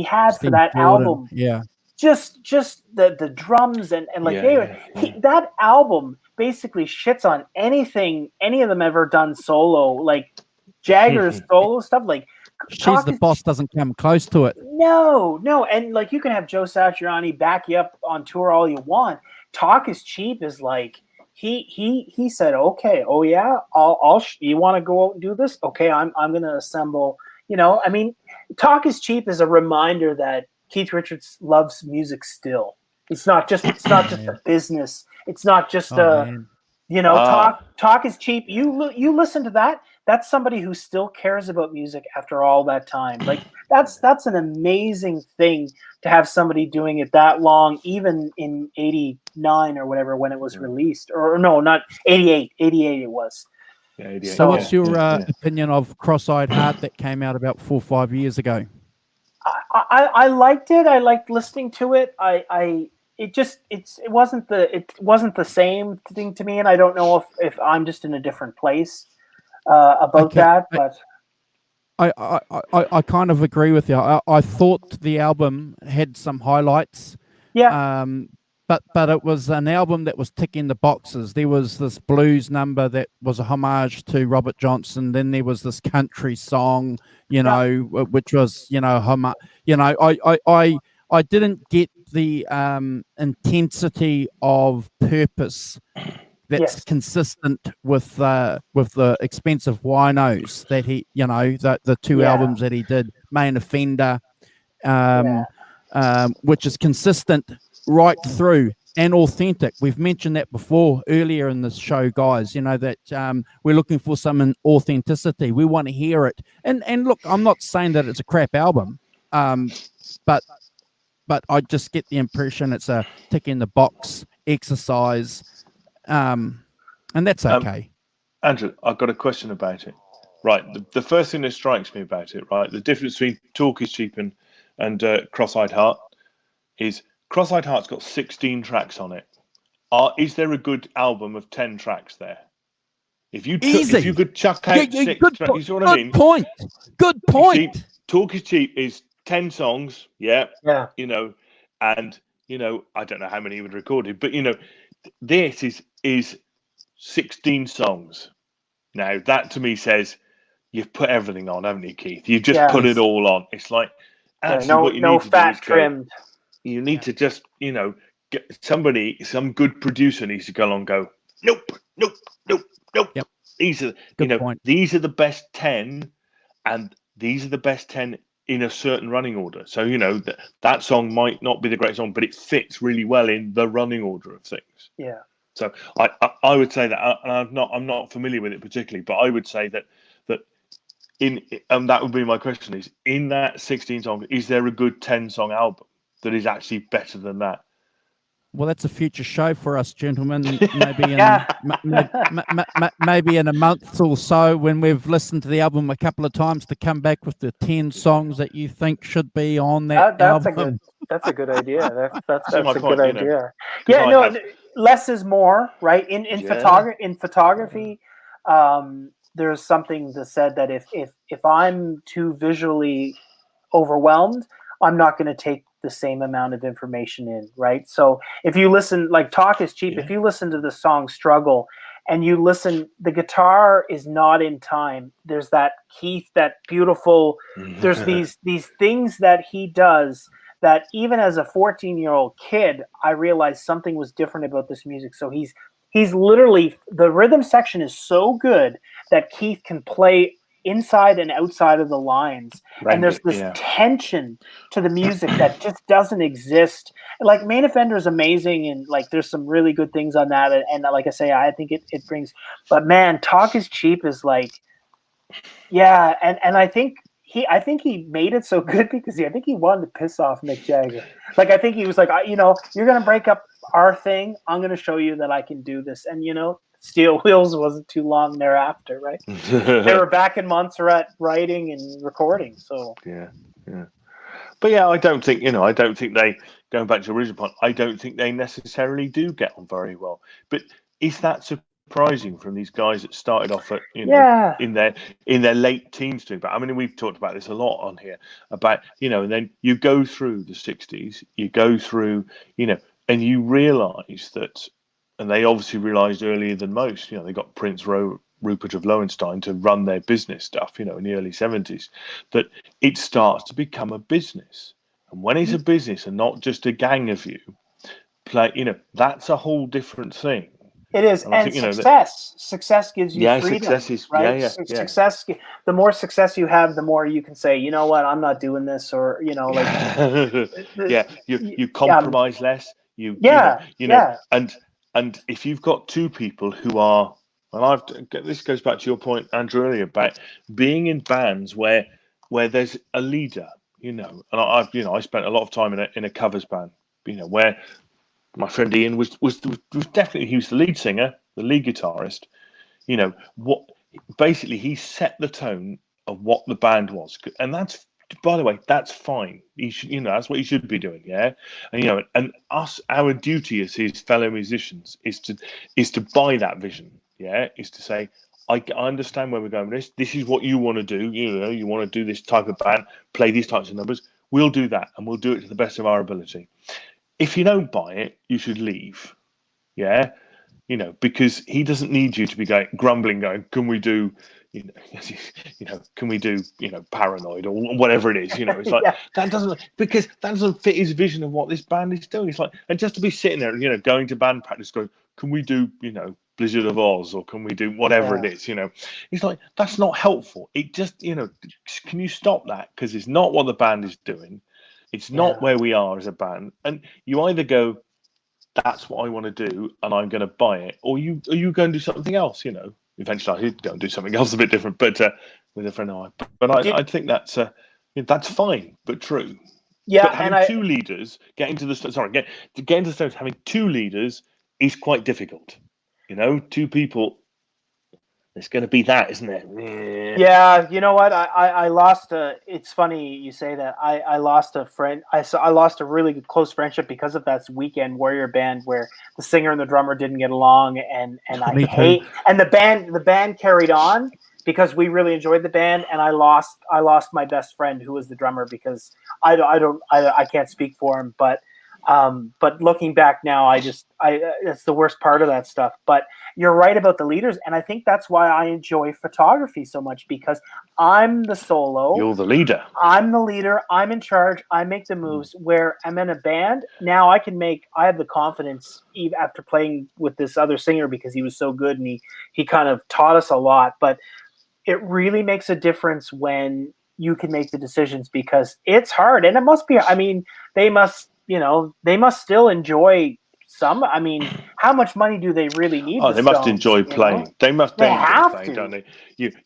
had Steve for that Jordan. Album. Yeah. Just the drums and like that album basically shits on anything any of them ever done solo. Like Jagger's solo stuff, like She's the Boss doesn't come close to it. No. And like you can have Joe Satriani back you up on tour all you want. Talk Is Cheap is like he said, okay, oh yeah, I'll you want to go out and do this? Okay, I'm going to assemble. You know, I mean, Talk Is Cheap is a reminder that Keith Richards loves music still. It's not just a business. It's not just you know, talk is cheap. You listen to that. That's somebody who still cares about music after all that time. Like that's an amazing thing to have somebody doing it that long, even in 89 or whatever, when it was released, or no, not 88 it was. Yeah, 88. So what's your opinion of Cross-Eyed Heart that came out about 4 or 5 years ago? I liked it. I liked listening to it. It wasn't the same thing to me, and I don't know if I'm just in a different place about that. But I kind of agree with you. I thought the album had some highlights. Yeah. But it was an album that was ticking the boxes. There was this blues number that was a homage to Robert Johnson. Then there was this country song, you know, which was, you know, I didn't get the intensity of purpose that's consistent with the Expensive Winos that he, you know, the two albums that he did, Main Offender, which is consistent right through and authentic. We've mentioned that before earlier in this show, guys, you know, that we're looking for some authenticity. We want to hear it. And look, I'm not saying that it's a crap album, but I just get the impression it's a tick in the box exercise, and that's okay. Andrew, I've got a question about it. Right, the first thing that strikes me about it, right, the difference between Talk Is Cheap and Cross-Eyed Heart is Cross-Eyed Heart's got 16 tracks on it. Is there a good album of 10 tracks there? If you could chuck out 6 tracks, you know what I mean? Good point. Talk Is Cheap is 10 songs, you know, and, you know, I don't know how many he would recorded, but, you know, this is 16 songs. Now, that to me says you've put everything on, haven't you, Keith? You've just put it all on. It's like actually what you no need to fat do is trimmed. You need to just, get some good producer needs to go along and go, nope. Yep. These are, these are the best 10, and these are the best 10 in a certain running order. So, that song might not be the great song, but it fits really well in the running order of things. Yeah. So I would say that, and I'm not familiar with it particularly, but I would say that that would be my question: is in that 16 song, is there a good 10-song album that is actually better than that? Well, that's a future show for us, gentlemen. Maybe maybe in a month or so, when we've listened to the album a couple of times, to come back with the 10 songs that you think should be on that album. That's a good idea. That's a point, good idea. Yeah, less is more, right? In photography, there's something that said that if I'm too visually overwhelmed, I'm not going to take the same amount of information in, right? So if you listen, like Talk is Cheap, if you listen to the song Struggle and you listen, the guitar is not in time. There's that Keith, that beautiful, there's these things that he does that even as a 14-year-old kid, I realized something was different about this music. So he's literally, the rhythm section is so good that Keith can play inside and outside of the lines, and there's this tension to the music that just doesn't exist. Like Main Offender is amazing, and like there's some really good things on that, and like I say, I think it brings, but man, Talk is Cheap is like, and I think he made it so good because I think he wanted to piss off Mick Jagger. Like I think he was like, you're gonna break up our thing, I'm gonna show you that I can do this. And Steel Wheels wasn't too long thereafter, right? They were back in Montserrat writing and recording. So but I don't think they, going back to the original point, I don't think they necessarily do get on very well. But is that surprising from these guys that started off at in their late teens doing? But I mean, we've talked about this a lot on here about and then you go through the 60s, you go through and you realise that. And they obviously realised earlier than most, they got Prince Rupert of Lowenstein to run their business stuff, in the early 70s, that it starts to become a business. And when it's a business and not just a gang of you, that's a whole different thing. It is. And success gives you freedom. Success is, right? Success, the more success you have, the more you can say, you know what, I'm not doing this, or, you compromise less. And if you've got two people who are, and this goes back to your point, Andrew, earlier about being in bands where there's a leader, and I spent a lot of time in a covers band, where my friend Ian was definitely, he was the lead singer, the lead guitarist, basically he set the tone of what the band was, and that's, by the way, that's fine. He should, that's what he should be doing, yeah. And and our duty as his fellow musicians is to buy that vision, yeah. Is to say, I understand where we're going with this. This is what you want to do. You want to do this type of band, play these types of numbers. We'll do that, and we'll do it to the best of our ability. If you don't buy it, you should leave, yeah. Because he doesn't need you to be grumbling, going, can we do? Can we do, Paranoid or whatever it is? It's like that doesn't fit his vision of what this band is doing. It's like, and just to be sitting there, going to band practice, going, can we do, Blizzard of Oz, or can we do whatever it is? It's like, that's not helpful. It just, can you stop that? Because it's not what the band is doing. It's not where we are as a band. And you either go, that's what I want to do, and I'm going to buy it, or you go and do something else. Eventually, I did go and do something else a bit different, but with a friend of mine. But I think that's fine, but true. Yeah, but having two leaders getting to the Stones, having two leaders is quite difficult. Two people. It's going to be that, isn't it? Yeah, you know what? I lost it's funny you say that. I lost a friend. I lost a really good, close friendship because of that Weekend Warrior band where the singer and the drummer didn't get along, and the band carried on because we really enjoyed the band, and I lost my best friend who was the drummer because I can't speak for him, but But looking back now, it's the worst part of that stuff. But you're right about the leaders. And I think that's why I enjoy photography so much, because I'm the solo. You're the leader. I'm the leader. I'm in charge. I make the moves. Where I'm in a band, now I have the confidence, even after playing with this other singer, because he was so good and he kind of taught us a lot. But it really makes a difference when you can make the decisions, because it's hard. And it must be, I mean, they must still enjoy some. I mean, how much money do they really need? Oh, they must enjoy playing. They must. They have play, to, don't they?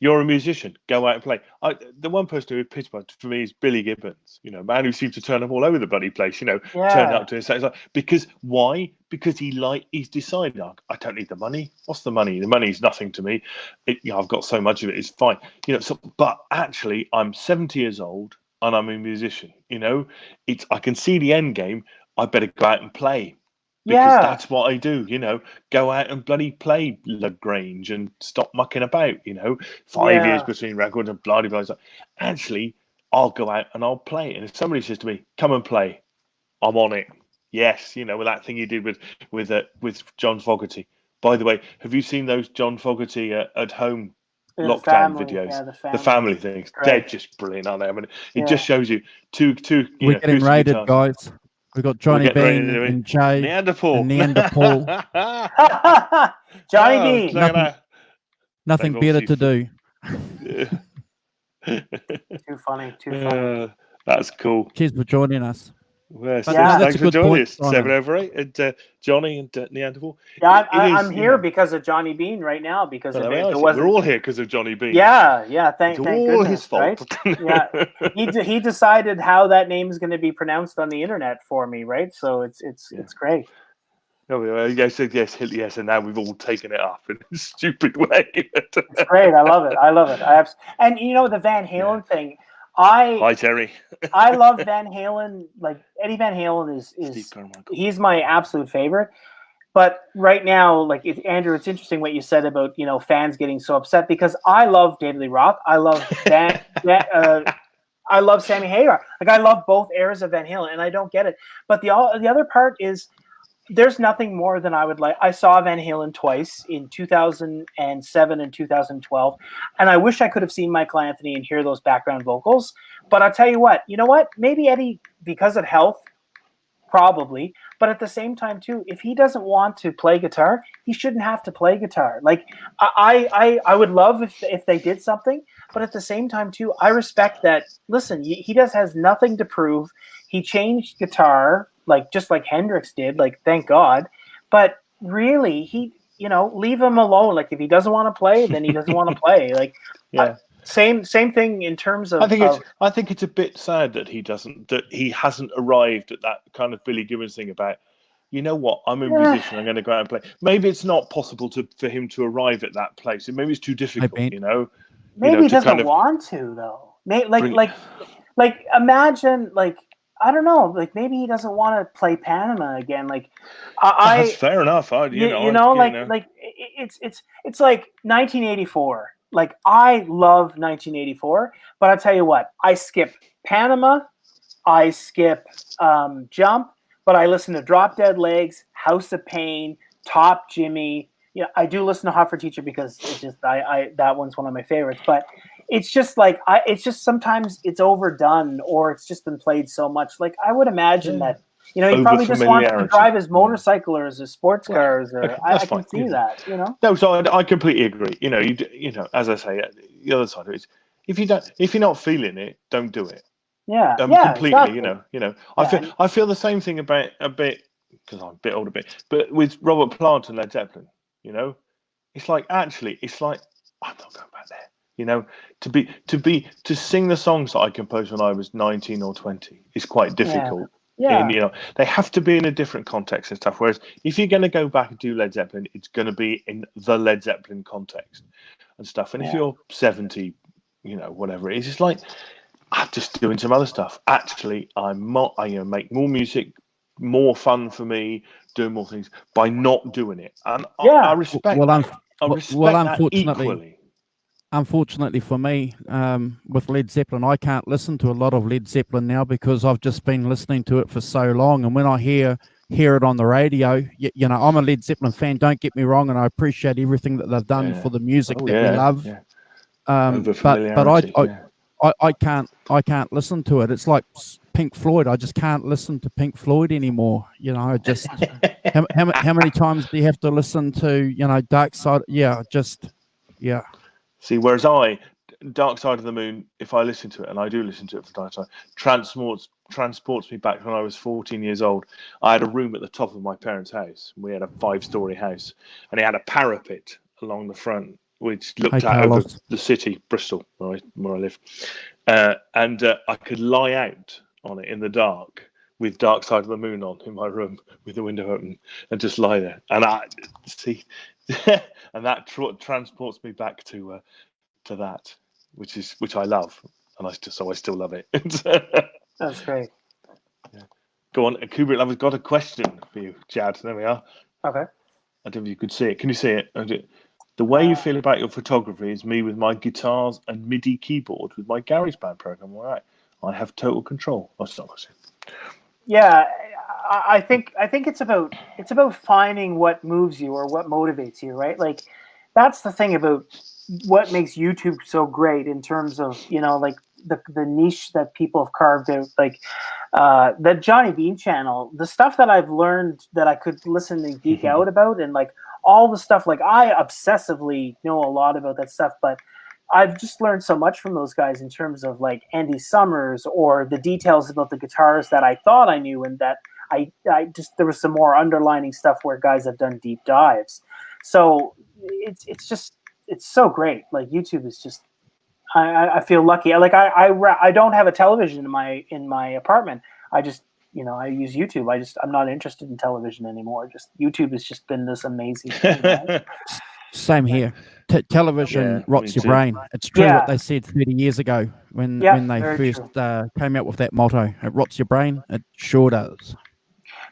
You're a musician. Go out and play. The one person who pitched for me is Billy Gibbons. You know, man who seems to turn up all over the bloody place. You know, turn up to his set. Because why? Because he's decided. I don't need the money. What's the money? The money is nothing to me. I've got so much of it. It's fine. You know. But actually, I'm 70 years old and I'm a musician. You know, I can see the end game. I better go out and play. Because that's what I do, you know, go out and bloody play LaGrange and stop mucking about, you know, 5 years between records and bloody blah. Actually, I'll go out and I'll play. And if somebody says to me, come and play, I'm on it. Yes, you know, with that thing you did with John Fogerty. By the way, have you seen those John Fogerty at home lockdown videos? Yeah, the family things. They're just brilliant, aren't they? I mean, it just shows you two We're getting raided, guys. We've got Johnny Bean and Jay Neanderthal. Johnny Bean. Nothing better to do. Too funny. That's cool. Cheers for joining us. Yes, thanks for joining us. 7/8 and Johnny and Neanderthal. Yeah, I'm here because of Johnny Bean right now. Because we're all here because of Johnny Bean. Yeah. Thank all goodness, his fault. Right? Yeah, he decided how that name is going to be pronounced on the internet for me, right? So it's great. Yes, and now we've all taken it up in a stupid way. It's great. I love it. And you know the Van Halen thing. Hi Terry. I love Van Halen. Like Eddie Van Halen is he's my absolute favorite. But right now, like Andrew, it's interesting what you said about fans getting so upset, because I love David Lee Roth. I love I love Sammy Hagar. Like I love both eras of Van Halen, and I don't get it. But the other part is, there's nothing more than I would like. I saw Van Halen twice in 2007 and 2012, and I wish I could have seen Michael Anthony and hear those background vocals. But I'll tell you what, maybe Eddie, because of health, probably. But at the same time, too, if he doesn't want to play guitar, he shouldn't have to play guitar. Like I would love if they did something, but at the same time, too, I respect that. Listen, he has nothing to prove. He changed guitar. Just like Hendrix did, thank God. But really, leave him alone. Like if he doesn't want to play, then he doesn't want to play. Same thing in terms of. I think it's a bit sad that he hasn't arrived at that kind of Billy Gibbons thing about, you know what, I'm a musician, I'm going to go out and play. Maybe it's not possible for him to arrive at that place. Maybe it's too difficult, Maybe he doesn't want to, though. Imagine, I don't know. Maybe he doesn't want to play Panama again. That's fair enough. It's like 1984. I love 1984, but I'll tell you what. I skip Panama, I skip Jump, but I listen to Drop Dead Legs, House of Pain, Top Jimmy. I do listen to Hot for Teacher because that one's one of my favorites. But it's just it's just sometimes it's overdone, or it's just been played so much. I would imagine that he probably just wants to drive his motorcycle or his sports cars, or I can see that. No, so I completely agree. As I say, the other side of it is, if you're not feeling it, don't do it. Yeah, completely. Exactly. I feel the same thing about a bit, because I'm a bit older, but with Robert Plant and Led Zeppelin. It's actually, I'm not going back there. To sing the songs that I composed when I was 19 or 20 is quite difficult. Yeah. And, they have to be in a different context and stuff. Whereas if you're going to go back and do Led Zeppelin, it's going to be in the Led Zeppelin context and stuff. And if you're 70, whatever it is, it's I'm just doing some other stuff. Actually, I'm make more music, more fun for me, doing more things by not doing it. And I respect that. I respect that equally. unfortunately for me, with Led Zeppelin, I can't listen to a lot of Led Zeppelin now because I've just been listening to it for so long. And when I hear it on the radio, you know, I'm a Led Zeppelin fan, don't get me wrong, and I appreciate everything that they've done for the music that we love. Yeah. But I can't listen to it. It's like Pink Floyd. I just can't listen to Pink Floyd anymore. You know, just how many times do you have to listen to, you know, Dark Side? Yeah. See, whereas Dark Side of the Moon, if I listen to it, and I do listen to it for Dark Side, transports me back when I was 14 years old. I had a room at the top of my parents' house. We had a 5-story house, and it had a parapet along the front, which looked out over the city, Bristol, where I live. And I could lie out on it in the dark with Dark Side of the Moon on in my room with the window open and just lie there. And I see, and that transports me back to that, which I love, and I still love it. That's great. Yeah. Go on, Kubrick Lover's got a question for you, Chad. There we are. Okay. I don't know if you could see it. Can you see it? The way you feel about your photography is me with my guitars and MIDI keyboard with my GarageBand program. All right, I have total control. That's not what I said. Yeah, I think it's about finding what moves you or what motivates you, right? Like that's the thing about what makes YouTube so great in terms of, you know, like the niche that people have carved out, like the Johnny Bean channel, the stuff that I've learned that I could listen and geek out about, and like all the stuff, like I obsessively know a lot about that stuff, but I've just learned so much from those guys in terms of like Andy Summers or the details about the guitars that I thought I knew, and that I just, there was some more underlining stuff where guys have done deep dives. So it's so great. Like YouTube is just, I feel lucky. Like I don't have a television in my apartment. I just, you know, I use YouTube. I'm not interested in television anymore. Just YouTube has just been this amazing thing. Right? Same here. Television rots your brain. It's true what they said 30 years ago when they first came out with that motto. It rots your brain. It sure does.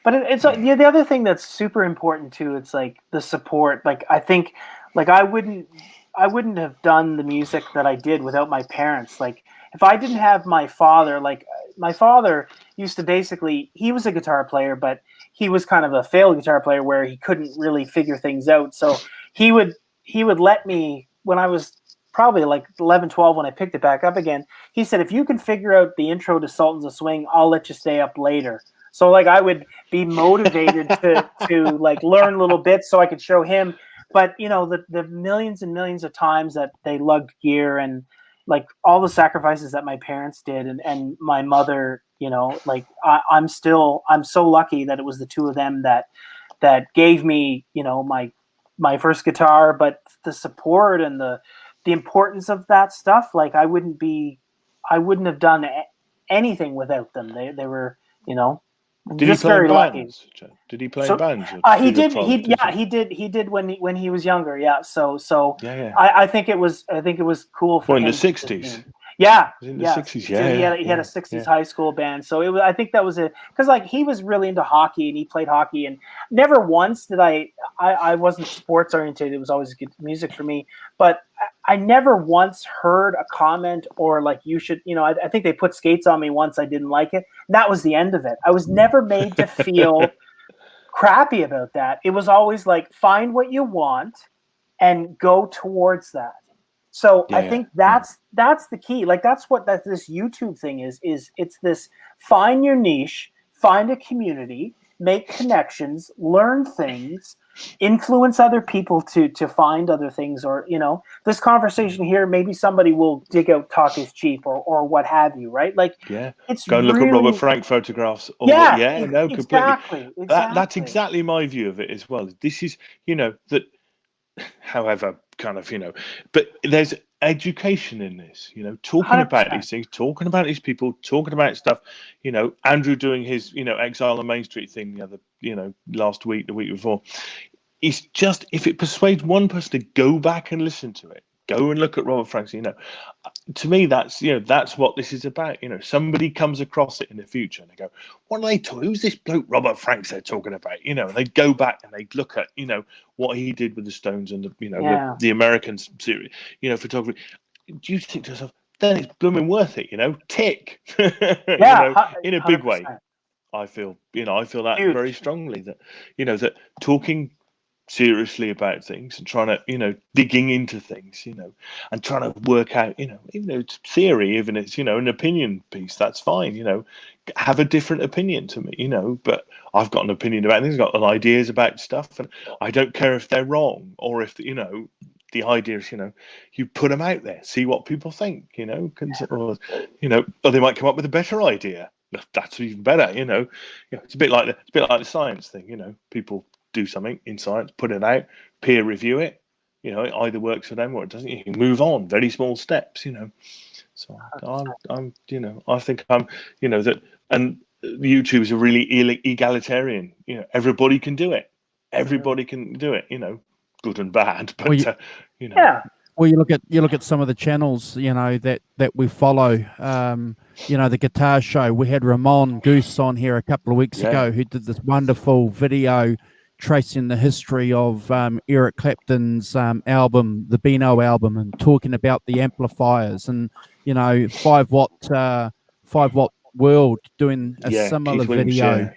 But it's the other thing that's super important too. It's like the support. Like I think, like I wouldn't have done the music that I did without my parents. Like if I didn't have my father, like my father used to basically, he was a guitar player, but he was kind of a failed guitar player where he couldn't really figure things out. So he would let me, when I was probably like 11, 12, when I picked it back up again, he said, if you can figure out the intro to Sultans of Swing, I'll let you stay up later. So like I would be motivated to like learn little bits so I could show him. But you know, the millions and millions of times that they lugged gear and like all the sacrifices that my parents did and my mother, you know, like I'm so lucky that it was the two of them that gave me, you know, my first guitar, but the support and the importance of that stuff, like I wouldn't have done anything without them. They were, you know, did just he play very lucky. Bands? Did he play in bands? He did when he was younger. Yeah. So yeah. I think it was cool for him. In the 60s. Yeah. In the 60s, So he had a 60s high school band. So it was, I think that was it. Because like he was really into hockey and he played hockey, and never once did I wasn't sports oriented. It was always good music for me. But I never once heard a comment or like you should, you know, I think they put skates on me once. I didn't like it. And that was the end of it. I was never made to feel crappy about that. It was always like, find what you want and go towards that. So I think that's the key. Like that's what this YouTube thing is it's this, find your niche, find a community, make connections, learn things, influence other people to find other things, or, you know, this conversation here, maybe somebody will dig out Talk is Cheap or what have you, right? Like it's go and look at Robert Frank photographs. Or completely. Exactly. That's exactly my view of it as well. This is, you know, that however kind of, you know, but there's education in this, you know, talking 100%. About these things, talking about these people, talking about stuff, you know, Andrew doing his, you know, Exile on Main Street thing the other, you know, last week, the week before. It's just, if it persuades one person to go back and listen to it, go and look at Robert Frank, you know, to me, that's what this is about. Somebody comes across it in the future and they go, what are they talking? Who's this bloke Robert Franks they're talking about? And they go back and they look at what he did with the Stones and the American series, photography. Do you think to yourself, then it's blooming worth it? Tick. In a big way. I feel that Huge. Very strongly, that that talking seriously about things and trying to digging into things and trying to work out even though it's theory, even it's an opinion piece, that's fine. Have a different opinion to me, but I've got an opinion about things, I've got ideas about stuff, and I don't care if they're wrong or if the idea is you put them out there, see what people think, or they might come up with a better idea. That's even better. It's a bit like the science thing. People do something in science, put it out, peer review it. It either works for them or it doesn't. You can move on, very small steps. So I'm I think I'm that, and YouTube is a really egalitarian. Everybody can do it. Everybody can do it. Good and bad, but yeah. Well, you look at some of the channels, that we follow. The Guitar Show. We had Ramon Goose on here a couple of weeks ago, who did this wonderful video tracing the history of Eric Clapton's album, the Beano album, and talking about the amplifiers and 5 Watt World doing a similar video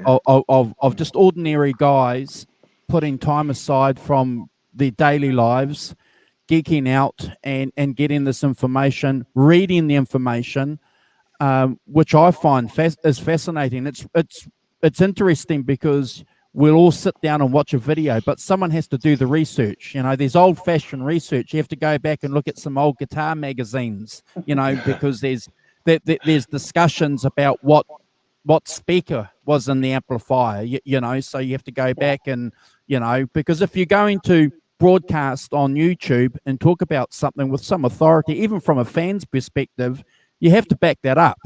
of just ordinary guys putting time aside from their daily lives, geeking out and getting this information, reading the information, which I find is fascinating. It's interesting because we'll all sit down and watch a video, but someone has to do the research. There's old-fashioned research. You have to go back and look at some old guitar magazines, because there's discussions about what speaker was in the amplifier, so you have to go back and, because if you're going to broadcast on YouTube and talk about something with some authority, even from a fan's perspective, you have to back that up.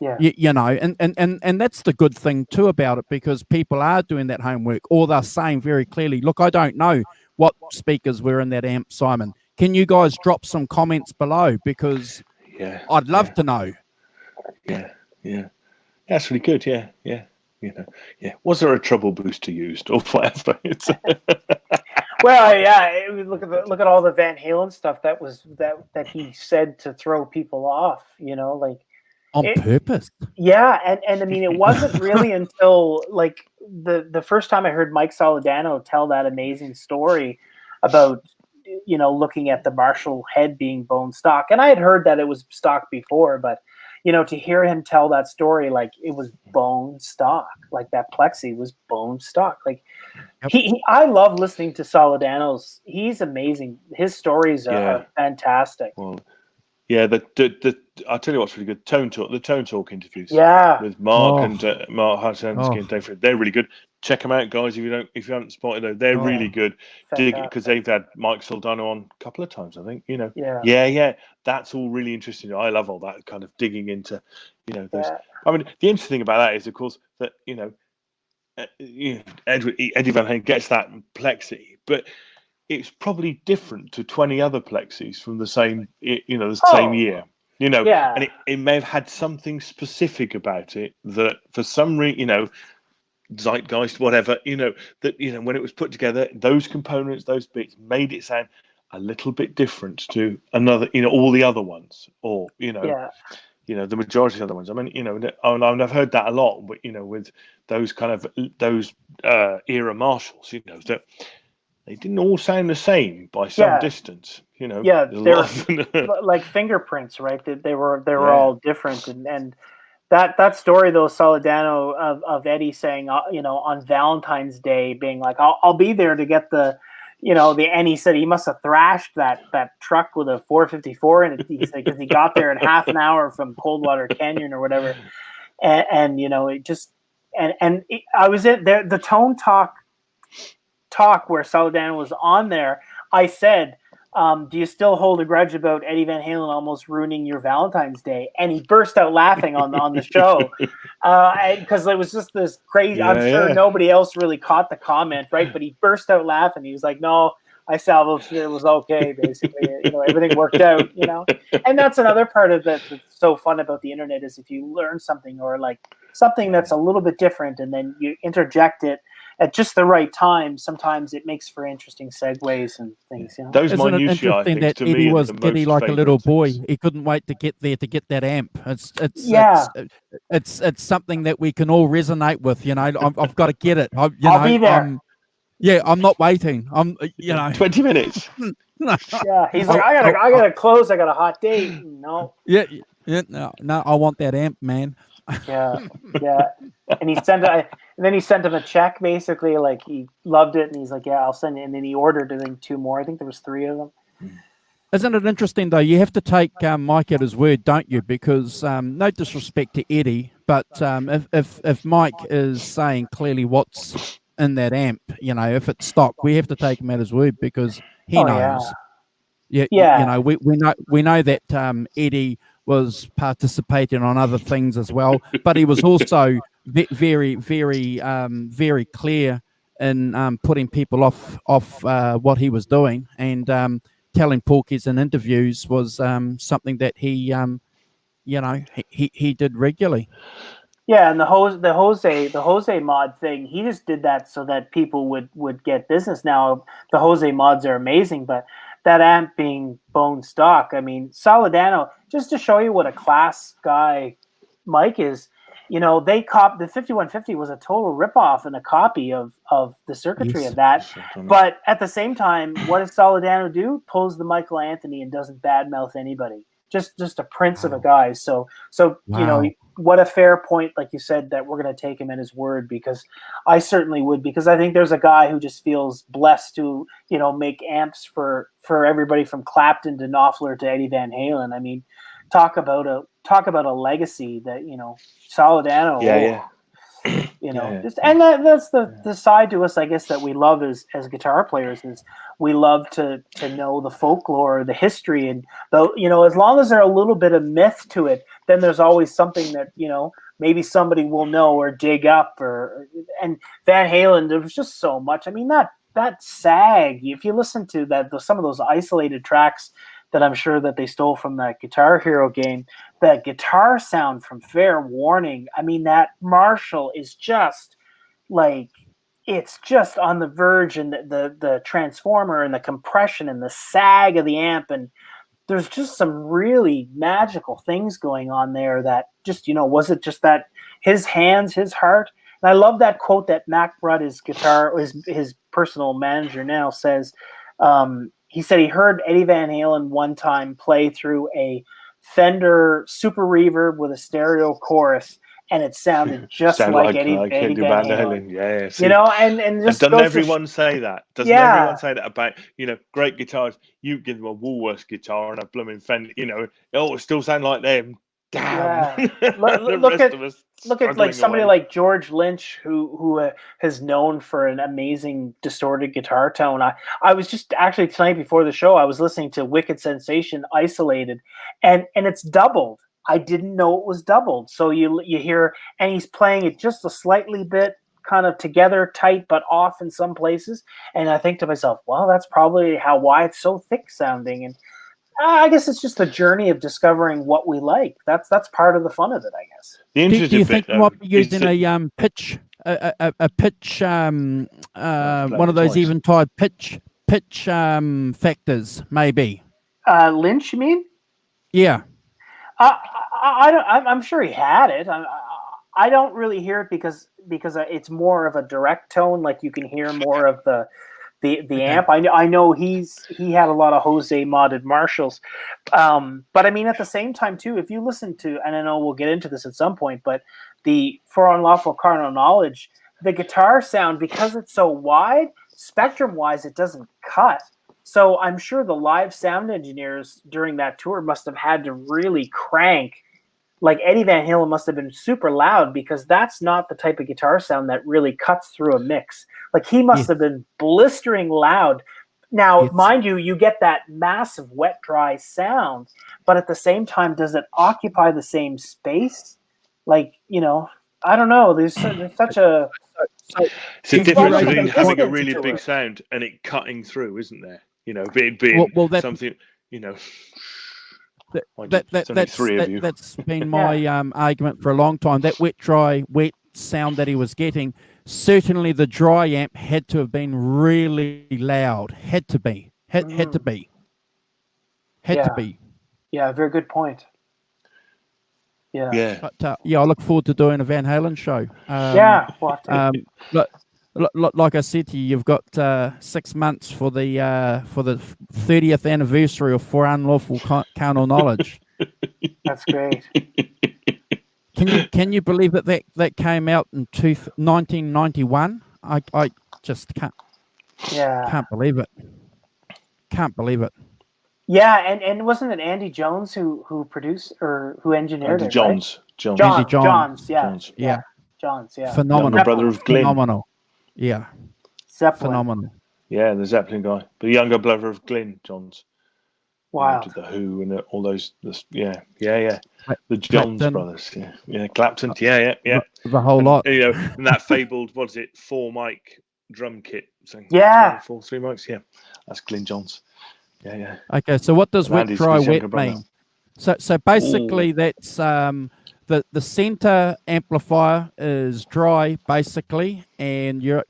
Yeah. And that's the good thing too about it, because people are doing that homework, or they're saying very clearly, look, I don't know what speakers were in that amp, Simon. Can you guys drop some comments below? Because I'd love to know. Yeah. That's really good. Yeah. Was there a treble booster used or whatever? Well, look at all the Van Halen stuff that he said to throw people off. On purpose. Yeah, and I mean, it wasn't really until like the first time I heard Mike Soledano tell that amazing story about looking at the Marshall head being bone stock, and I had heard that it was stock before, but to hear him tell that story, like it was bone stock, like that plexi was bone stock. Like I love listening to Soledano's. He's amazing. His stories are fantastic. Well, I'll tell you what's really good. The Tone Talk interviews. With Mark and Mark Hartensky and Dave Fred. They're really good. Check them out, guys. If you haven't spotted them, they're really good. Because they've had Mike Soldano on a couple of times, I think. Yeah. That's all really interesting. I love all that kind of digging into, those. I mean, the interesting thing about that is, of course, that Eddie Van Halen gets that plexi, but it's probably different to 20 other plexis from the same, same year. And it may have had something specific about it that for some reason, zeitgeist, whatever, that, when it was put together, those components, those bits made it sound a little bit different to another, all the other ones, or, the majority of the other ones. I mean, and I've heard that a lot, but, with those kind of, those era Marshalls, that they didn't all sound the same by some distance, they're like fingerprints, right? They were all different, and that story though, Soledano of Eddie saying, on Valentine's Day being like, I'll be there to get the, and he said he must have thrashed that truck with a 454 in it. He said because he got there in half an hour from Coldwater Canyon or whatever, and it just I was in there, the Tone Talk where Soledano was on there. I said, do you still hold a grudge about Eddie Van Halen almost ruining your Valentine's Day? And he burst out laughing on the show because it was just this crazy. I'm sure nobody else really caught the comment, right? But he burst out laughing. He was like, "No, I salvaged it. It was okay, basically. Everything worked out, And that's another part of that's so fun about the internet is if you learn something or like something that's a little bit different and then you interject it at just the right time, sometimes it makes for interesting segues and things. Those Isn't it minutiae, I interesting think, that to Eddie me, was giddy like a little boy? things. He couldn't wait to get there to get that amp. It's something that we can all resonate with. I've got to get it. I'll be there. I'm not waiting. 20 minutes. Yeah, he's like, I gotta close. I got a hot date. No. Yeah, no, I want that amp, man. Yeah. And he sent it, and then he sent him a check, basically, like he loved it, and he's like, yeah, I'll send it. And then he ordered, I think, 2 more. I think there was 3 of them. Isn't it interesting though? You have to take Mike at his word, don't you? Because no disrespect to Eddie, but if Mike is saying clearly what's in that amp, if it's stock, we have to take him at his word because he knows. Yeah. We know that Eddie was participating on other things as well, but he was also very, very, very clear in putting people off what he was doing, and telling porkies in interviews was something that he did regularly. Yeah, and the Jose mod thing, he just did that so that people would get business. Now the Jose mods are amazing, but that amp being bone stock, I mean, Soledano, just to show you what a class guy Mike is, the 5150 was a total ripoff and a copy of the circuitry of that. But at the same time, what does Soledano do? Pulls the Michael Anthony and doesn't badmouth anybody. Just a prince of a guy. So wow. What a fair point, like you said, that we're going to take him at his word, because I certainly would, because I think there's a guy who just feels blessed to, make amps for everybody from Clapton to Knopfler to Eddie Van Halen. I mean, talk about a legacy that, Soledano. Yeah. And that's the side to us, I guess, that we love as guitar players, is we love to know the folklore, the history, and as long as there's a little bit of myth to it, then there's always something that maybe somebody will know or dig up. And Van Halen, there was just so much. I mean, that sag. If you listen to some of those isolated tracks that I'm sure that they stole from that Guitar Hero game, that guitar sound from Fair Warning, I mean, that Marshall is just like, it's just on the verge, and the transformer and the compression and the sag of the amp, and there's just some really magical things going on there that just, was it just that his hands, his heart? And I love that quote that Mac Brutt, his personal manager now, says, he said he heard Eddie Van Halen one time play through a Fender Super Reverb with a stereo chorus, and it sounded just like Eddie Van Halen. Yeah. See, and just doesn't everyone say that? Doesn't everyone say that about great guitars? You give them a Woolworths guitar and a blooming Fender, it still sound like them. Damn. Yeah. Look at like somebody like George Lynch, who is known for an amazing distorted guitar tone. I was just actually tonight before the show, I was listening to Wicked Sensation Isolated, and it's doubled. I didn't know it was doubled. So you hear, and he's playing it just a slightly bit kind of together, tight, but off in some places. And I think to myself, well, that's probably why it's so thick sounding. And I guess it's just the journey of discovering what we like. That's part of the fun of it, I guess. Do you think you might be using a pitch, a pitch, one of those Eventide pitch factors, maybe? Lynch, you mean? Yeah. I'm sure he had it. I don't really hear it because it's more of a direct tone. Like you can hear more of the amp. I know he had a lot of Jose modded Marshalls, but I mean at the same time too, if you listen to, and I know we'll get into this at some point, but For Unlawful Carnal Knowledge, the guitar sound, because it's so wide, spectrum wise, it doesn't cut. So I'm sure the live sound engineers during that tour must have had to really crank. Like Eddie Van Halen must have been super loud, because that's not the type of guitar sound that really cuts through a mix. Like he must have been blistering loud. Now, mind you, you get that massive wet, dry sound, but at the same time, does it occupy the same space? Like, I don't know. There's such a It's a difference between having a really big sound and it cutting through, isn't there? You know, being something, you know. That's been my argument for a long time. That wet, dry, wet sound that he was getting, certainly the dry amp had to have been really loud. Had to be. Had to be. Yeah, very good point. Yeah. But I look forward to doing a Van Halen show. We'll have to. Like I said to you, you've got 6 months for the 30th anniversary of For Unlawful Carnal Knowledge. That's great. Can you believe that came out in 1991? I just can't. Yeah. Can't believe it. Can't believe it. Yeah, and wasn't it Andy Jones who produced or who engineered it? Johns. Right? Andy Johns. Johns. Yeah. Johns. Yeah. Phenomenal. Younger brother of Glyn. Phenomenal. Yeah. Zeppelin. Phenomenal. Yeah, the Zeppelin guy, the younger brother of Glyn Johns. Wow. The Who and all those. Yeah. The Johns Clapton. Brothers. Yeah. Clapton. Yeah. The whole lot. You know, and that fabled, what is it, 4-mic drum kit. So Yeah. 3 mics. Yeah, that's Glyn Johns. Yeah. Okay, so what does wet, dry, wet brother. mean? So basically, that's the center amplifier is dry, basically, and your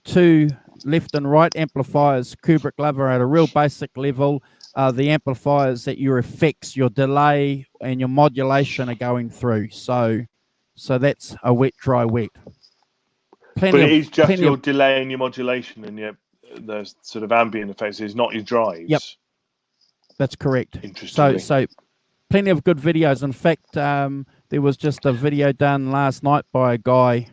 two left and right amplifiers, Kubrick level, at a real basic level. The amplifiers that your effects, your delay, and your modulation are going through. So that's a wet, dry, wet. But it is just your delay and your modulation and the sort of ambient effects. It's not your drives. Yep, that's correct. Interesting. So plenty of good videos. In fact, there was just a video done last night by a guy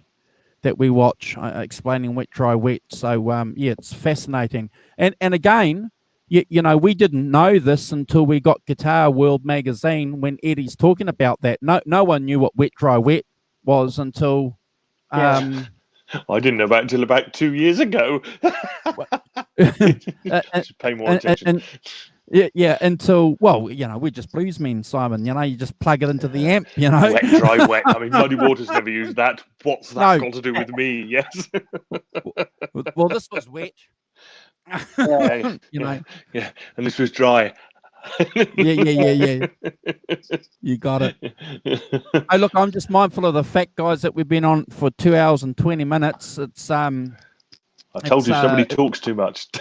that we watch explaining wet, dry, wet. So it's fascinating. And again, you know, we didn't know this until we got Guitar World magazine when Eddie's talking about that. No one knew what wet, dry, wet was until. I didn't know about it until about 2 years ago. Just pay more attention. Until, well, you know, we're just bluesmen, Simon. You know, you just plug it into the amp, you know. Wet, dry, wet. I mean, Muddy Waters never used that. What's that got to do with me? Yes. Well, this was wet. You know. Yeah, and this was dry. Yeah. You got it. Hey, look, I'm just mindful of the fact, guys, that we've been on for 2 hours and 20 minutes. It's I told you somebody talks too much.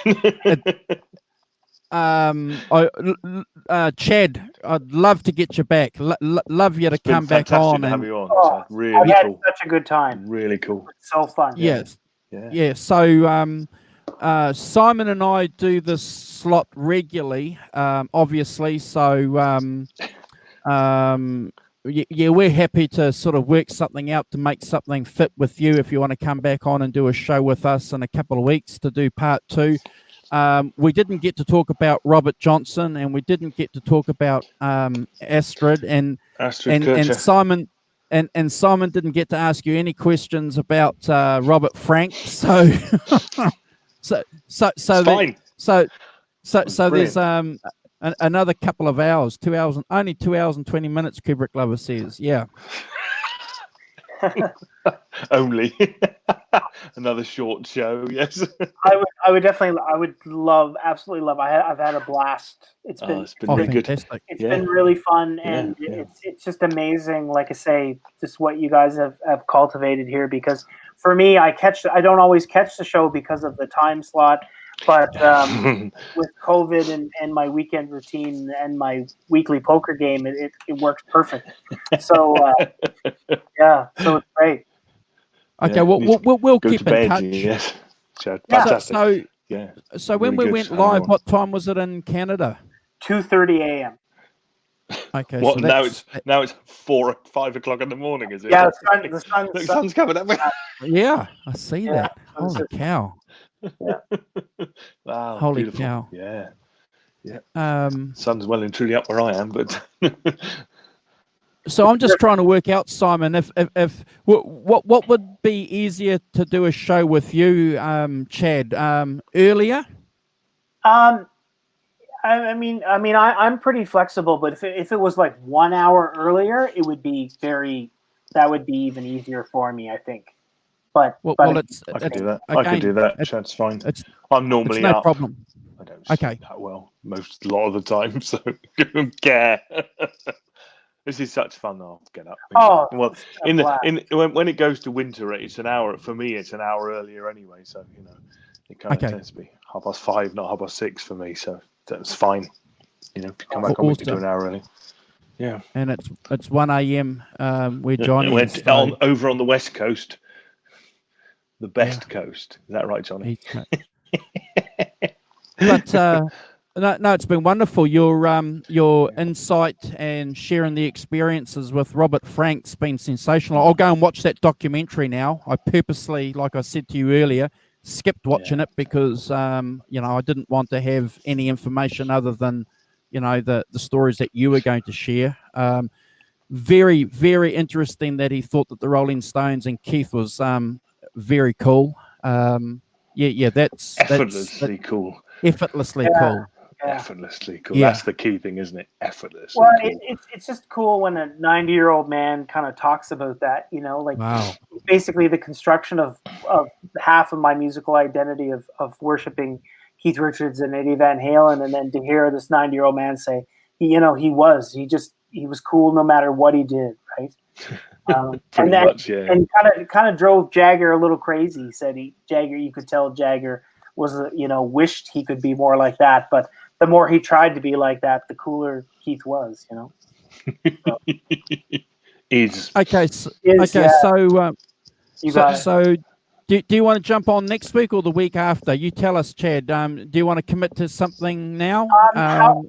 Chad, I'd love to get you back. Love you to come back on. To have you on. Really I've had cool. such a good time. Really cool. It's so fun. Yes. Yeah. So Simon and I do this slot regularly, obviously. So we're happy to sort of work something out to make something fit with you if you want to come back on and do a show with us in a couple of weeks to do part 2. We didn't get to talk about Robert Johnson, and we didn't get to talk about Astrid and Simon. And Simon didn't get to ask you any questions about Robert Frank. So there's another couple of hours, 2 hours, only 2 hours and 20 minutes. Kubrick Lover says, yeah. Only another short show. Yes, I would definitely. I would absolutely love. I've had a blast. It's been really good. It's been really fun, and it's just amazing. Like I say, just what you guys have cultivated here. Because for me, I don't always catch the show because of the time slot. But with COVID and my weekend routine and my weekly poker game, it works perfect. So so it's great. Okay, we'll keep in touch. Yes, fantastic. So when we went live, what time was it in Canada? 2:30 a.m. Okay, what? So now it's 4 or 5 o'clock in the morning, is it? Yeah, the sun's coming up. Yeah, I see that. Holy cow! Wow, holy beautiful. Cow! Yeah. Sun's well and truly up where I am, but. So I'm just trying to work out, Simon, if what would be easier to do a show with you, Chad, earlier? I'm pretty flexible, but if it was like 1 hour earlier, that would be even easier for me, I think. I could do that. I could do that. That's fine. I'm normally no up. Problem. I don't sleep that well a lot of the time, so I don't care. This is such fun. I'll get up. Well, when it goes to winter, it's an hour. For me, it's an hour earlier anyway. So it kind of tends to be 5:30, not 6:30 for me. So that's fine. If you come back on, we can do an hour early. Yeah. And it's 1 a.m. Where Johnny is. Over on the west coast, the best coast. Is that right, Johnny? But no, it's been wonderful. Your insight and sharing the experiences with Robert Frank's been sensational. I'll go and watch that documentary now. I purposely, like I said to you earlier, skipped watching it because I didn't want to have any information other than the stories that you were going to share. Very, very interesting that he thought that the Rolling Stones and Keith was very cool. That's effortlessly cool. Effortlessly cool. Effortlessly cool. That's the key thing, isn't it? Effortlessly well, cool. It's just cool when a 90-year-old man kind of talks about that, basically the construction of half of my musical identity of worshiping Keith Richards and Eddie Van Halen, and then to hear this 90-year-old man say, he was cool no matter what he did, right? And kind of drove Jagger a little crazy. He said you could tell Jagger was wished he could be more like that, but the more he tried to be like that, the cooler Keith was. So. So do you want to jump on next week or the week after? You tell us, Chad. Do you want to commit to something now? How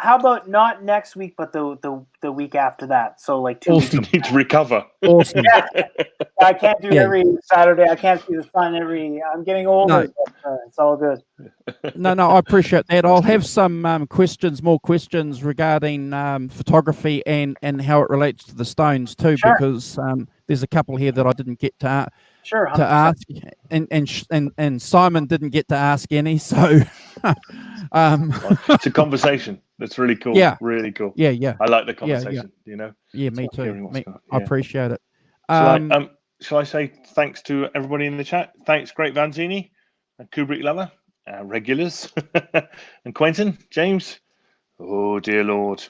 about not next week, but the week after that? So like 2 weeks. You need to recover. Awesome. I can't do every Saturday. I can't see the sun I'm getting older. But, it's all good. No, I appreciate that. I'll have some more questions regarding photography and how it relates to the Stones too, because there's a couple here that I didn't get to ask, and Simon didn't get to ask any. So it's a conversation. That's really cool. Yeah, really cool. Yeah. I like the conversation. Yeah, me too. I appreciate it. Shall I say thanks to everybody in the chat? Thanks, Great Vanzini and Kubrick Lover, regulars, and Quentin, James. Oh dear Lord,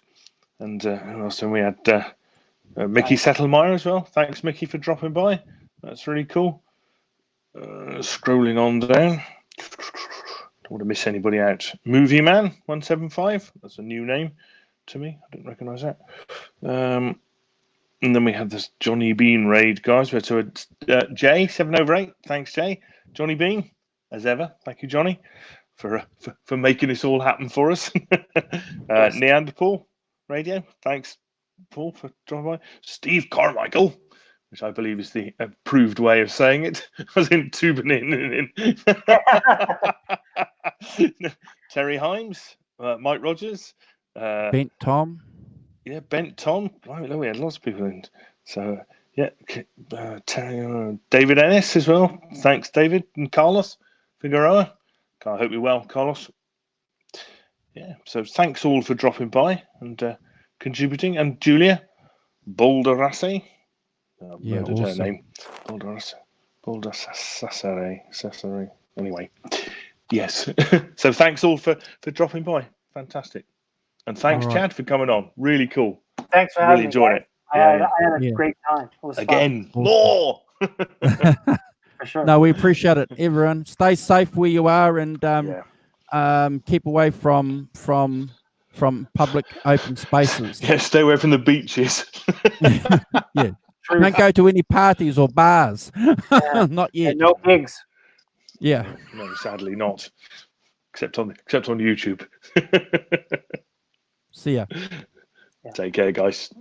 and who else? And we had Mickey Settlemeyer as well. Thanks, Mickey, for dropping by. That's really cool. Scrolling on down. Don't want to miss anybody out. Movie Man 175. That's a new name to me. I didn't recognise that. And then we had this Johnny Bean raid, guys. So Jay 7/8. Thanks, Jay. Johnny Bean, as ever. Thank you, Johnny, for making this all happen for us. Neanderthal Radio. Thanks, Paul, for dropping by. Steve Carmichael, which I believe is the approved way of saying it, as in tubing in. Terry Himes, Mike Rogers, Bent Tom. Yeah, Bent Tom. Right, we had lots of people in. So, David Ennis as well. Thanks, David. And Carlos Figueroa. I hope you're well, Carlos. Yeah, so thanks all for dropping by and contributing. And Julia Balderassi. Awesome. Her name. Balderassi. Anyway, yes. So thanks all for dropping by. Fantastic. And thanks, Chad, for coming on. Really cool. Thanks for having me. Really enjoyed it. I had a great time. It was fun. More. For sure. No, we appreciate it, everyone. Stay safe where you are, and keep away from public open spaces. Yeah, stay away from the beaches. Yeah. Don't go to any parties or bars. Not yet. And no gigs. Yeah. No, sadly not. Except on YouTube. See ya. Take care, guys.